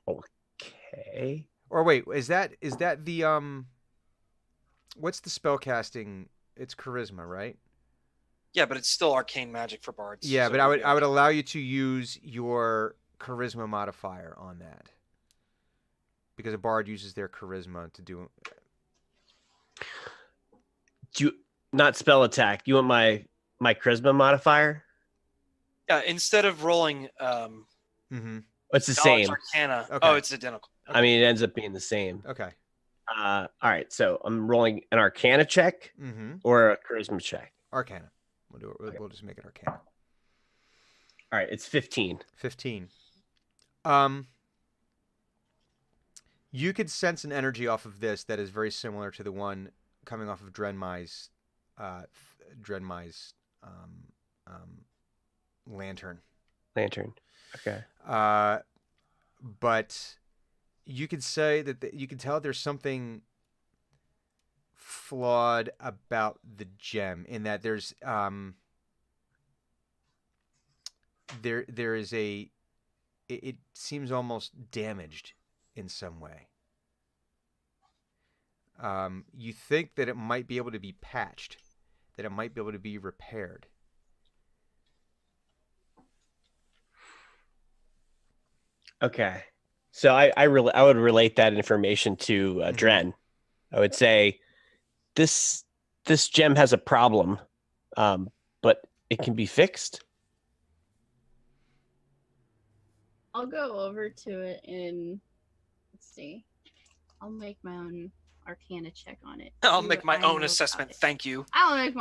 Okay. Or wait, is that the what's the spell casting? It's charisma, right? Yeah, but it's still arcane magic for bards. Yeah, so but it I be would okay. allow you to use your charisma modifier on that because a bard uses their charisma to do. Do you not spell attack? You want my charisma modifier? Yeah, instead of rolling Mm-hmm. It's the knowledge same. arcana. Okay. Oh, it's identical. I mean, it ends up being the same. Okay. All right, so I'm rolling an Arcana check Mm-hmm. or a Charisma check. Arcana. We'll do it. Okay. We'll just make it Arcana. All right, it's 15. 15. You could sense an energy off of this that is very similar to the one coming off of Drenmai's lantern. Lantern. Okay. But you could say that you can tell there's something flawed about the gem in that there is it seems almost damaged in some way. You think that it might be able to be patched, that it might be able to be repaired. Okay. So I would relate that information to Dren. I would say this gem has a problem, but it can be fixed. I'll go over to it and let's see. I'll make my own Arcana check on it. I'll See make what my I know own about assessment. it. Thank you. I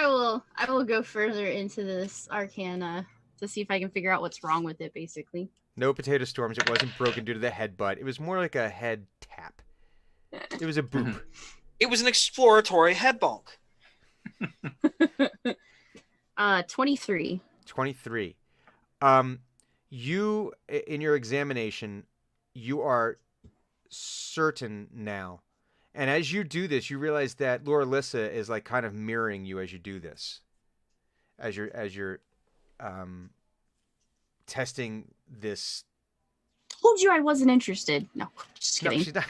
will go further into this Arcana to see if I can figure out what's wrong with it, basically. No potato storms. It wasn't broken due to the headbutt. It was more like a head tap. It was a boop. It was an exploratory head bonk. 23. 23. You, in your examination, you are certain now. And as you do this, you realize that Laura Lissa is like kind of mirroring you as you do this. As you're testing this. Told you I wasn't interested. No, just No, kidding.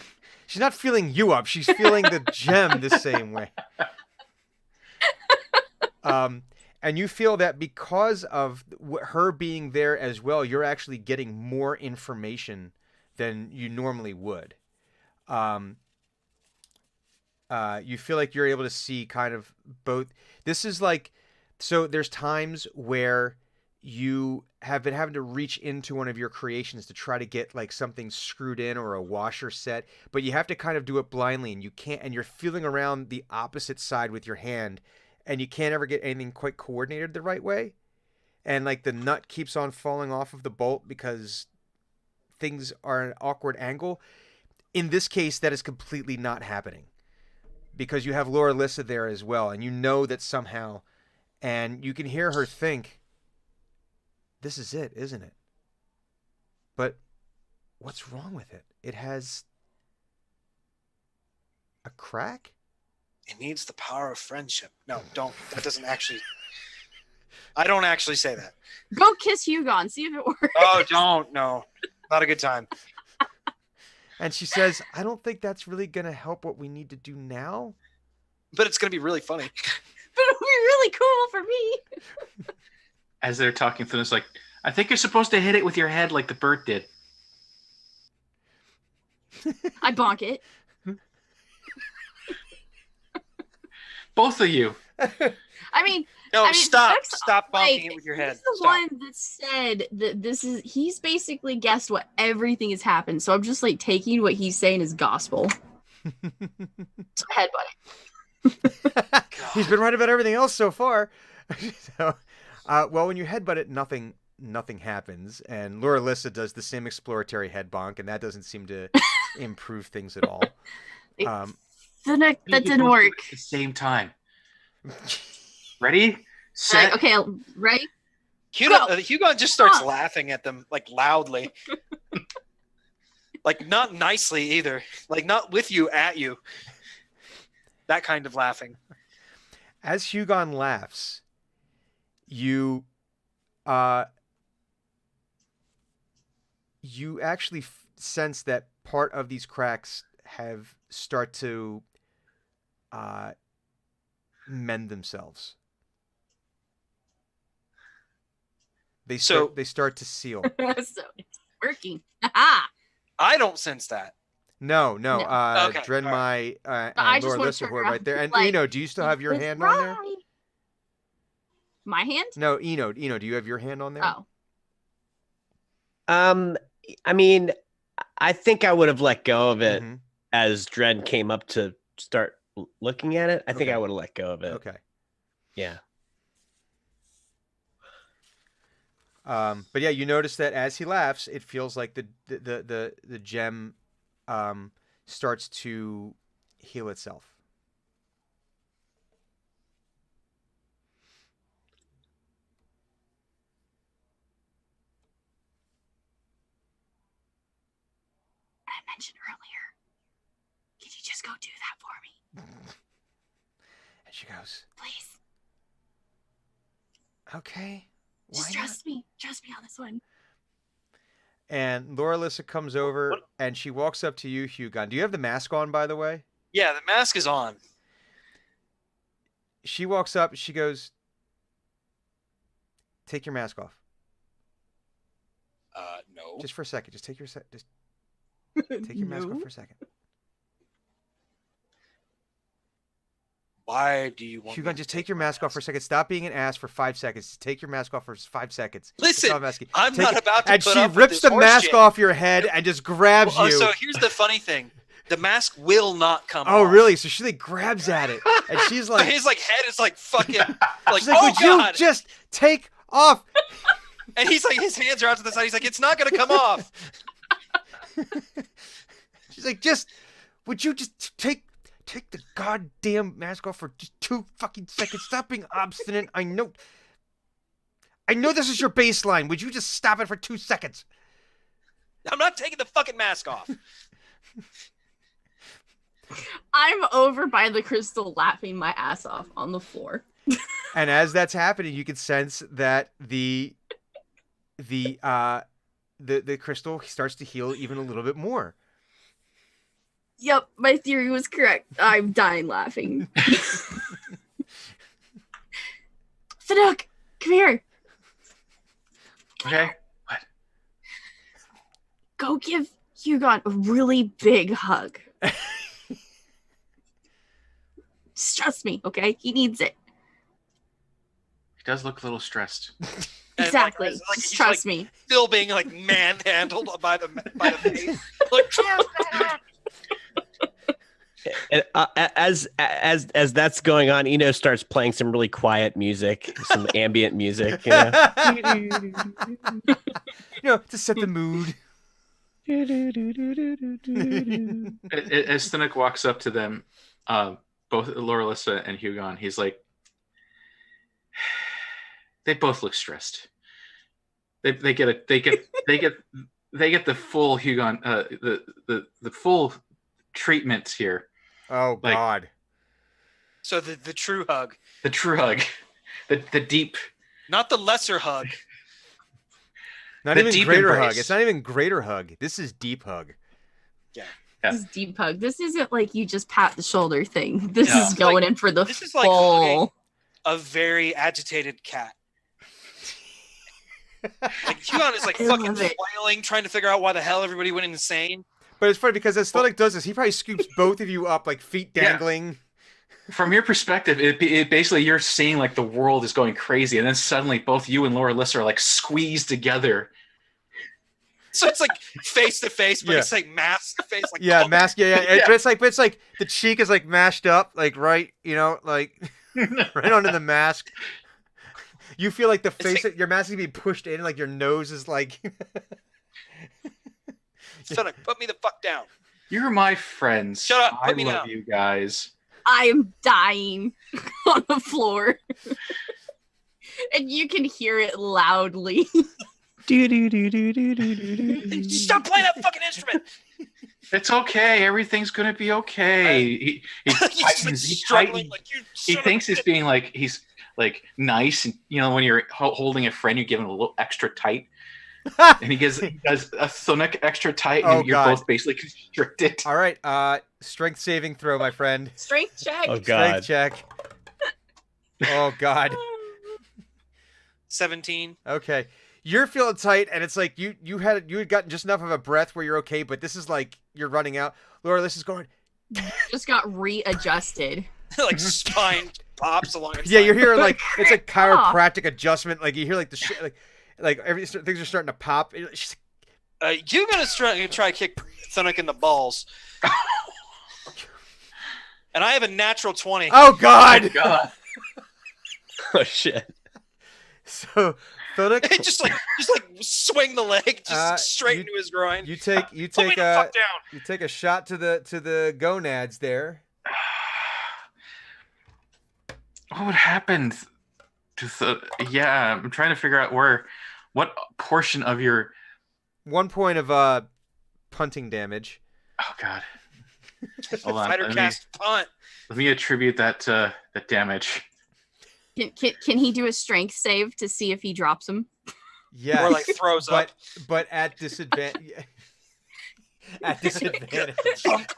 she's not feeling you up. She's feeling the gem the same way. And you feel that because of her being there as well, you're actually getting more information than you normally would. You feel like you're able to see kind of both. This is like, so there's times where you have been having to reach into one of your creations to try to get like something screwed in or a washer set, but you have to kind of do it blindly and you can't, and you're feeling around the opposite side with your hand and you can't ever get anything quite coordinated the right way. And like the nut keeps on falling off of the bolt because things are at an awkward angle. In this case, that is completely not happening because you have Laura Lissa there as well. And you know that somehow, and you can hear her think, this is it, isn't it? But what's wrong with it? It has a crack? It needs the power of friendship. No, don't. That doesn't actually. I don't actually say that. Go kiss Hugon. See if it works. Oh, don't. No. Not a good time. And she says, I don't think that's really going to help what we need to do now. But it's going to be really funny. But it'll be really cool for me. As they're talking through this, like, I think you're supposed to hit it with your head like the bird did. I bonk it. Both of you. I mean, No, stop. Beck's, Stop bonking like, it with your head. He's the Stop. one that said that he's basically guessed what everything has happened. So I'm just like taking what he's saying as gospel. So headbutt. He's been right about everything else so far. So, well, when you headbutt it, nothing happens. And Laura Lissa does the same exploratory head bonk, and that doesn't seem to improve things at all. That didn't work. At the same time. Ready? Set. Right, okay, ready? Hugon just starts Go. laughing at them like loudly. Like not nicely either. Like not with you, at you. That kind of laughing. As Hugon laughs, you actually sense that part of these cracks have start to mend themselves. They So- start to seal. So it's working. Aha! I don't sense that. No. No. Okay, Drenmai I and just Laura wanna Lissa turn who are around right there. And like, Eno, do you still have your It's hand on there? right. My hand? No, Eno, do you have your hand on there? Oh. I mean, I think I would have let go of it Mhm. as Dren came up to start looking at it. I think Okay. I would have let go of it. Okay. Yeah. But yeah, you notice that as he laughs, it feels like the gem starts to heal itself. I mentioned earlier. Can you just go do that for me, And she goes, please? "Okay, why Just not?" trust me. Trust me on this one. And Laura Lissa comes over What? and she walks up to you, Hugon. Do you have the mask on, by the way? Yeah, the mask is on. She walks up. She goes, "Take your mask off, No. just for a second. Just take your just take your mask off for a second." Why do you want? me Hugon, to just take your mask off for a second. Stop being an ass for 5 seconds. Just take your mask off for 5 seconds. That's Listen, all I'm asking. I'm Take not it- about to And put she up with rips this the horse mask shit. off your head and just grabs Well, you. so here's the funny thing: the mask will not come Oh, off. really? So she like grabs at it, and she's like, His like head is like fucking like, she's like, oh "Would god! you just take off?" And he's like, his hands are out to the side. He's like, it's not gonna come off. She's like, would you just take the goddamn mask off for just 2 fucking seconds? Stop being obstinate. I know this is your baseline. Would you just stop it for 2 seconds? I'm not taking the fucking mask off. I'm over by the crystal laughing my ass off on the floor. And as that's happening, you can sense that the crystal starts to heal even a little bit more. Yep, my theory was correct. I'm dying laughing. Fadook, come here. Okay. Go give Hugon a really big hug. Just trust me, okay? He needs it. He does look a little stressed. And, Exactly. Like, Just he's trust like, me. still being like manhandled by the face. Like, And, as that's going on, Eno starts playing some really quiet music, some ambient music. You know? To set the mood. As Thinnock walks up to them, both Laura Lissa and Hugon, he's like, they both look stressed. They get the full Hugon, the full treatment here. Oh Like- God. so the true hug, The true hug, the deep. not the lesser hug. Not The even deep greater hug. embrace. It's not even greater hug. This is deep hug. Yeah. This is deep hug. This isn't like you just pat the shoulder thing. This Yeah. is going Like- in for the this is like full. A very agitated cat. Like Hugon is like I fucking love it. flailing, trying to figure out why the hell everybody went insane. But it's funny because as Sthonic does this, he probably scoops both of you up like feet Yeah. dangling. From your perspective, it basically you're seeing like the world is going crazy, and then suddenly both you and Laura Lissa are like squeezed together. So it's like face to face, but Yeah. it's like mask to face. Like Yeah, oh, mask. Yeah. Yeah. But it's like the cheek is like mashed up, like right, like right onto the mask. You feel like the face, your mask is being pushed in, like your nose is like. Sonic, put me the fuck down. You're my friends. Shut up, I put me love down. you guys. I am dying on the floor. And you can hear it loudly. Stop playing that fucking instrument. It's okay. Everything's gonna be okay. He He's just, like, tightens. He struggling. tightens. Like you. He son of thinks a he's bitch. being like he's like nice, and when you're holding a friend, you give him a little extra tight, and he does a Sonic extra tight, and Oh, you're God. both basically constricted. All right, strength saving throw, my friend. Strength check. Oh God. Strength check. Oh God. 17. Okay. you're feeling tight, and it's like you had gotten just enough of a breath where you're okay, but this is like you're running out. Lorilith is going. Just got readjusted. Like spine pops along its Yeah, line. you're hearing like it's like chiropractic adjustment. Like you hear like the shit, like things are starting to pop. She's You're gonna try to kick Thunuk in the balls. And I have a natural 20. oh God! God. Oh shit. So Thunuk, just like swing the leg straight you- into his groin. you take Put me a the fuck down. you take a shot to the gonads there. What would happen to the? Yeah, I'm trying to figure out what portion of your. 1 point of punting damage. Oh God. Hold on. Fighter cast punt. Let me attribute that damage. Can he do a strength save to see if he drops him? Yeah, Or like throws up. but at disadvantage. At disadvantage.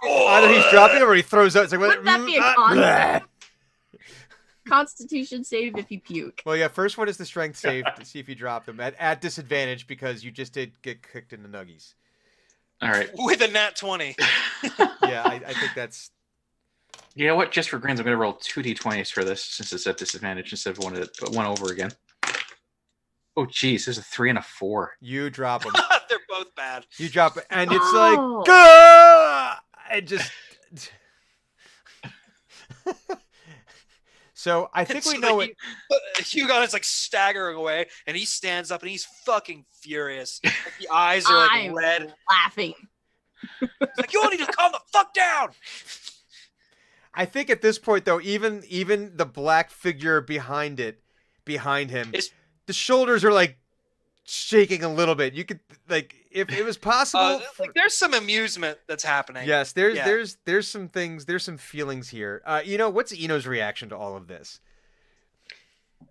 Oh, Either he's dropping him or he throws out. It's like, Wouldn't that be a bleh. Constitution save if you puke. Well, yeah. First one is the strength save to see if you drop them at disadvantage because you just did get kicked in the nuggies. All right. with a nat 20. Yeah, I think that's. You know what? Just for grins, I'm going to roll 2d20s for this since it's at disadvantage instead of one over again. Oh, geez. There's a 3 and a 4. You drop them. They're both bad. You drop it, and it's Oh. like, Gah! It just. So I think It's we know like it. Hugon is like staggering away, and he stands up and he's fucking furious. Like, the eyes are like I'm red. laughing. He's like, you all need to calm the fuck down. I think at this point, though, even the black figure behind him, It's- the shoulders are like shaking a little bit. You could like if it was possible. Like there's some amusement that's happening. Yes, there's Yeah. there's some things, there's some feelings here. What's Eno's reaction to all of this?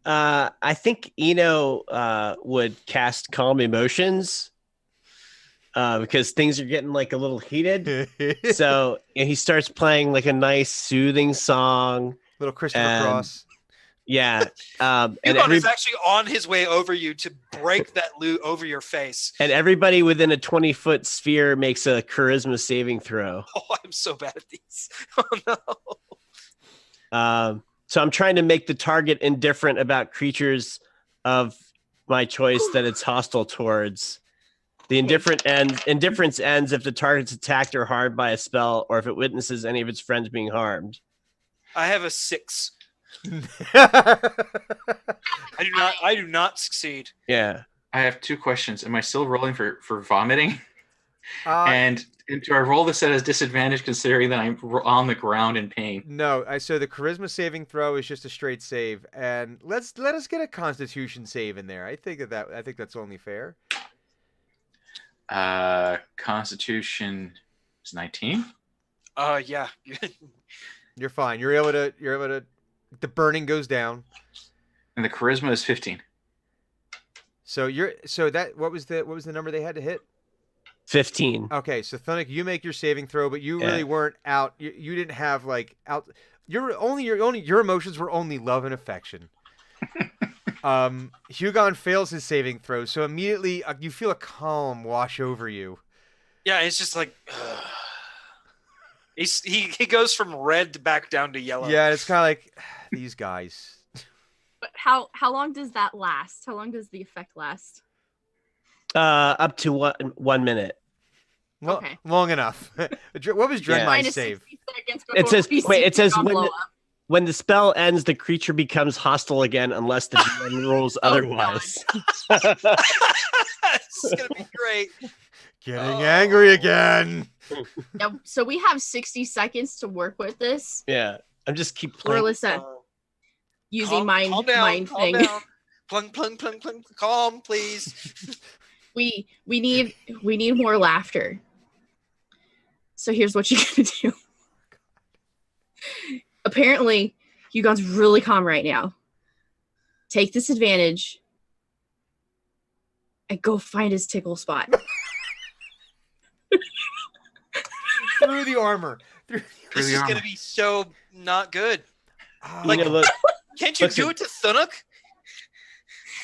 I think Eno would cast Calm Emotions because things are getting like a little heated. So he starts playing like a nice soothing song. Little Christopher And- Cross. Yeah. And Hugon is actually on his way over you to break that loot over your face. everybody within a 20-foot sphere makes a charisma saving throw. Oh, I'm so bad at these. Oh no. So I'm trying to make the target indifferent about creatures of my choice that it's hostile towards. The indifference ends if the target's attacked or harmed by a spell, or if it witnesses any of its friends being harmed. I have a 6. I do not succeed. Yeah. I have 2 questions. Am I still rolling for vomiting? Uh, And do I roll this at a disadvantage considering that I'm on the ground in pain? no, so the charisma saving throw is just a straight save, and let us get a Constitution save in there. I think that's only fair. Constitution is 19. Yeah. You're fine. You're able to. The burning goes down. And the charisma is 15. So what was the number they had to hit? 15. Okay, so Thunuk, you make your saving throw, but you Yeah. really weren't out. You didn't have like out. Your emotions were only love and affection. Hugon fails his saving throw, so immediately you feel a calm wash over you. Yeah, it's just like he goes from red to back down to yellow. Yeah, it's kind of like these guys. But how long does that last? How long does the effect last? Up to 1 minute. Okay. Long enough. What was Dreadmine's Minus save? 60 seconds It before says- we wait, see it says Hugon when blow the- up. When the spell ends, the creature becomes hostile again unless the GM rules Oh, otherwise. This is gonna be great. Getting angry again. Yeah, so we have 60 seconds to work with this. Yeah. I'm just keep Or playing. Alyssa, using mind calm down, mind calm thing. down. Plung, plung, plung, plung. Calm, please. We need more laughter. So here's what you're gonna do. Apparently, Hugon's really calm right now. Take this advantage and go find his tickle spot. Through the armor. This the is armor. gonna be so not good. Like, Look, Can't you do Listen. it to Thunuk?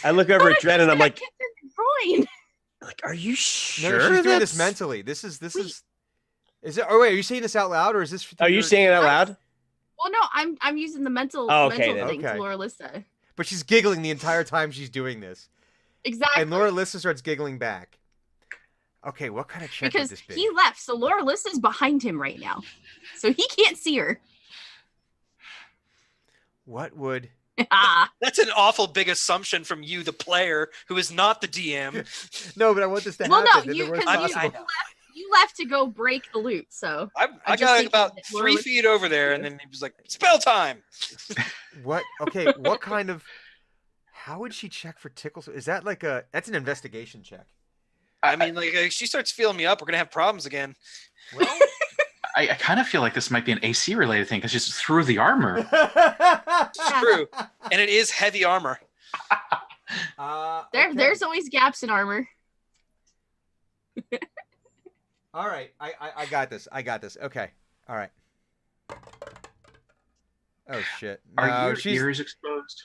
I look over at Dren and I'm like, groin. Like, are you No, sure? she's doing this that's- mentally. This Wait. is it? Oh wait, are you saying this out loud or is this? Are you saying it out loud? Well, no, I'm using the mental Oh, okay, mental then. thing Okay. to Laura Lissa. But she's giggling the entire time she's doing this, Exactly. and Laura Lissa starts giggling back. Okay, what kind of check because would this be? he left, so Laura Lissa's behind him right now, so he can't see her. What would? Ah, That's an awful big assumption from you, the player, who is not the DM. No, but I want this to well, happen. no, in you the worst because possible. you left to go break the loot, so I I'm just got thinking about that 3 Laura- feet over there, and then he was like, "Spell time." What? Okay, what kind of? How would she check for tickles? Is that like a? That's an investigation check. I mean, like, if she starts feeling me up, we're gonna have problems again. Well, I kind of feel like this might be an AC related thing because she's through the armor. It's true, and it is heavy armor. Okay. there's always gaps in armor. All right, I got this. I got this. Okay. All right. Oh shit. Are No, your ears exposed?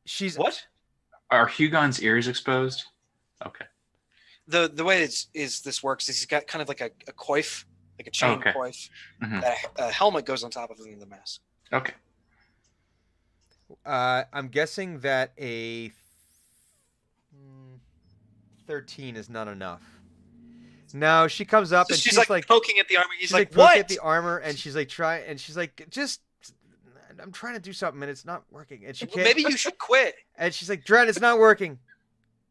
she's What? Are Hugon's ears exposed? Okay. The way this works is he's got kind of like a coif, like a chain Okay. coif. Mhm. That a helmet goes on top of the mask. Okay. I'm guessing that a 13 is not enough. No, she comes up So and she's she's like poking at the armor. He's she's like, poking "What?" at the armor and she's like just I'm trying to do something and it's not working and she can't. Maybe you should quit. And she's like, Dren, it's not working.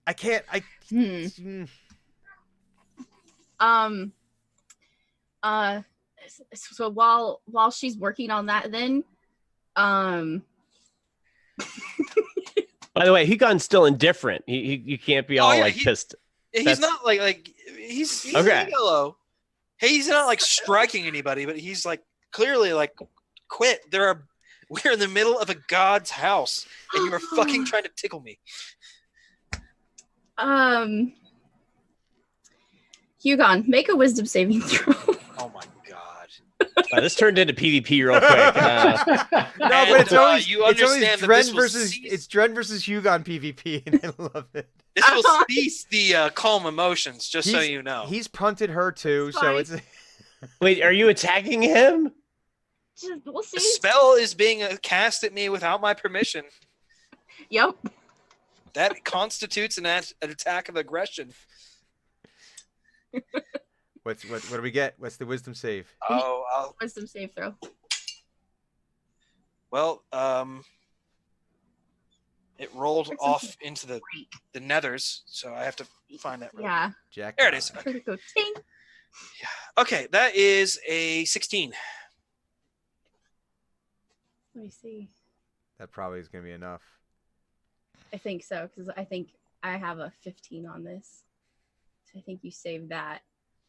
I can't. Hmm. Mm. So while she's working on that, then By the way, Hugon's still indifferent. You can't be all yeah, like pissed. He's That's- not like he's Okay. yellow. Hey, he's not like striking anybody, but he's like clearly like quit. We're in the middle of a god's house, and you are fucking trying to tickle me. Hugon, make a wisdom saving throw. Oh my god! This turned into PvP real quick. No, And, but it's always you it's always understand that Dren this will versus cease- it's Dren versus Hugon PvP, and I love it. This will cease the calm emotions, just so you know. He's punted her too, It's so fine. it's Wait, are you attacking him? We'll see. The spell is being cast at me without my permission. Yep. That constitutes an attack of aggression. what do we get? What's the wisdom save? Oh, Wisdom save throw. well, it rolled It's off into the Great. nethers, so I have to find that. Yeah. Jack. There it is. Critical ting. Okay, that is a 16. Let me see. That probably is going to be enough. I think so, because I think I have a 15 on this. So I think you saved that.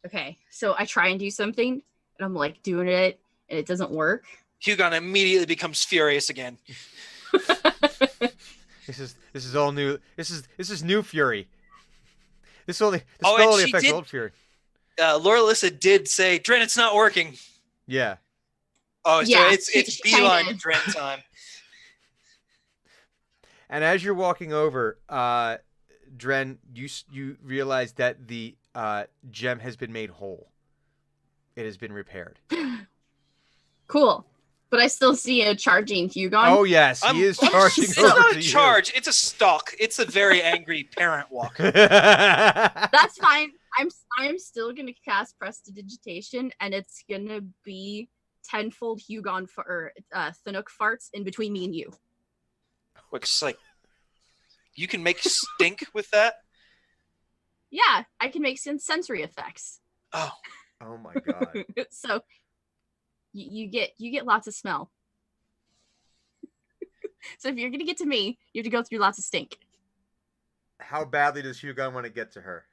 Okay, so I try and do something, and I'm like doing it, and it doesn't work. Hugon immediately becomes furious again. This is all new. This is new fury. This spell Oh, and only she affects did- old fury. Laura Lissa did say, "Dren, it's not working." Yeah. Oh, so Yeah, it's she beeline kinda- Dren time. And as you're walking over, Dren, you realize that the gem has been made whole. It has been repaired. Cool. But I still see a charging Hugon. Oh yes, he is charging It's over not to a you. charge. It's a stalk. It's a very angry parent walk. That's fine. I'm still gonna cast Prestidigitation, and it's gonna be tenfold Hugon Thanuk farts in between me and you. Which like, you can make stink with that. Yeah, I can make sensory effects. Oh, Oh my god. So you get lots of smell. So if you're gonna get to me, you have to go through lots of stink. How badly does Hugon want to get to her?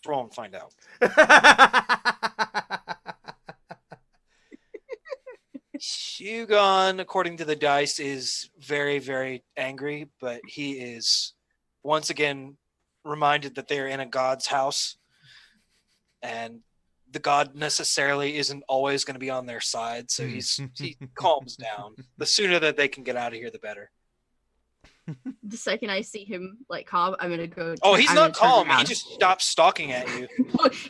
roll and find out. Hugon, according to the dice, is very, very angry, but he is once again reminded that they are in a god's house, and the god necessarily isn't always going to be on their side, so he calms down. The sooner that they can get out of here, the better. The second I see him like calm, I'm gonna go. Oh, he's I'm not gonna turn calm. He around. just stops stalking at you.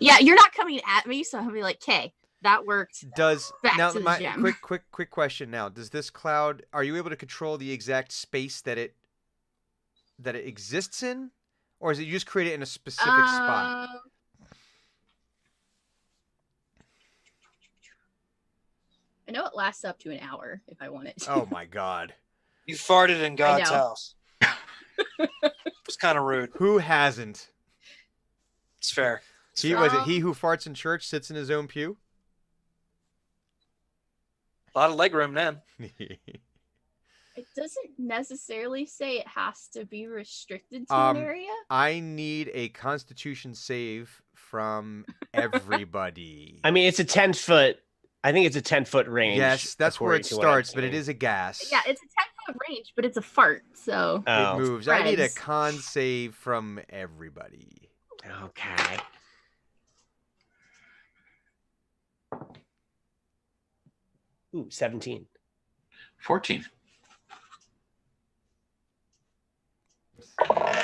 Yeah, you're not coming at me, so I'm gonna be like, "Okay, that worked." Does Back now to the my gem. quick question now? Does this cloud? Are you able to control the exact space that it exists in, or is it you just create it in a specific spot? I know it lasts up to an hour if I want it to. Oh my God! You farted in God's know. house. It's kind of rude. Who hasn't? It's fair. He was it. He who farts in church sits in his own pew. A lot of leg room then. It doesn't necessarily say it has to be restricted to Um, an area. I need a Constitution save from everybody. I mean, it's a 10-foot. I think it's a 10-foot range. Yes, that's where it according to what I'm starts, but it seeing. is a gas. Yeah, it's a 10-foot range, but it's a fart, so It Oh, moves. I need a spreads. con save from everybody. okay. Ooh, 17. 14.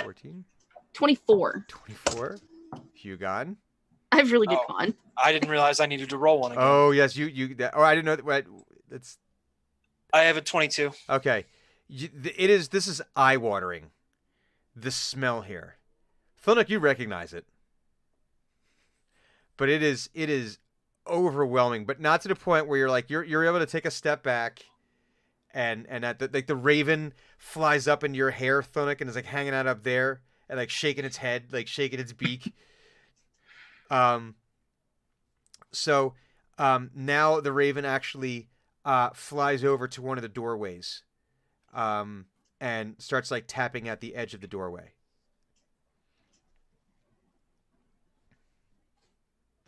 14, 24. 24. Hugon. I have really good Oh. con. I didn't realize I needed to roll one again. Oh yes, you. Oh, I didn't know that. What? That's I have a 22. okay. It is. This is eye watering. The smell here, Philip, you recognize it, but it is overwhelming. But not to the point where you're like you're able to take a step back, and at the raven flies up into your hair, Thunic, and is like hanging out up there and like shaking its head, like shaking its beak. So now the raven actually flies over to one of the doorways, and starts like tapping at the edge of the doorway.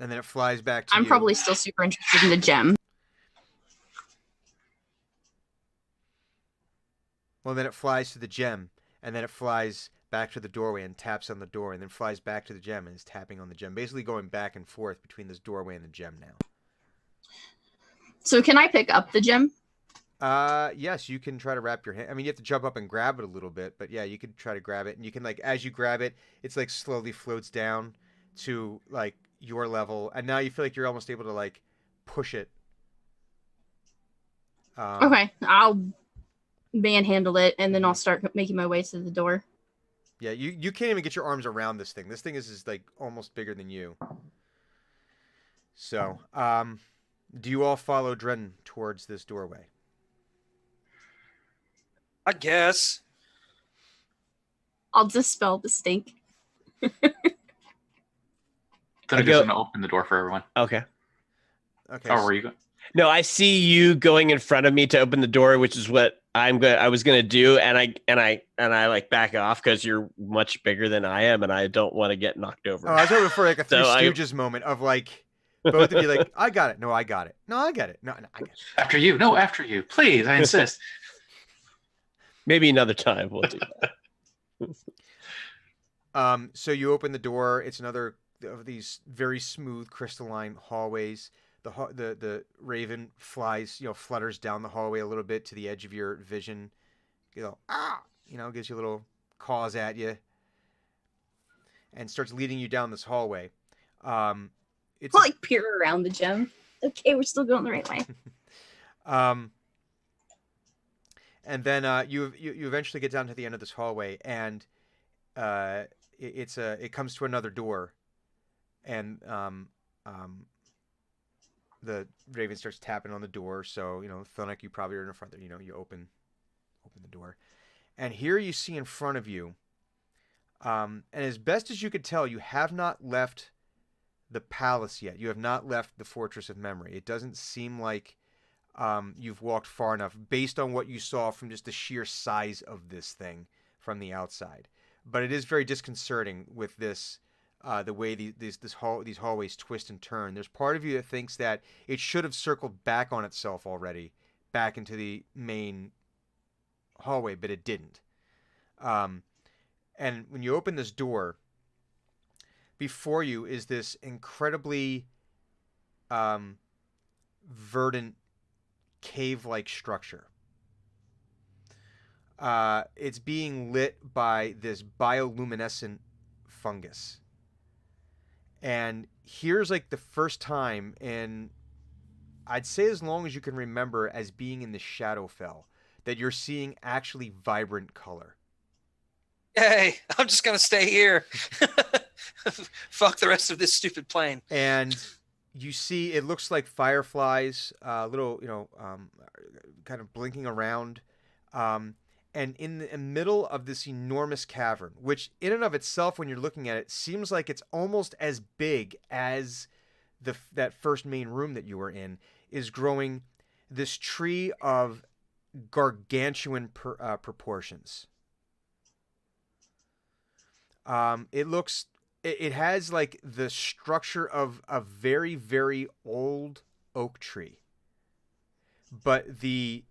And then it flies back to I'm you. probably still super interested in the gem. Well, then it flies to the gem, and then it flies back to the doorway and taps on the door, and then flies back to the gem and is tapping on the gem, basically going back and forth between this doorway and the gem now. So can I pick up the gem? Yes, you can try to wrap your hand. I mean, you have to jump up and grab it a little bit, but yeah, you can try to grab it, and you can like as you grab it, it's like slowly floats down to like your level, and now you feel like you're almost able to like push it. Okay, I'll manhandle it, and then I'll start making my way to the door. Yeah, you can't even get your arms around this thing. This thing is like almost bigger than you. So, do you all follow Dren towards this doorway? I guess. I'll dispel the stink. Then go- going to open the door for everyone. Okay. Okay. Oh, where you going? No, I see you going in front of me to open the door, which is what I was gonna do, and I like back off because you're much bigger than I am, and I don't want to get knocked over. Oh, I was hoping for like a Three So I- Stooges moment of like both of you like, I got it. No, I got it. No, I got it. No, I got it. After you. No, after you. Please, I insist. Maybe another time we'll do that. So you open the door. It's another of these very smooth crystalline hallways. The raven flies, flutters down the hallway a little bit to the edge of your vision. Gives you little caws at you, and starts leading you down this hallway. It's I'll like peer around the gem. Okay, we're still going the right way. and then you eventually get down to the end of this hallway, and it comes to another door, and the raven starts tapping on the door. So Thunic, you probably are in front there. You open the door, and here you see in front of you, and as best as you could tell, you have not left the palace yet. You have not left the Fortress of Memory. It doesn't seem like you've walked far enough based on what you saw from just the sheer size of this thing from the outside. But it is very disconcerting with this, the way these hallways twist and turn. There's part of you that thinks that it should have circled back on itself already, back into the main hallway, but it didn't. And when you open this door, before you is this incredibly verdant cave-like structure. It's being lit by this bioluminescent fungus. And here's like the first time in, I'd say as long as you can remember as being in the Shadowfell, that you're seeing actually vibrant color. Hey, I'm just gonna stay here. Fuck the rest of this stupid plane. And you see, it looks like fireflies, little, kind of blinking around. And in the middle of this enormous cavern, which in and of itself, when you're looking at it, seems like it's almost as big as that first main room that you were in, is growing this tree of gargantuan proportions. It has like the structure of a very, very old oak tree, but the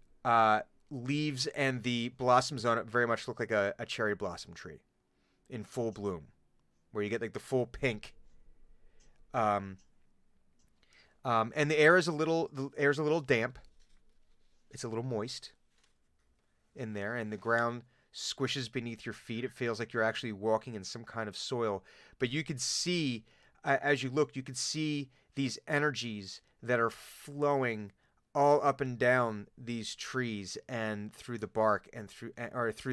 leaves and the blossoms on it very much look like a cherry blossom tree in full bloom, where you get like the full pink. And the air is a little damp. It's a little moist in there, and the ground squishes beneath your feet. It feels like you're actually walking in some kind of soil. But you could see, as you look, you could see these energies that are flowing all up and down these trees and through the bark and through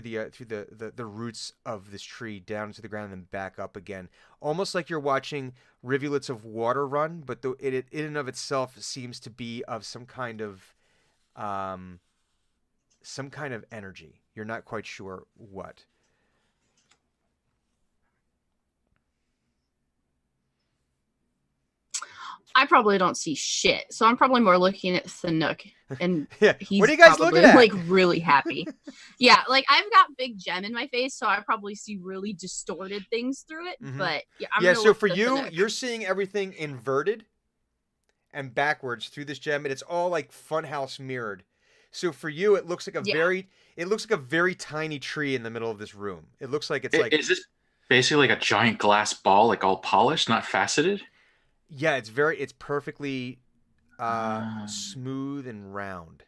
the roots of this tree down to the ground and then back up again, almost like you're watching rivulets of water run, but it in and of itself seems to be of some kind of energy. You're not quite sure what. I probably don't see shit, so I'm probably more looking at Sanuk, and Yeah. he's What are you guys probably, looking at? like really happy. Yeah, like I've got big gem in my face, so I probably see really distorted things through it. Mhm. But yeah, I'm Yeah, gonna so look for at you, Sanuk. you're seeing everything inverted and backwards through this gem, and it's all like funhouse mirrored. So for you, it looks like a very tiny tree in the middle of this room. It looks like it's like, Is this basically like a giant glass ball, like all polished, not faceted? yeah, it's perfectly smooth and round.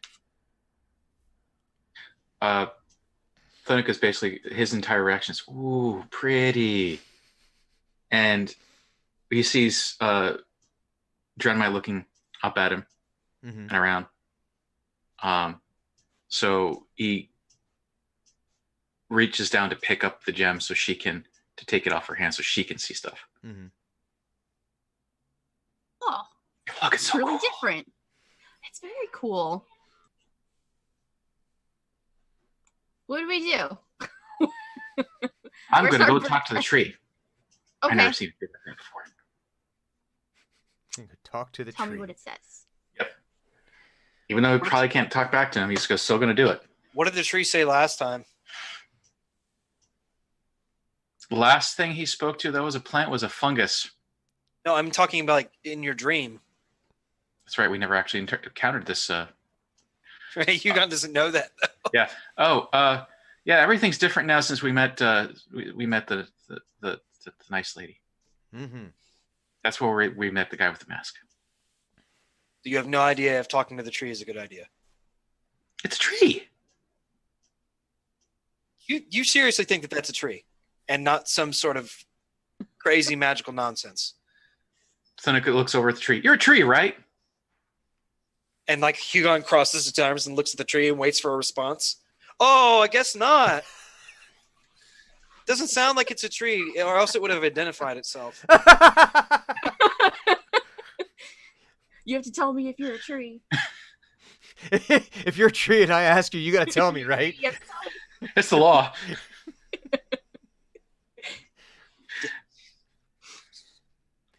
Thunuk is basically, his entire reaction is, ooh, pretty. And he sees Drenmai looking up at him Mm-hmm. and around. So he reaches down to pick up the gem to take it off her hand so she can see stuff. Mm-hmm. Oh, Look, it's it's so really cool. different. It's very cool. What do we do? I'm Where's going to our go talk to the tree. Okay, I've never seen it like that before. Talk to the tell tree. me what it says. Even though we probably can't talk back to him, he's still going to do it. What did the tree say last time? The last thing he spoke to, that was a plant, was a fungus. No, I'm talking about like in your dream. That's right. We never actually encountered this. Hugon doesn't know that. Yeah. Oh, yeah. Everything's different now since we met. We met the nice lady. Mm-hmm. That's where we met the guy with the mask. You have no idea if talking to the tree is a good idea. It's a tree. You seriously think that that's a tree and not some sort of crazy magical nonsense? Thunuk looks over at the tree. You're a tree, right? And like Hugon crosses his arms and looks at the tree and waits for a response. Oh, I guess not. Doesn't sound like it's a tree, or else it would have identified itself. You have to tell me if you're a tree. If you're a tree and I ask you, you got to tell me, right? You have to tell me. It's the law.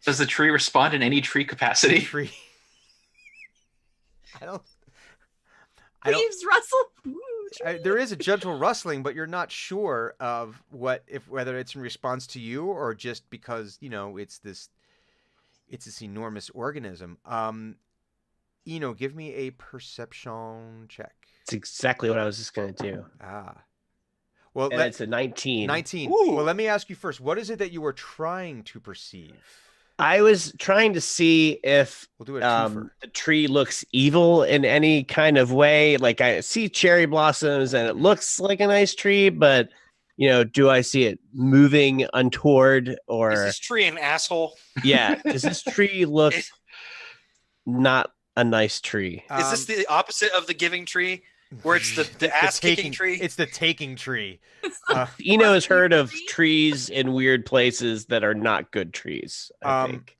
Does the tree respond in any tree capacity? Tree. I don't. Leaves rustle. Ooh, tree. There is a gentle rustling, but you're not sure of whether it's in response to you or just because it's this enormous organism. Give me a perception check. It's exactly what I was just going to do. Well, And it's a 19. 19. Ooh. Well, let me ask you first. What is it that you were trying to perceive? I was trying to see if We'll do a twofer. the tree looks evil in any kind of way. Like I see cherry blossoms and it looks like a nice tree, but do I see it moving untoward or Is this tree an asshole? yeah? Does this tree look Is- not a nice tree? Is this the opposite of the giving tree, where it's the ass kicking tree? It's the taking tree. Eno has heard of trees in weird places that are not good trees. I think.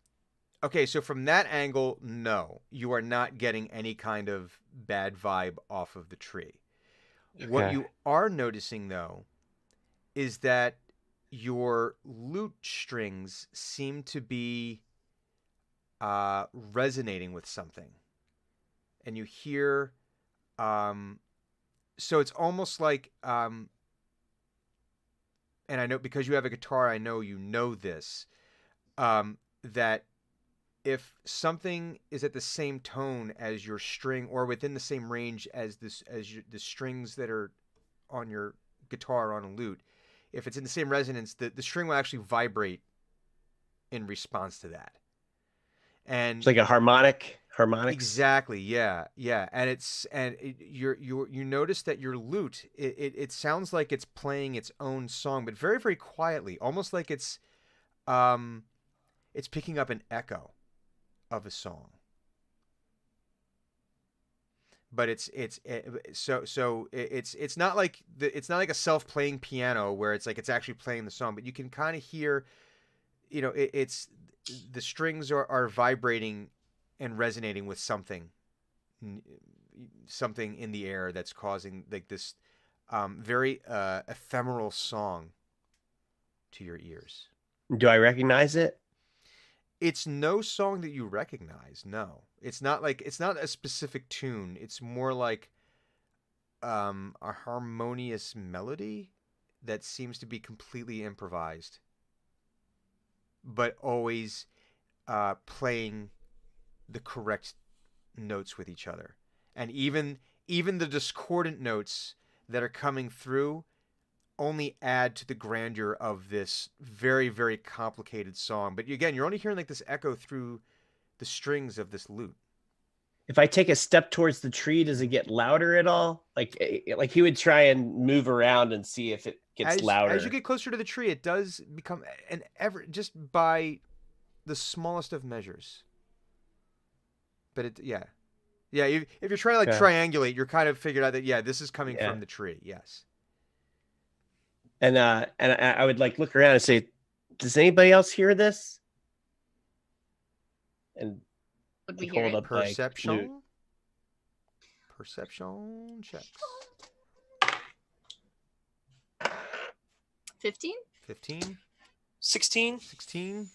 Okay, so from that angle, no, you are not getting any kind of bad vibe off of the tree. What Okay. you are noticing, though, is that your lute strings seem to be resonating with something. And you hear, so it's almost like, and I know because you have a guitar, I know you know this, that if something is at the same tone as your string or within the same range as the strings that are on your guitar or on a lute, if it's in the same resonance, the string will actually vibrate in response to that. And It's like a harmonics. exactly, yeah, and you notice that your lute it sounds like it's playing its own song, but very very quietly, almost like it's picking up an echo of a song. But it's not like it's not like a self-playing piano where it's like it's actually playing the song, but you can kind of hear, it's the strings are vibrating and resonating with something in the air that's causing like this very ephemeral song to your ears. Do I recognize it? It's no song that you recognize. No, it's not a specific tune. It's more like a harmonious melody that seems to be completely improvised, but always playing the correct notes with each other. And even the discordant notes that are coming through only add to the grandeur of this very, very complicated song. But again, you're only hearing like this echo through the strings of this lute. If I take a step towards the tree, does it get louder at all? Like he would try and move around and see if it gets louder. As you get closer to the tree, it does become just by the smallest of measures. But if you're trying to like Okay. triangulate, you're kind of figured out that this is coming Yeah. from the tree. Yes. And I would like look around and say, does anybody else hear this? And Would we like, hear hold it? up my Perception. flute. Perception checks. 15? 15, 16. 16,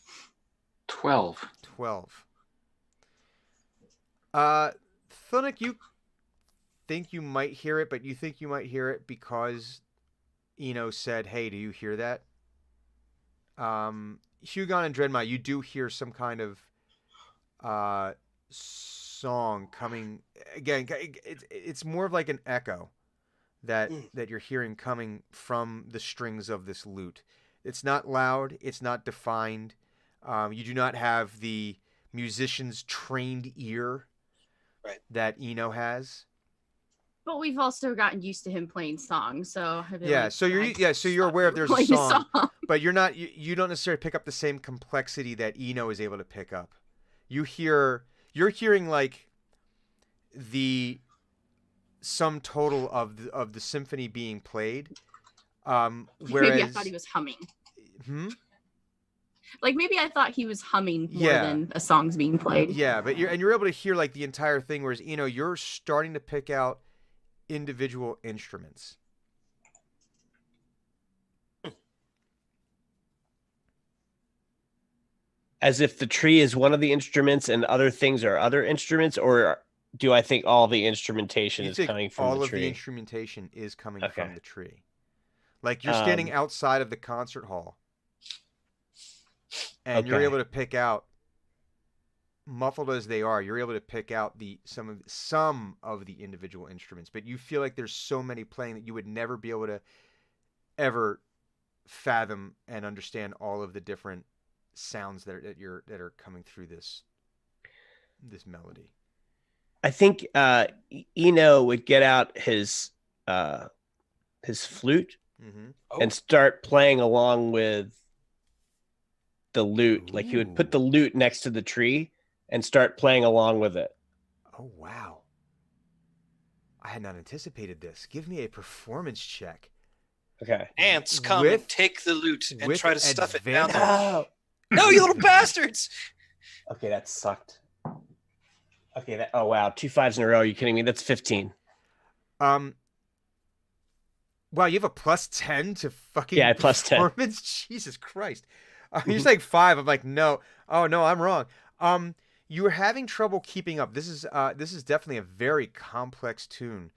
12. 12. Thunic, you think you might hear it, but you think you might hear it because Eno said, "Hey, do you hear that?" Hugon and Dreadmite, you do hear some kind of song coming. Again, it's more of like an echo that you're hearing coming from the strings of this lute. It's not loud. It's not defined. You do not have the musician's trained ear that Eno has. But we've also gotten used to him playing songs, so I'd be like, So you're stop aware if there's a playing song, but you're not you don't necessarily pick up the same complexity that Eno is able to pick up. You're hearing like the sum total of the symphony being played. Whereas Maybe I thought he was humming. Like maybe I thought he was humming more than a song's being played. Yeah, but you're able to hear like the entire thing, whereas you're starting to pick out individual instruments. As if the tree is one of the instruments and other things are other instruments, or do I think all the instrumentation You is think coming from all the of tree? the instrumentation is coming Okay. from the tree. Like you're standing outside of the concert hall, and you're Okay. able to pick out, muffled as they are, you're able to pick out some of the individual instruments. But you feel like there's so many playing that you would never be able to ever fathom and understand all of the different sounds that are coming through this melody? I think Eno would get out his flute Mm-hmm. Oh, and start playing along with the lute. Like he would put the lute next to the tree and start playing along with it. Oh wow! I had not anticipated this. Give me a performance check. Okay. ants come With- and take the loot and with try to stuff it down there. advantage. No, you little bastards! Okay, that sucked. Okay, oh wow, 2 5s in a row. Are you kidding me? That's 15. Wow, you have a +10 to fucking Yeah, +10. performance. Jesus Christ! You're saying 5. I'm like, no. Oh no, I'm wrong. You were having trouble keeping up. This is definitely a very complex tune.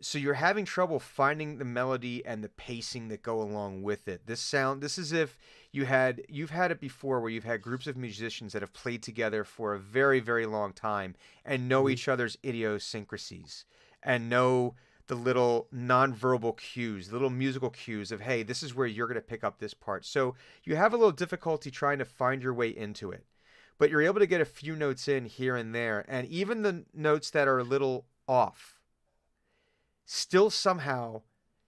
So you're having trouble finding the melody and the pacing that go along with it. This is if you've had it before, where you've had groups of musicians that have played together for a very, very long time and know each other's idiosyncrasies and know the little nonverbal cues, the little musical cues of, hey, this is where you're going to pick up this part. So you have a little difficulty trying to find your way into it, but you're able to get a few notes in here and there, and even the notes that are a little off still somehow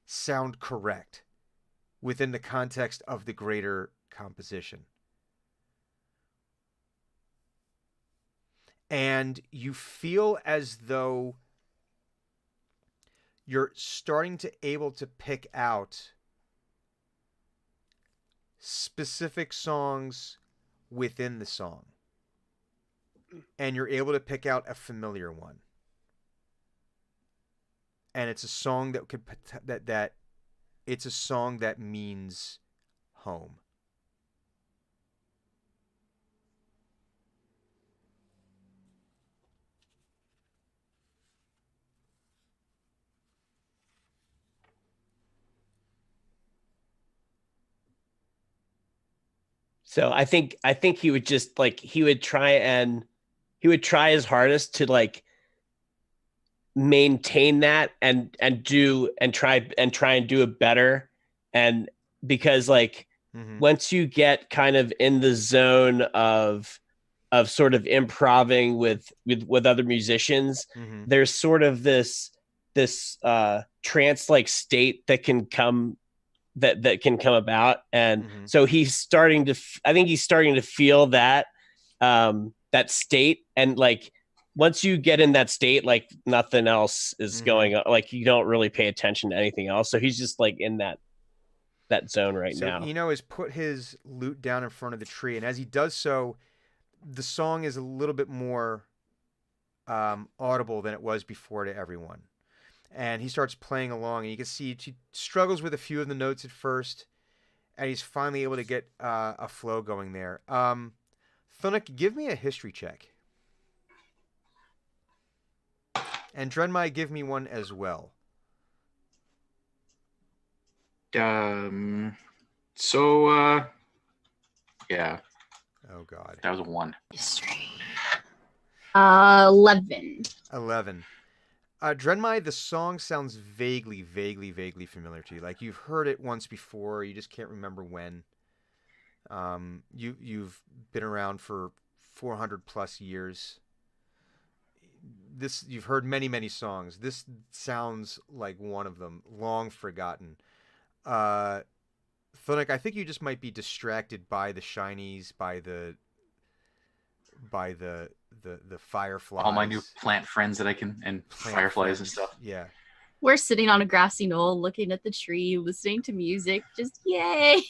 sound correct within the context of the greater composition. And you feel as though you're starting to able to pick out specific songs within the song. And you're able to pick out a familiar one. And it's a song that it's a song that means home. So I think he would just like he would try his hardest to like maintain that and try and do it better. And because like once you get kind of in the zone of sort of improving with other musicians, there's sort of this trance like state that can come about. And so he's starting to feel that that state. And like once you get in that state, like nothing else is going on. Like you don't really pay attention to anything else. So he's just like in that zone now. So Eno has put his lute down in front of the tree, and as he does so, the song is a little bit more audible than it was before to everyone. And he starts playing along, and you can see he struggles with a few of the notes at first, and he's finally able to get a flow going there. Thunuk, give me a history check. And Drenmai, give me one as well. Yeah. Oh, God. That was a 1. History. 11. 11. Drenmai, the song sounds vaguely familiar to you. Like you've heard it once before, you just can't remember when. You've been around for 400 plus years. You've heard many songs. This sounds like one of them, long forgotten. Thunuk, I think you just might be distracted by the shinies, by the fireflies. All my new plant friends that I can, and fireflies and stuff. Yeah. We're sitting on a grassy knoll looking at the tree, listening to music, just yay.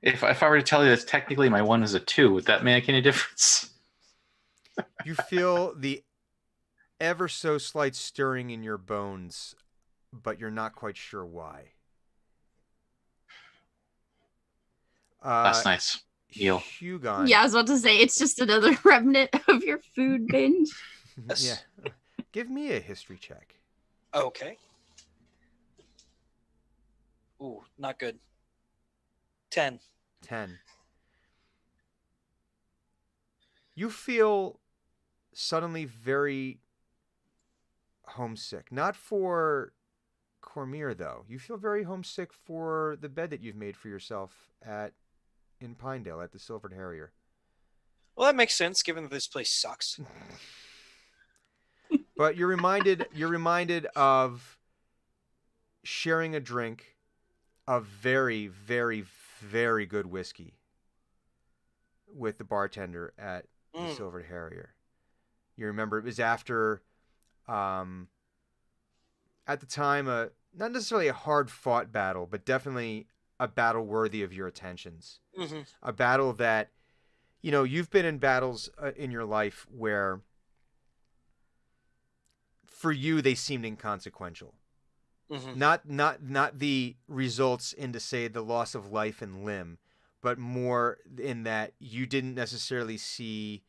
If I were to tell you that technically my 1 is a 2, would that make any difference? You feel the ever so slight stirring in your bones, but you're not quite sure why. That's nice. Heal. Hugon. Yeah, I was about to say, it's just another remnant of your food binge. Yeah. Give me a history check. Okay. Ooh, not good. 10. 10. You feel suddenly very homesick. Not for Cormier, though. You feel very homesick for the bed that you've made for yourself in Pinedale at the Silvered Harrier. Well, that makes sense given that this place sucks. But you're reminded of sharing a drink of very, very, very good whiskey with the bartender at the Silvered Harrier. You remember it was after, at the time, not necessarily a hard-fought battle, but definitely a battle worthy of your attentions. Mm-hmm. A battle that, you've been in battles in your life where, for you, they seemed inconsequential. Mm-hmm. Not the results into, say, the loss of life and limb, but more in that you didn't necessarily see.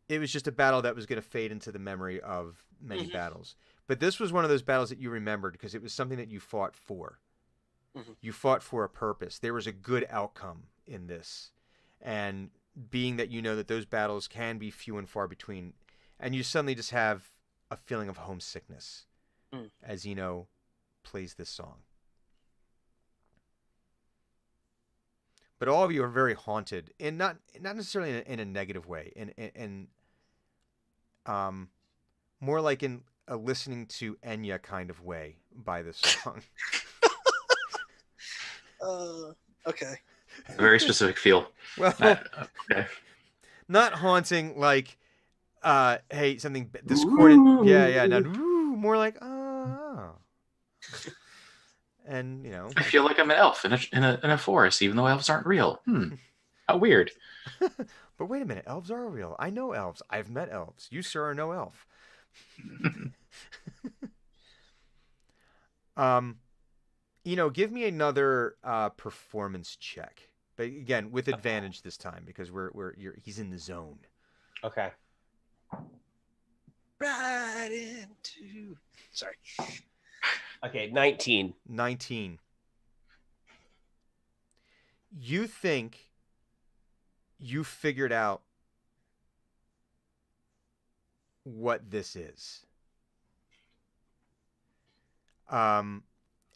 It was just a battle that was going to fade into the memory of many battles. But this was one of those battles that you remembered because it was something that you fought for. Mm-hmm. You fought for a purpose. There was a good outcome in this. And being that you know that those battles can be few and far between, and you suddenly just have a feeling of homesickness as Eno plays this song. But all of you are very haunted, and not necessarily in a negative way, and more like in a listening to Enya kind of way by this song. Okay. A very specific feel. Well, Okay. not haunting like, hey, something discordant. Yeah. Not ooh, more like oh. And I feel like I'm an elf in a forest, even though elves aren't real. How weird. But wait a minute, elves are real. I know elves. I've met elves. You, sir, are no elf. Give me another performance check, but again with advantage this time because he's in the zone. Okay. Right into. Sorry. Okay, 19. 19. You think you figured out what this is. And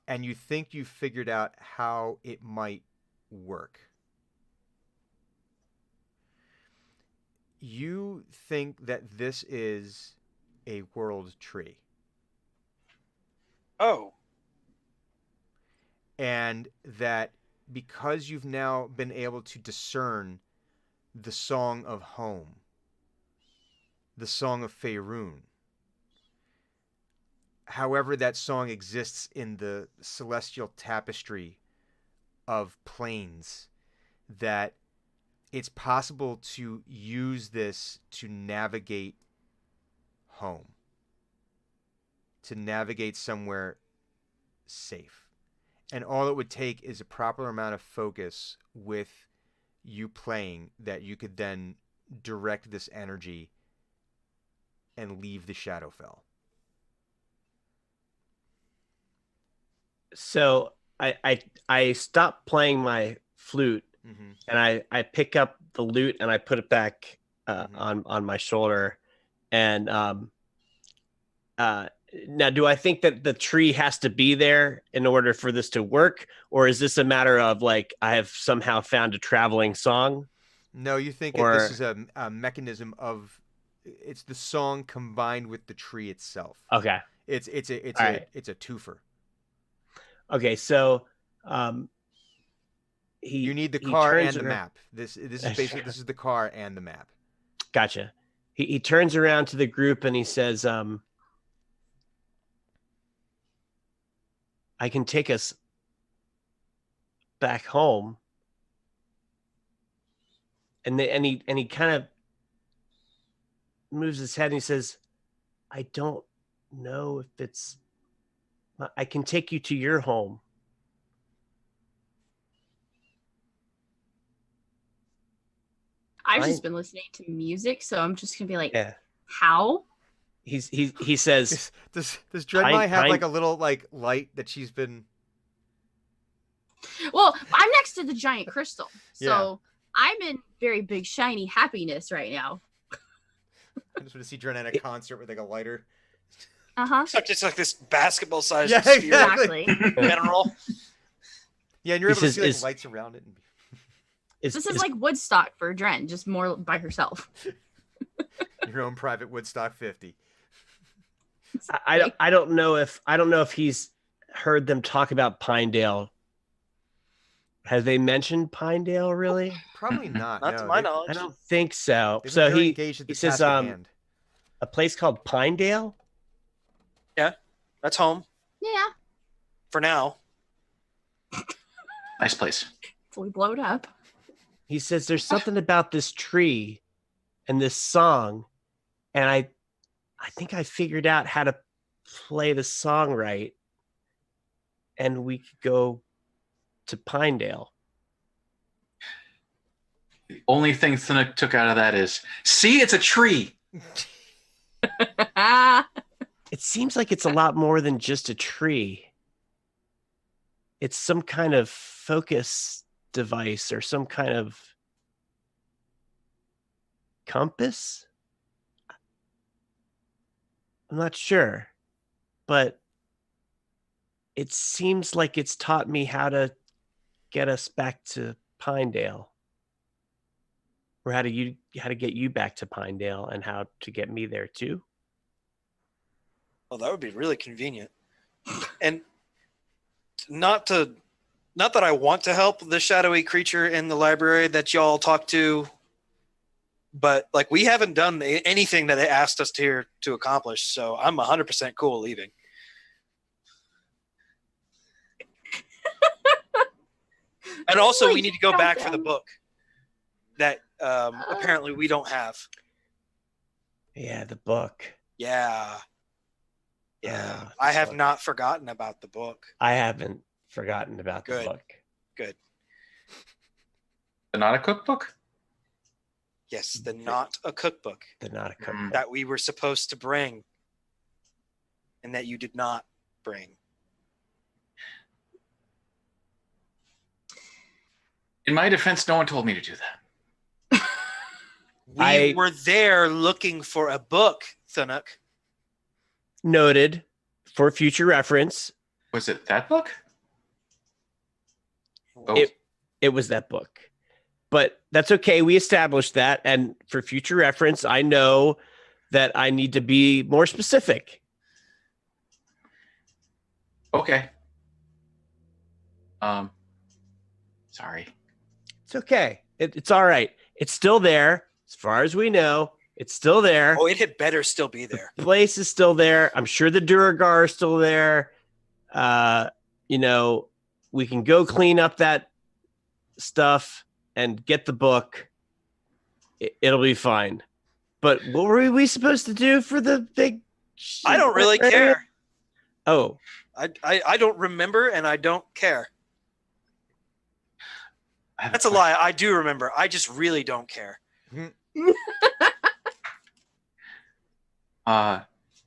you think you figured out how it might work. You think that this is a world tree. Oh. And that because you've now been able to discern the song of home, the song of Faerun, however that song exists in the celestial tapestry of planes, that it's possible to use this to navigate home, to navigate somewhere safe. And all it would take is a proper amount of focus with you playing that you could then direct this energy and leave the Shadowfell. So I stopped playing my flute and I pick up the lute and I put it back on my shoulder. And now, do I think that the tree has to be there in order for this to work? Or is this a matter of like I have somehow found a traveling song? No, you think that this is a mechanism of it's the song combined with the tree itself. Okay. It's a twofer. Okay, so you need the car and the map. This is basically this is the car and the map. Gotcha. He turns around to the group and he says, I can take us back home. And he kind of moves his head and he says, I don't know if it's, I can take you to your home. I've just been listening to music, so I'm just gonna be like, yeah. How? He says, does Dreadmai have like a little like light that she's been? Well, I'm next to the giant crystal, so Yeah. I'm in very big shiny happiness right now. I just want to see Dren at a concert with like a lighter. Uh-huh. So just like this basketball-sized Yeah, sphere exactly. Exactly. mineral. Yeah, and you're He able to says, see like is- lights around it. This is like Woodstock for Dren, just more by herself. Your own private Woodstock 50. I don't know if he's heard them talk about Pinedale. Have they mentioned Pinedale really? Probably not. Not no, to my they've- knowledge. I don't think so. they've been So very he engaged at the says task at hand. a place called Pinedale. That's home Yeah. for now. Nice place. So we blow it up. He says there's something about this tree and this song, and I think I figured out how to play the song right, and we could go to Pinedale. The only thing Thunuk took out of that is, see, it's a tree. It seems like it's a lot more than just a tree. It's some kind of focus device or some kind of compass. I'm not sure, but it seems like it's taught me how to get us back to Pinedale, or how to get you back to Pinedale, and how to get me there too. Well, that would be really convenient. And not that I want to help the shadowy creature in the library that y'all talk to, but like we haven't done anything that they asked us here to accomplish. So I'm 100% cool leaving. And also, we need to go back for the book that apparently we don't have. Yeah, the book. Yeah. Ah, I have book. not forgotten about the book. I haven't forgotten about the Good. book. Good. Not a cookbook? Yes, the Not a Cookbook The not a cookbook. that we were supposed to bring and that you did not bring. In my defense, no one told me to do that. We were there looking for a book, Thunuk. Noted for future reference. Was it that book? Oh, It was that book. But that's okay. We established that. And for future reference, I know that I need to be more specific. okay. Sorry. It's okay. It's all right. It's still there. As far as we know, it's still there. Oh, it had better still be there. The place is still there. I'm sure the Duragar is still there. We can go clean up that stuff and get the book. It'll be fine. But what were we supposed to do for the big? I don't really care. Oh, I don't remember and I don't care. I have That's a lie. I do remember. I just really don't care.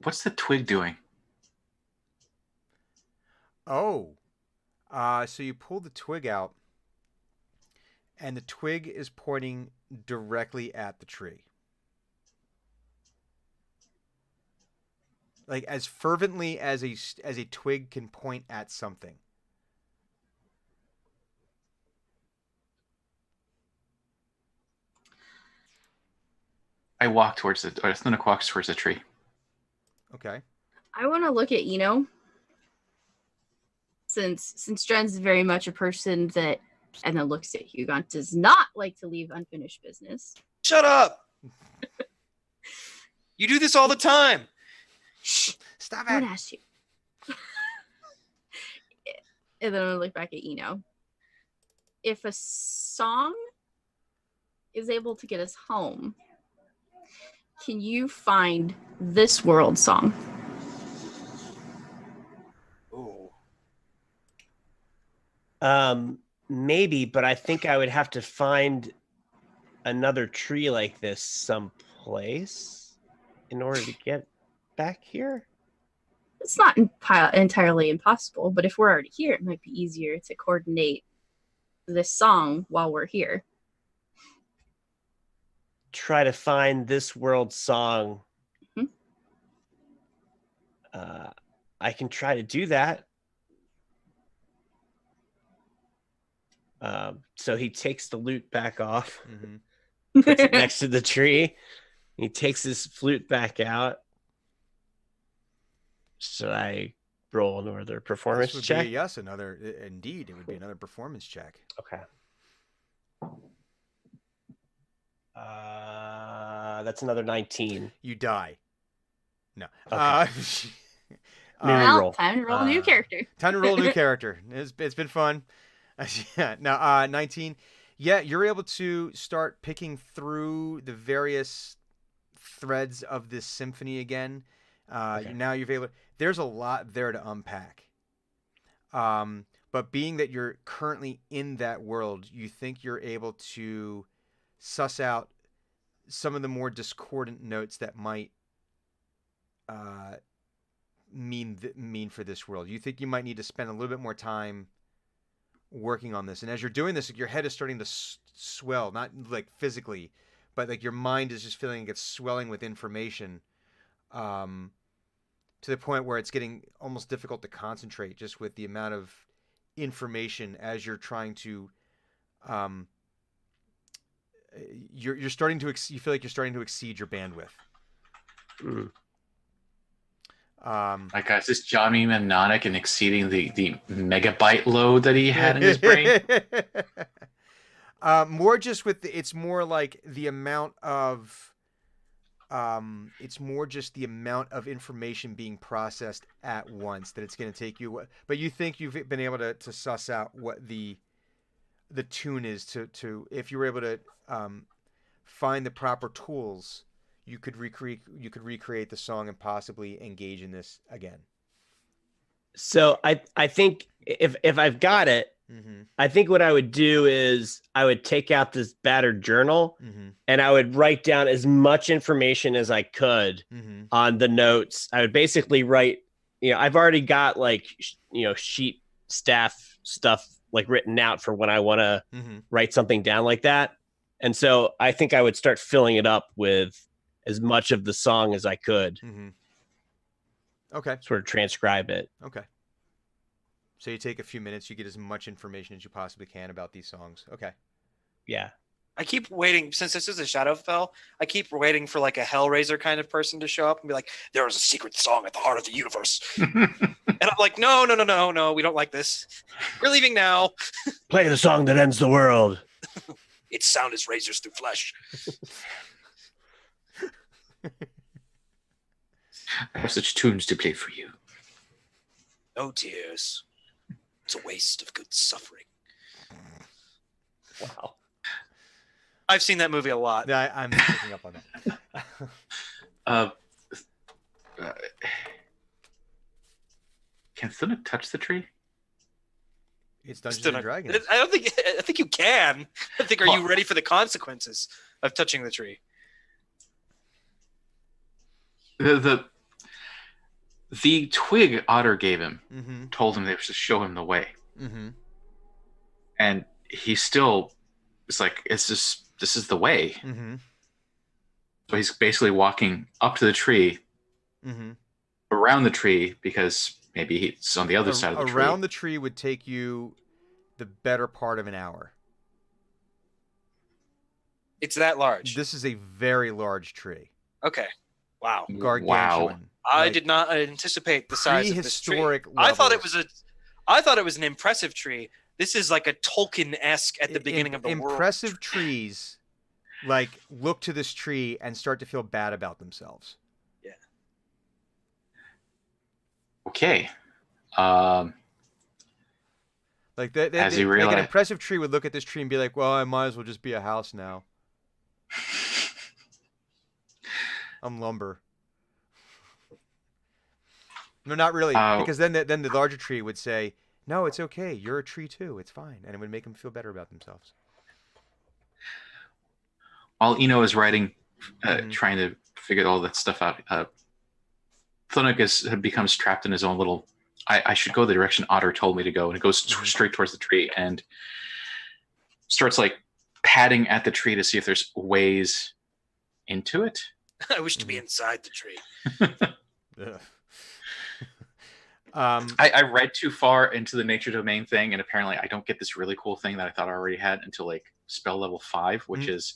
What's the twig doing? Oh. So you pull the twig out, and the twig is pointing directly at the tree. Like as fervently as a twig can point at something. I walk towards the, or Thunuk walks towards the tree. Okay. I want to look at Eno, since Dren's very much a person that, and then looks at Hugon, does not like to leave unfinished business. Shut up. You do this all the time. Shh, Stop I it. would ask you. And then I'm gonna look back at Eno. If a song is able to get us home, can you find this world song? Ooh. maybe, but I think I would have to find another tree like this someplace in order to get back here. It's not entirely impossible, but if we're already here, it might be easier to coordinate this song while we're here. Try to find this world song. Mhm. I can try to do that. So he takes the lute back off, Mm-hmm. puts it next to the tree. He takes his flute back out. Should I roll another performance This would check? be yes, indeed, it would be another performance check. Okay. That's another 19. You die. No. Okay. New Well, roll. time to roll a new character. Time to roll a new character. It's been fun. Yeah. Now, 19. Yeah, you're able to start picking through the various threads of this symphony again. Okay. Now you've able. There's a lot there to unpack. But being that you're currently in that world, you think you're able to suss out some of the more discordant notes that might mean for this world. You think you might need to spend a little bit more time working on this, and as you're doing this, your head is starting to swell, not like physically, but like your mind is just feeling like it's swelling with information, to the point where it's getting almost difficult to concentrate just with the amount of information as you're trying to you're starting to you feel like you're starting to exceed your bandwidth. Mm. My God, is this Johnny Mnemonic and exceeding the megabyte load that he had in his brain? More just with it's more like the amount of it's more just the amount of information being processed at once that it's going to take you. But you think you've been able to suss out what the tune is to if you were able to find the proper tools, you could recreate the song and possibly engage in this again. So I think if I've got it, Mm-hmm. I think what I would do is I would take out this battered journal Mm-hmm. and I would write down as much information as I could Mm-hmm. on the notes. I would basically write, I've already got like, sheet staff stuff like written out for when I want to Mm-hmm. write something down like that. And so I think I would start filling it up with as much of the song as I could, Mm-hmm. Okay. sort of transcribe it. Okay. So you take a few minutes, you get as much information as you possibly can about these songs. Okay. Yeah. I keep waiting, since this is a Shadowfell, I keep waiting for like a Hellraiser kind of person to show up and be like, there is a secret song at the heart of the universe. And I'm like, no, we don't like this. We're leaving now. Play the song that ends the world. Its sound is razors through flesh. I have such tunes to play for you. No tears. It's a waste of good suffering. Wow. I've seen that movie a lot. Yeah, I'm picking up on that. Can Thunuk touch the tree? It's Dungeons Still and not- Dragons. I think you can. I think, are you ready for the consequences of touching the tree? The twig Otter gave him Mm-hmm. told him they were to show him the way, Mm-hmm. and he still is like, this is the way. Mm-hmm. So he's basically walking up to the tree, Mm-hmm. around the tree, because maybe he's on the other side of the tree. Around the tree would take you the better part of an hour. It's that large. This is a very large tree. Okay. Wow. Gargantuan. Wow. I Like, did not anticipate the size of this tree. prehistoric I thought it levels. was an impressive tree. This is like a Tolkien-esque at the beginning of the world. Impressive trees, like, look to this tree and start to feel bad about themselves. Okay. Like As he like an realized- impressive tree would look at this tree and be like, "Well, I might as well just be a house now. I'm lumber." No, not really, because then the larger tree would say, "No, it's okay. You're a tree too. It's fine," and it would make them feel better about themselves. While Eno is writing, Mhm. trying to figure all that stuff out, Thunuk becomes trapped in his own little. I should go the direction Otter told me to go, and it goes straight towards the tree and starts like patting at the tree to see if there's ways into it. I wish to be inside the tree. Ugh. I read too far into the nature domain thing, and apparently I don't get this really cool thing that I thought I already had until like spell level 5, which is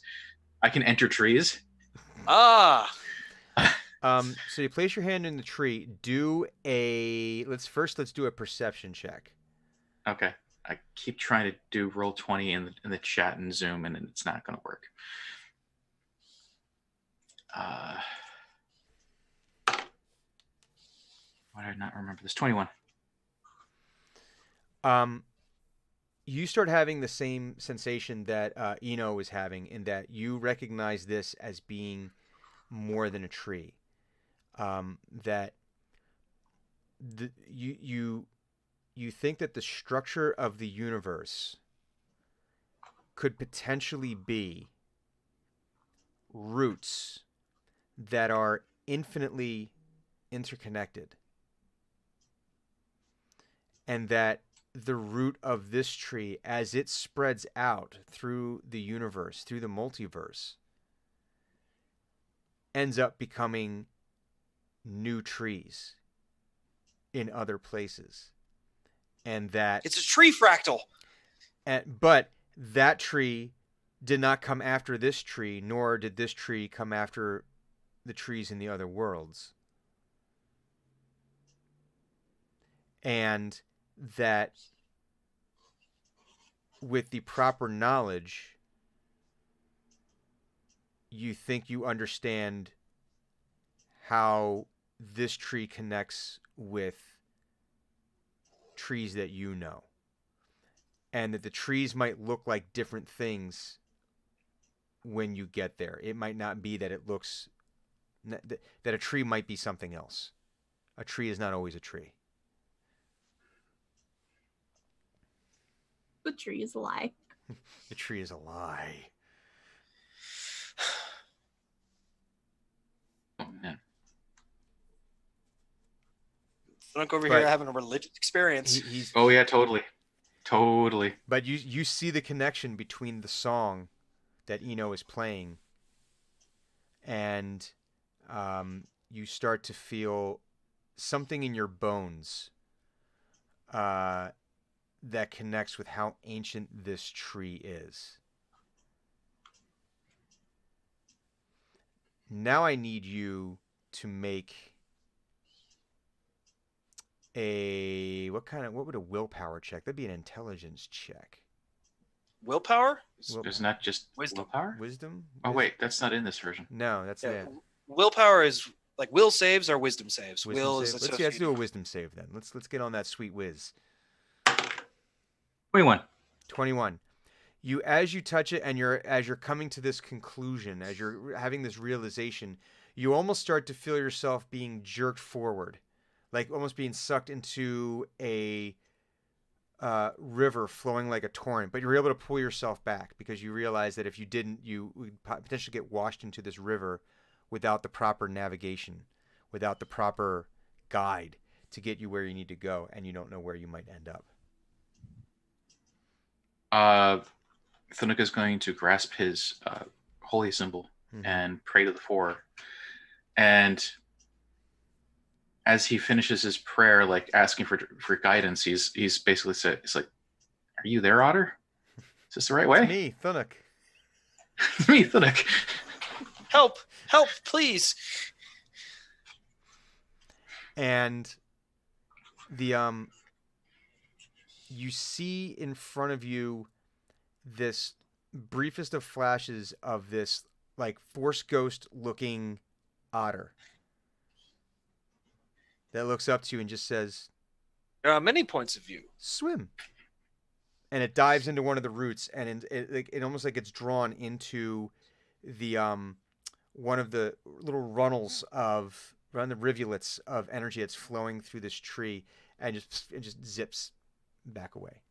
I can enter trees. Ah, So you place your hand in the tree. Let's do a perception check. Okay. I keep trying to do roll 20 in the chat and Zoom, and it's not going to work. Why did I not remember this? 21. You start having the same sensation that Eno is having, in that you recognize this as being more than a tree. That you think that the structure of the universe could potentially be roots that are infinitely interconnected, and that the root of this tree, as it spreads out through the universe, through the multiverse, ends up becoming new trees in other places. And that it's a tree fractal. But that tree did not come after this tree, nor did this tree come after the trees in the other worlds. And that with the proper knowledge, you think you understand how this tree connects with trees that you know. And that the trees might look like different things when you get there. It might not be that it looks... that a tree might be something else. A tree is not always a tree. The tree is a lie. The tree is a lie. Oh, man. Look over But here having a religious experience. He's, Oh, yeah, totally. Totally. but you see the connection between the song that Eno is playing, and you start to feel something in your bones that connects with how ancient this tree is. Now I need you to make what would a willpower check? That'd be an intelligence check. Willpower? Isn't that just Wisdom. willpower? Wisdom? Oh, wait, that's not in this version. No, that's Yeah. it. Willpower is like will saves or wisdom saves. Wisdom Will save. is Let's associated. do a wisdom save then. Let's get on that sweet whiz. 21. 21. As you touch it, and as you're coming to this conclusion, as you're having this realization, you almost start to feel yourself being jerked forward, like almost being sucked into a river flowing like a torrent. But you're able to pull yourself back because you realize that if you didn't, you would potentially get washed into this river without the proper navigation, without the proper guide to get you where you need to go, and you don't know where you might end up. Thunuk is going to grasp his holy symbol and pray to the four. And as he finishes his prayer, like asking for guidance, he's basically said, "It's like, are you there, Otter? Is this the right way?" It's me, Thunuk. It's me, Thunuk. Help! Please! And the you see in front of you this briefest of flashes of this like force ghost looking otter that looks up to you and just says, There are many points of view. "Swim." And it dives into one of the roots, and it almost like it's drawn into the one of the little runnels of around the rivulets of energy that's flowing through this tree, and it just zips back away.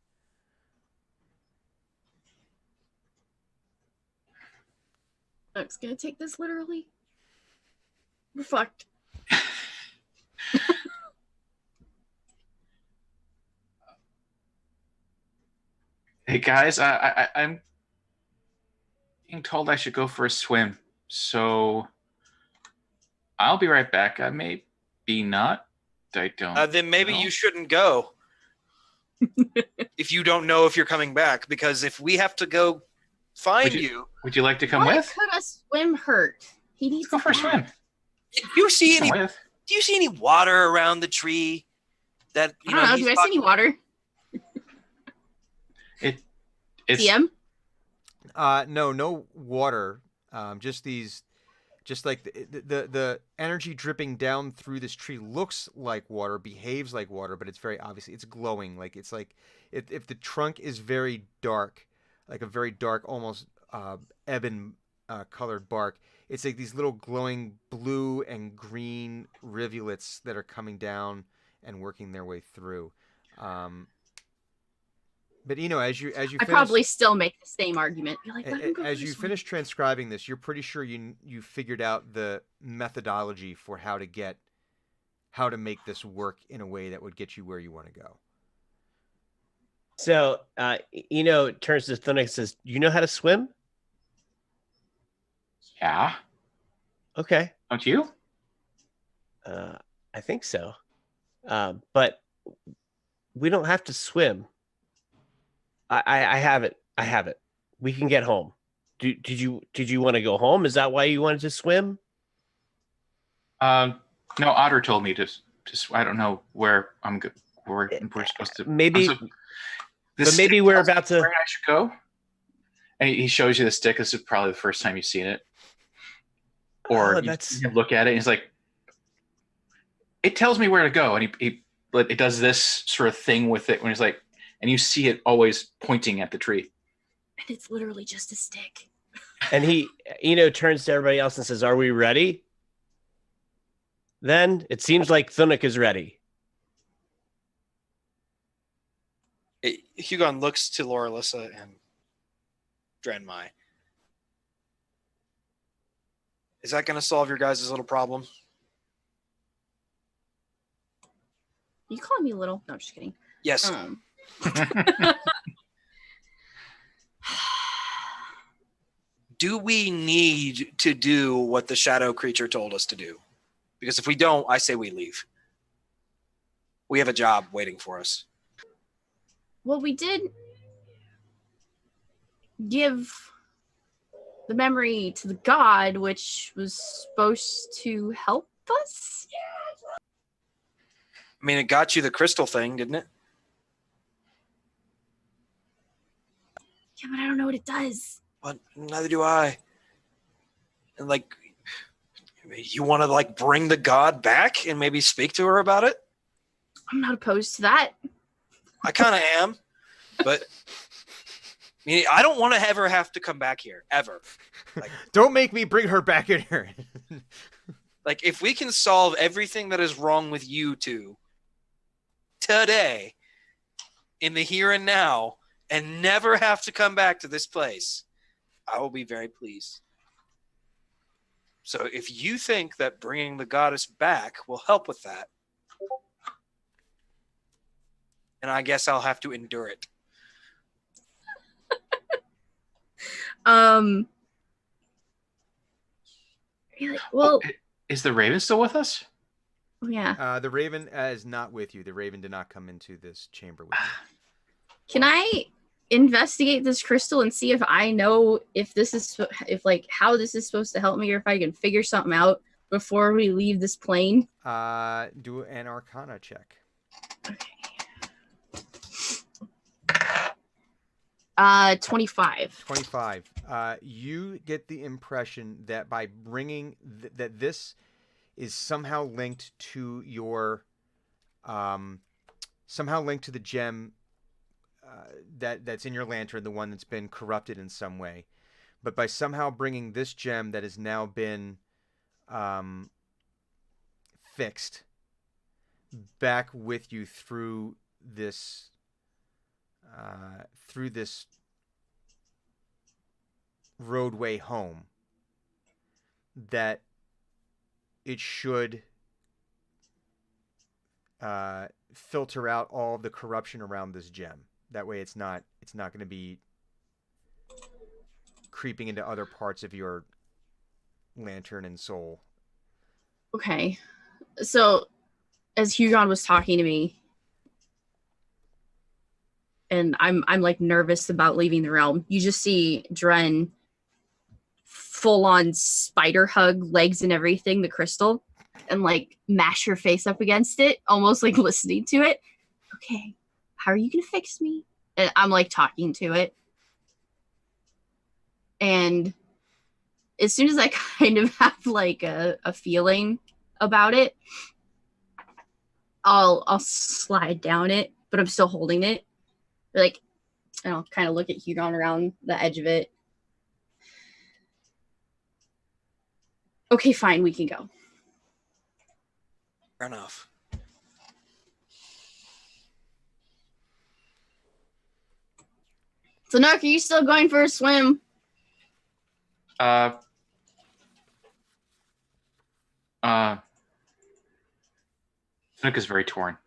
Luke's gonna take this literally. We're fucked. Hey guys, I'm being told I should go for a swim, so I'll be right back. I may be not. I don't. Then maybe know. you shouldn't go. If you don't know if you're coming back, because if we have to go find you, Would you like to come What with? could a swim hurt? He needs Let's go for a swim. do you see Come any? with. Do you see any water around the tree? That I don't know. Do I see any water? It's TM? No water. Just like the energy dripping down through this tree looks like water, behaves like water, but it's very obviously it's glowing. Like it's like if the trunk is very dark, like a very dark, almost ebon colored bark. It's like these little glowing blue and green rivulets that are coming down and working their way through. But as you I finish, probably still make the same argument. Be like, let him go as for you this one. finish transcribing this, you're pretty sure you figured out the methodology for how to make this work in a way that would get you where you want to go. So turns to Thunix and says, "You know how to swim?" yeah. Okay. Don't you? I think so. But we don't have to swim. I have it. I have it. We can get home. Did you want to go home? Is that why you wanted to swim? No, Otter told me to I don't know where I'm good. We're supposed to. Maybe, This but maybe stick we're tells me about to. Where I should go. And he shows you the stick. This is probably the first time you've seen it. Or you look at it and he's like, it tells me where to go. And it does this sort of thing with it when he's like, and you see it always pointing at the tree. And it's literally just a stick. And he, turns to everybody else and says, "Are we ready?" Then it seems like Thunuk is ready. Hugon looks to Loralissa and Drenmai. Is that going to solve your guys' little problem? You calling me little? No, just kidding. Yes. Do we need to do what the shadow creature told us to do? Because if we don't, I say we leave. We have a job waiting for us. Well, we did give the memory to the god, which was supposed to help us. I mean, it got you the crystal thing, didn't it? Yeah, but I don't know what it does. But neither do I. And you want to bring the god back and maybe speak to her about it? I'm not opposed to that. I kind of am, but I mean, I don't want to ever have to come back here ever. Don't make me bring her back in here. If we can solve everything that is wrong with you two today, in the here and now, and never have to come back to this place, I will be very pleased. So if you think that bringing the goddess back will help with that, then I guess I'll have to endure it. Really? Well, Is the Raven still with us? yeah. The Raven is not with you. The Raven did not come into this chamber with you. Can I investigate this crystal and see if I know if how this is supposed to help me, or if I can figure something out before we leave this plane? Do an Arcana check. Okay. 25. 25. You get the impression that by bringing that this is somehow linked to your somehow linked to the gem that's in your lantern, the one that's been corrupted in some way. But by somehow bringing this gem that has now been fixed back with you through this roadway home, that it should filter out all of the corruption around this gem. That way it's not going to be creeping into other parts of your lantern and soul. Okay. So as Hugon was talking to me, and I'm like nervous about leaving the realm, you just see Dren full on spider hug, legs and everything, the crystal, and like mash her face up against it, almost like listening to it. Okay, how are you gonna fix me? And I'm like talking to it. And as soon as I kind of have like a feeling about it, I'll slide down it, but I'm still holding it. Like, and I'll kind of look at Hugon around the edge of it. Okay, fine, we can go. Fair enough. So, Nark, are you still going for a swim? Nick is very torn.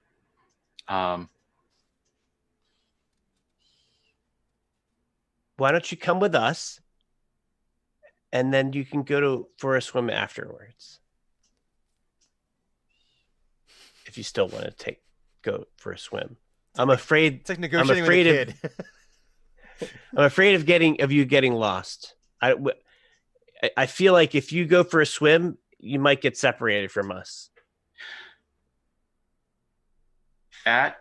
Why don't you come with us, and then you can go for a swim afterwards, if you still want to go for a swim. I'm afraid. It's like negotiating afraid with a kid. I'm afraid of you getting lost. I feel like if you go for a swim, you might get separated from us. That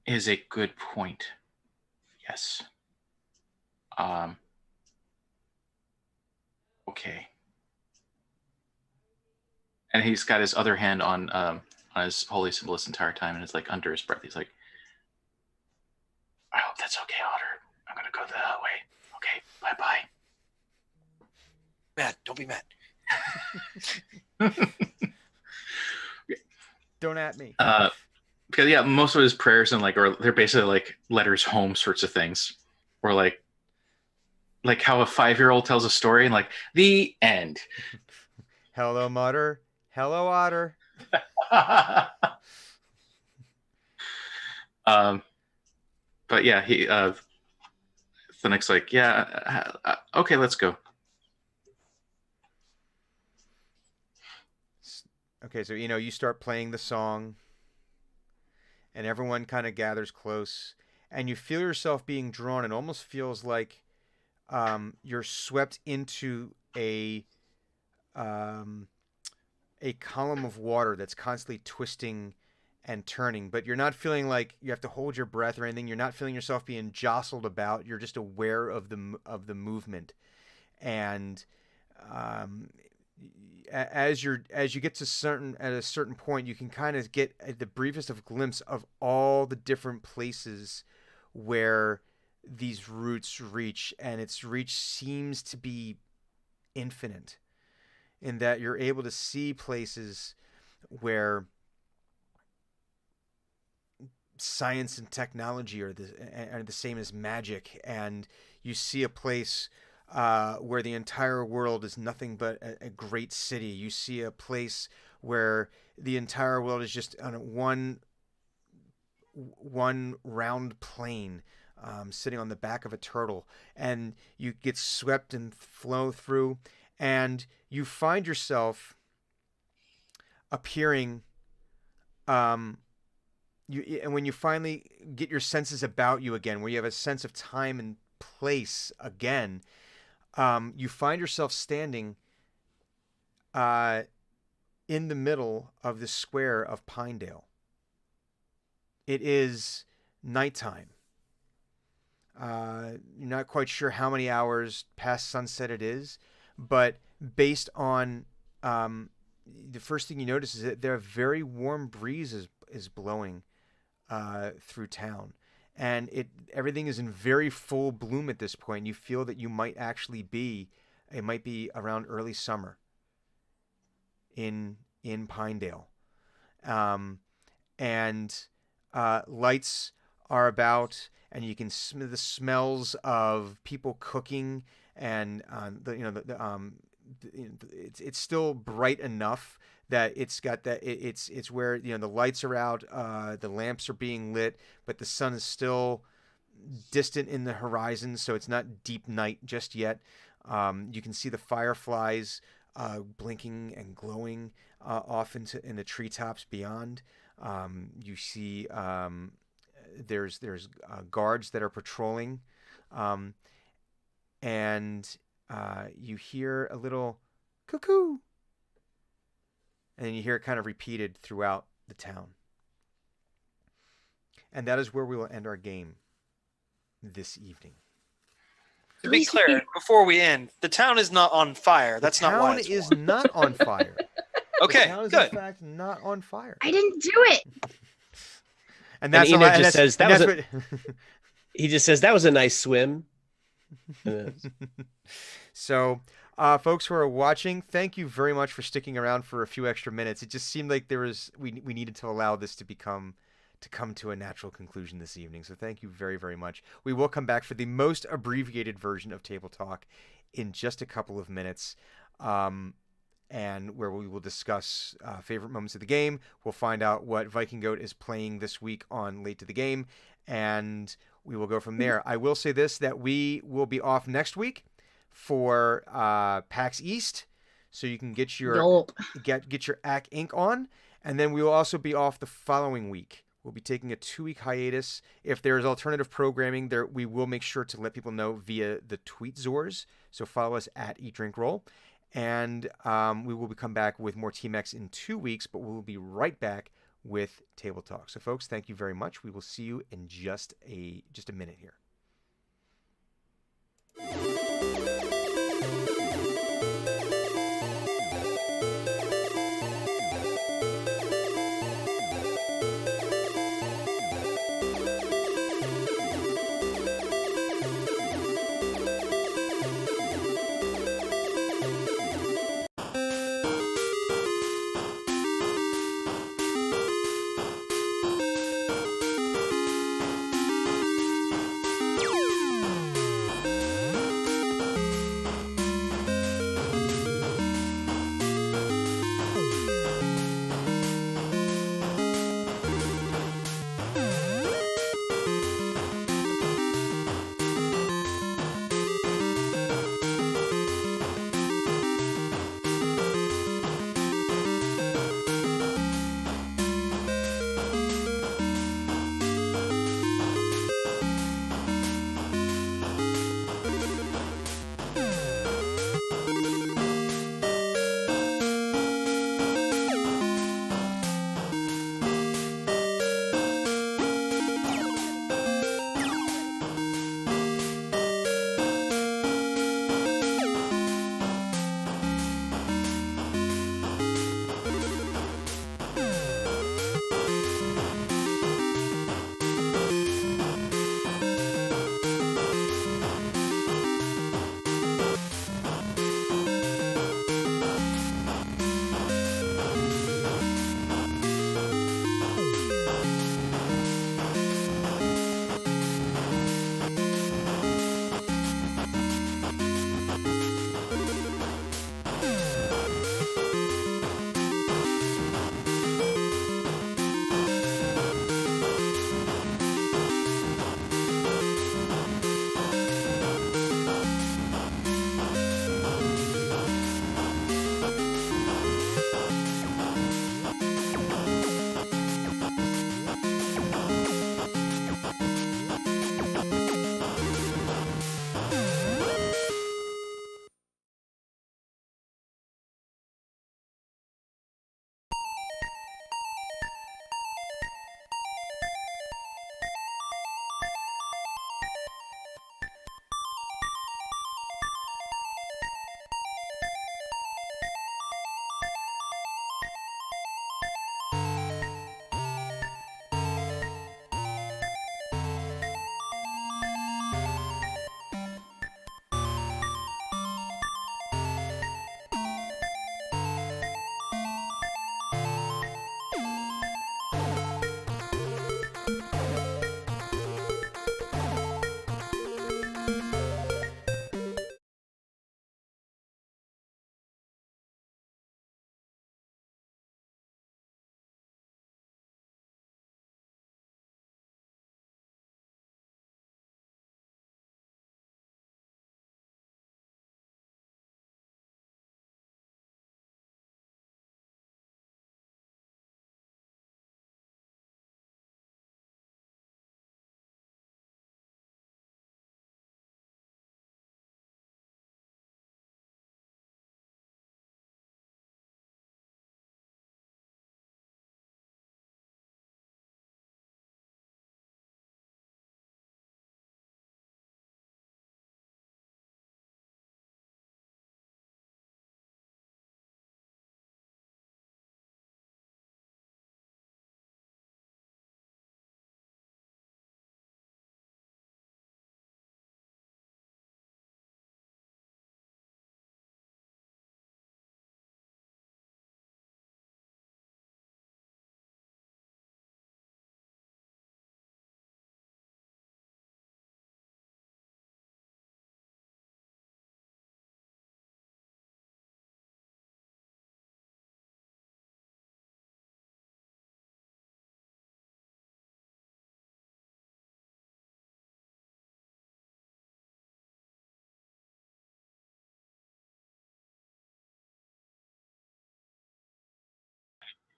is a good point. Yes. Okay. And he's got his other hand on his holy symbol this entire time, and it's like under his breath. He's like, I hope that's okay, Otter. I'm gonna go that way. Okay, bye-bye. Matt, don't be mad. Don't at me. Because yeah, most of his prayers and they're basically like letters home sorts of things, or like how a 5-year-old tells a story and like the end. Hello, Mutter. Hello, Otter. But yeah, Thenix's like, yeah, okay, let's go. Okay, so you start playing the song, and everyone kind of gathers close, and you feel yourself being drawn. It almost feels like you're swept into a column of water that's constantly twisting and turning, but you're not feeling like you have to hold your breath or anything. You're not feeling yourself being jostled about. You're just aware of the movement, and as you get to at a certain point, you can kind of get the briefest of glimpse of all the different places where these roots reach, and its reach seems to be infinite, in that you're able to see places where science and technology are the same as magic, and you see a place where the entire world is nothing but a great city. You see a place where the entire world is just on one round plane, sitting on the back of a turtle, and you get swept and flow through, and you find yourself appearing. And when you finally get your senses about you again, where you have a sense of time and place again, you find yourself standing in the middle of the square of Pinedale. It is nighttime. You're not quite sure how many hours past sunset it is, but based on the first thing you notice is that there a very warm breeze is blowing through town, and everything is in very full bloom at this point. You feel that it might be around early summer in Pinedale, and lights are about, and you can smell the smells of people cooking, and it's still bright enough that it's got that it's where the lights are out, the lamps are being lit, but the sun is still distant in the horizon, so it's not deep night just yet. You can see the fireflies blinking and glowing off in the treetops beyond. You see there's guards that are patrolling, and you hear a little cuckoo, and then you hear it kind of repeated throughout the town. And that is where we will end our game this evening. To be clear, before we end, the town is not on fire. That's not why. The town is not on fire. Okay, The town is good. in fact not on fire. I didn't do it. And that's Eno all- just says, and "That was that's He just says that was a nice swim. So, folks who are watching, thank you very much for sticking around for a few extra minutes. It just seemed like we needed to allow this to come to a natural conclusion this evening. So thank you very, very much. We will come back for the most abbreviated version of Table Talk in just a couple of minutes, and where we will discuss favorite moments of the game. We'll find out what Viking Goat is playing this week on Late to the Game, and we will go from there. I will say this, that we will be off next week for PAX East, so you can get your get your AC Inc. on, and then we will also be off the following week. We'll be taking a 2-week hiatus. If there is alternative programming, there we will make sure to let people know via the tweet Zors. So follow us at Eat Drink Roll, and we will come back with more Team X in 2 weeks. But we will be right back with Table Talk. So folks, thank you very much. We will see you in just a minute here.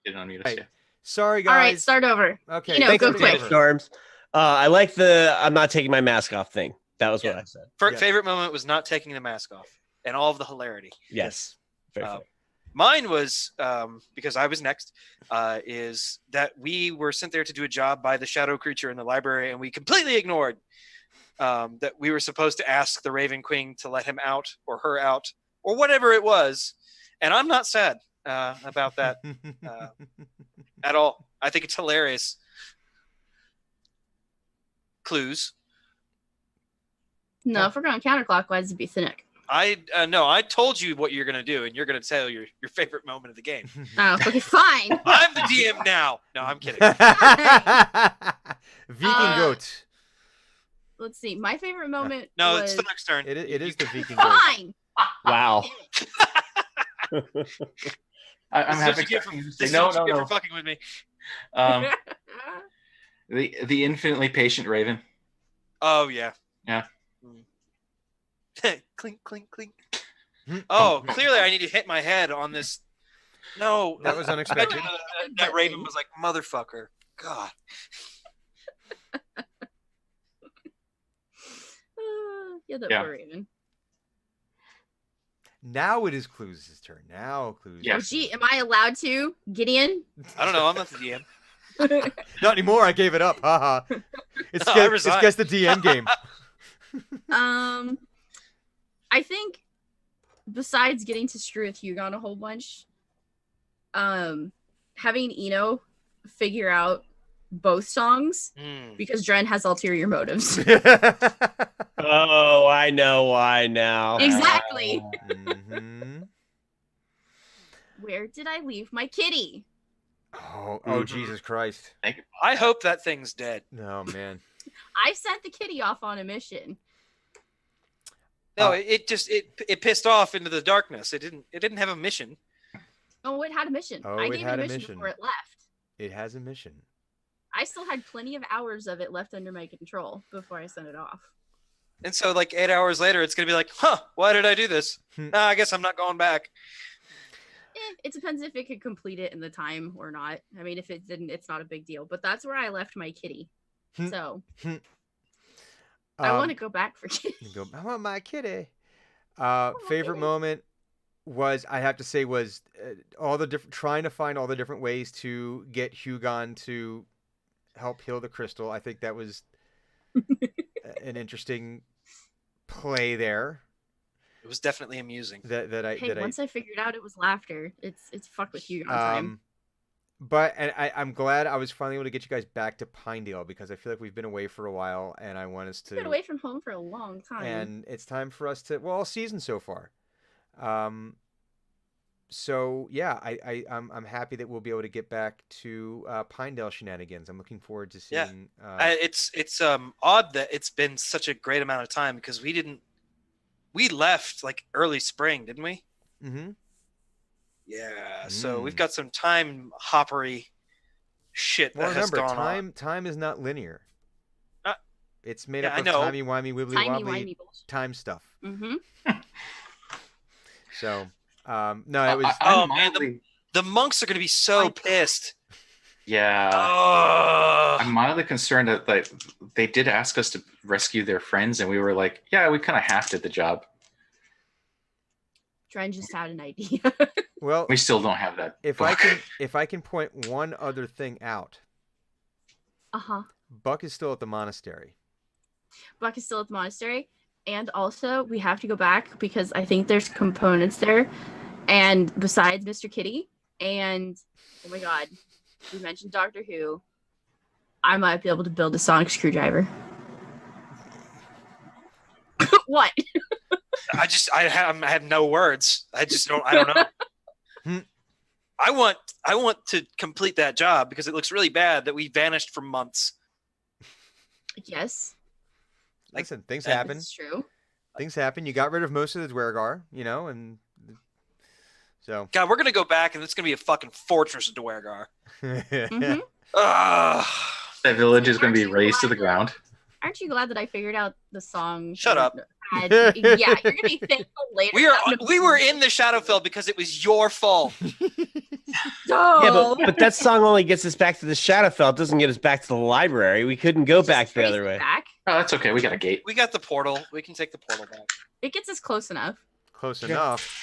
Didn't unmute us Right. yet. Sorry, All right, guys. start over. Okay. You know, Thanks go for quick. taking Storms. I like the I'm not taking my mask off thing. That was what Yeah. I said. Yes. Favorite moment was not taking the mask off and all of the hilarity. Yes. Very Uh, funny. Mine was because I was next. Is that we were sent there to do a job by the shadow creature in the library, and we completely ignored that we were supposed to ask the Raven Queen to let him out or her out or whatever it was. And I'm not sad about that at all. I think it's hilarious. Clues. No, if we're going counterclockwise, it'd be Cynic. No, I told you what you're gonna do, and you're gonna tell your favorite moment of the game. Oh, okay, fine. I'm the DM now. No, I'm kidding. Viking goat. Let's see. My favorite moment. No, was... it's the next turn. It is the Viking goat. Fine. Wow. I'm This is half what you get expecting you to This say is no, what you no, get no. for fucking with me. Um, the infinitely patient Raven. Oh yeah. Yeah. Clink, clink, clink. Oh, clearly I need to hit my head on this. No, That was unexpected. that Raven was like, motherfucker. God. Yeah, that Yeah. poor Raven. Now it is Clues' turn. Now Clues. Yeah. Oh, gee, am I allowed to? Gideon? I don't know. I'm not the DM. Not anymore. I gave it up. Haha. It's No, I guess, it's resigned. guess the DM game. I think besides getting to screw with Hugon a whole bunch, having Eno figure out both songs Hmm. because Dren has ulterior motives. Oh, I know why now. Exactly. Mhm. Where did I leave my kitty? Oh, Mhm. Jesus Christ. I hope that thing's dead. Oh, man. I sent the kitty off on a mission. No, Uh, it just it pissed off into the darkness. It didn't have a mission. Oh, it had a mission. Oh, I it gave had it a a mission mission. before it left. It has a mission. I still had plenty of hours of it left under my control before I sent it off. And so like 8 hours later, it's gonna be like, huh? Why did I do this? Hmm. Nah, I guess I'm not going back. It depends if it could complete it in the time or not. I mean, if it didn't, it's not a big deal. But that's where I left my kitty. Hmm. So I want to Um, go back for kitty. you go, I want my kitty. Favorite kitty. moment was, I have to say, was all the different, trying to find all the different ways to get Hugon to help heal the crystal. I think that was an interesting play there. It was definitely amusing. Hey, once I figured out it was laughter, it's fuck with you on time. But I'm glad I was finally able to get you guys back to Pinedale, because I feel like we've been away for a while, and I want us to. Been away from home for a long time. And it's time for us to, well, all season so far. So yeah, I'm happy that we'll be able to get back to Pinedale shenanigans. I'm looking forward to Yeah. seeing. It's odd that it's been such a great amount of time because we left like early spring, didn't we? Mm-hmm. Yeah. So Mm. we've got some time hoppery shit Well, that has remember, gone on. time is not linear. Uh, It's made yeah, up I of know. timey wimey wibbly Timey wobbly wimey bullshit. time stuff. Mm-hmm. So no, it was. Oh, I'm man, mildly- The monks are going to be so pissed. yeah. Oh, I'm mildly concerned that like they did ask us to rescue their friends, and we were like, yeah, we kind of half did the job. Dren just had an idea. Well, We still don't have that. if I can point one other thing out, Uh-huh. Buck is still at the monastery. Buck is still at the monastery. And also, we have to go back because I think there's components there. And besides Mr. Kitty, and oh my god, we mentioned Doctor Who, I might be able to build a sonic screwdriver. What? I have no words. I don't know. Hmm. I want to complete that job because it looks really bad that we vanished for months. Yes, Listen, things that happen. that's true. Things happen. You got rid of most of the Dwergar, and so. God, we're gonna go back and it's gonna be a fucking fortress of Dwergar. Mhm. Ugh. That village is going to be Aren't you razed to the glad ground. Aren't you glad that I figured out the song? Shut up. Yeah, you're gonna be thankful later. We were in the Shadowfell because it was your fault. Yeah, No. but that song only gets us back to the Shadowfell. It doesn't get us back to the library. We couldn't go back the other way. Back. Oh, that's okay. We got a gate. We got the portal. We can take the portal back. It gets us close enough. Close enough.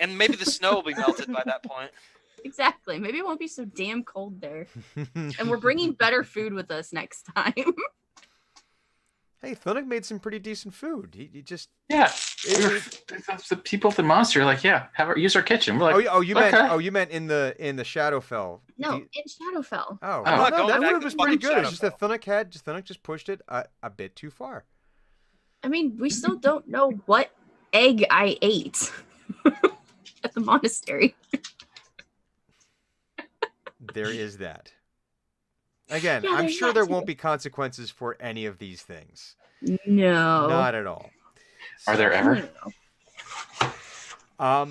And maybe the snow will be melted by that point. Exactly. Maybe it won't be so damn cold there. And we're bringing better food with us next time. Hey, Thunuk made some pretty decent food. He just Yeah. It- The people at the monster are like, yeah, use our kitchen. We're like, you meant in the Shadowfell. No, The- in Shadowfell. Oh, I'm no, not going that back would to was pretty fucking good. It's just that Shadowfell. Thunuk just pushed it a bit too far. I mean, we still don't know what egg I ate at the monastery. There is that. Again, Yeah, I'm there's sure that there too. won't be consequences for any of these things. No. Not at all. are there ever?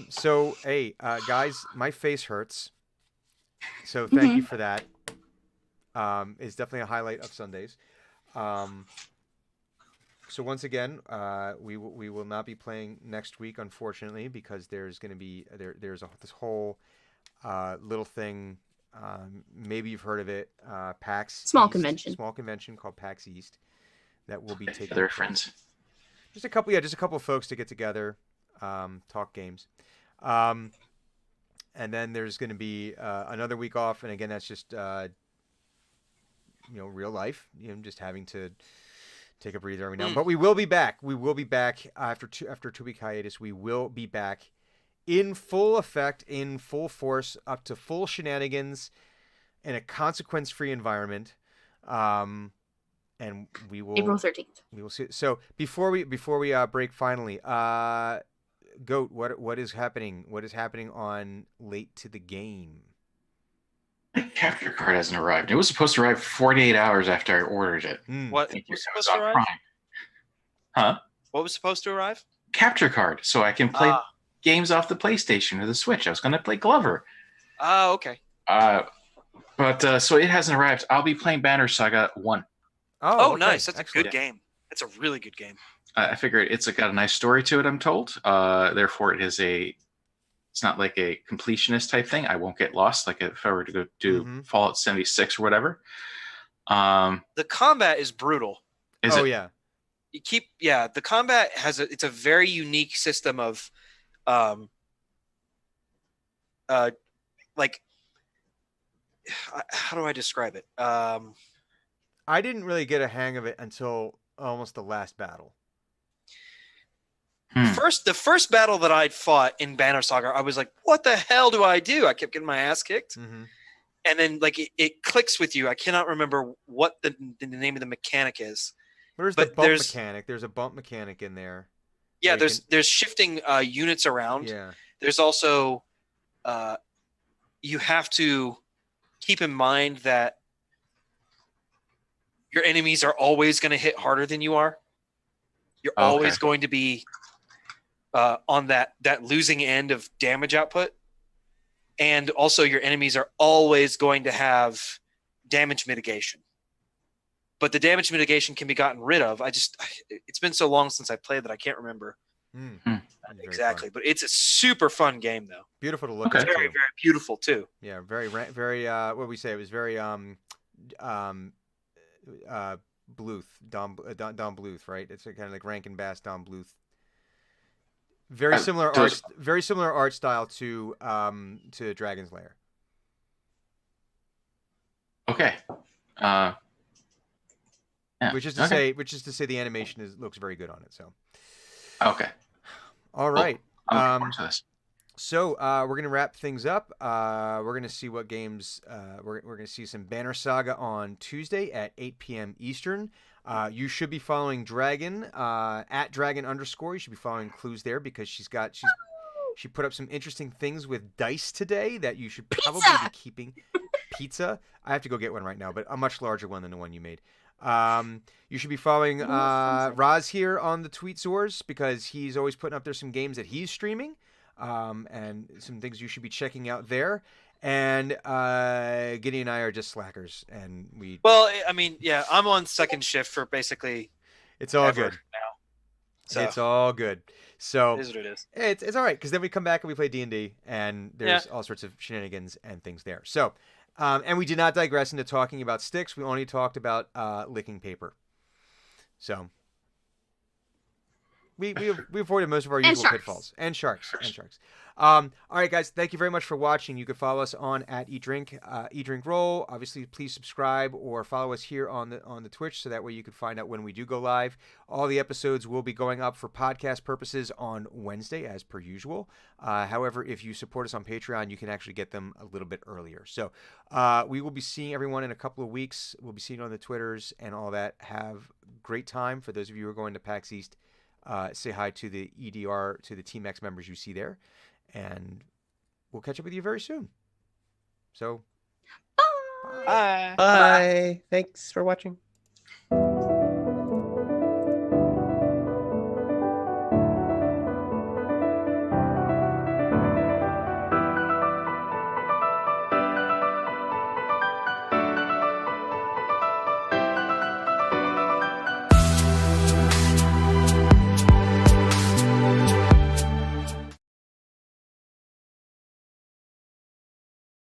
So hey, guys, my face hurts. So thank you for that. It's definitely a highlight of Sundays. So once again, we will not be playing next week, unfortunately, because there's going to be there's this whole little thing. Maybe you've heard of it. PAX Small East, convention. Small convention called PAX East that will be taking. They're place. friends. Just a couple of folks to get together, talk games, and then there's going to be another week off, and again, that's just real life, just having to take a breather every now and then. But we will be back. We will be back after a 2 week hiatus. We will be back in full effect, in full force, up to full shenanigans, in a consequence-free environment. And we will April 13th. we will see. So before we break finally, Goat, what is happening? What is happening on Late to the Game? My capture card hasn't arrived. It was supposed to arrive 48 hours after I ordered it. What Thank you. was I was supposed to on arrive? Prime. Huh? What was supposed to arrive? Capture card, so I can play Ah. games off the PlayStation or the Switch. I was going to play Glover. Oh, okay. But so it hasn't arrived. I'll be playing Banner Saga 1. Oh, okay. nice. That's Excellent. a good game. That's a really good game. I figured it's got a nice story to it, I'm told. Therefore, it's not like a completionist type thing. I won't get lost like if I were to go do Mhm. Fallout 76 or whatever. The combat is brutal. Is Oh it? yeah. The combat it's a very unique system of like how do I describe it? I didn't really get a hang of it until almost the last battle. The first battle that I'd fought in Banner Saga, I was like, what the hell do I do? I kept getting my ass kicked. Mm-hmm. And then like it clicks with you. I cannot remember what the name of the mechanic is. There's the But bump there's- mechanic. There's a bump mechanic in there. Yeah, Where you there's shifting units around. Yeah. There's also you have to keep in mind that your enemies are always going to hit harder than you are. You're Okay. always going to be on that losing end of damage output, and also your enemies are always going to have damage mitigation. But the damage mitigation can be gotten rid of. It's been so long since I played that I can't remember Mm. Hmm. That's very exactly. fun. But it's a super fun game, though. Beautiful to look Okay. at. Very, too. very beautiful too. Yeah. Very. What did we say? It was very Bluth. Don Bluth, right? It's kind of like Rankin Bass Don Bluth. Very similar there's- art. Very similar art style to Dragon's Lair. Okay. Yeah, Which is to say, the animation looks very good on it. So. Okay. All right. I'm looking forward to this. So we're gonna wrap things up. We're gonna see what games. We're gonna see some Banner Saga on Tuesday at 8 p.m. Eastern. You should be following Dragon at Dragon _. You should be following clues there because she put up some interesting things with dice today that you should probably be keeping. Pizza. I have to go get one right now, but a much larger one than the one you made. You should be following Roz here on the Tweetsores because he's always putting up there some games that he's streaming. And some things you should be checking out there. And Gideon and I are just slackers, and Well, I mean, yeah, I'm on second shift for basically it's all ever good. now. So It's all good. So it is what it is. it's all right because then we come back and we play D&D and there's all sorts of shenanigans and things there. So, and we did not digress into talking about sticks. We only talked about licking paper. So we avoided most of our And usual sharks. pitfalls and sharks. All right, guys, thank you very much for watching. You can follow us on at Eat Drink Roll. Obviously, please subscribe or follow us here on the Twitch, so that way you can find out when we do go live. All the episodes will be going up for podcast purposes on Wednesday, as per usual. However, if you support us on Patreon, you can actually get them a little bit earlier. So we will be seeing everyone in a couple of weeks. We'll be seeing you on the Twitters and all that. Have a great time. For those of you who are going to PAX East, say hi to the EDR, to the Team X members you see there. And we'll catch up with you very soon. So, Bye. Bye. Thanks for watching.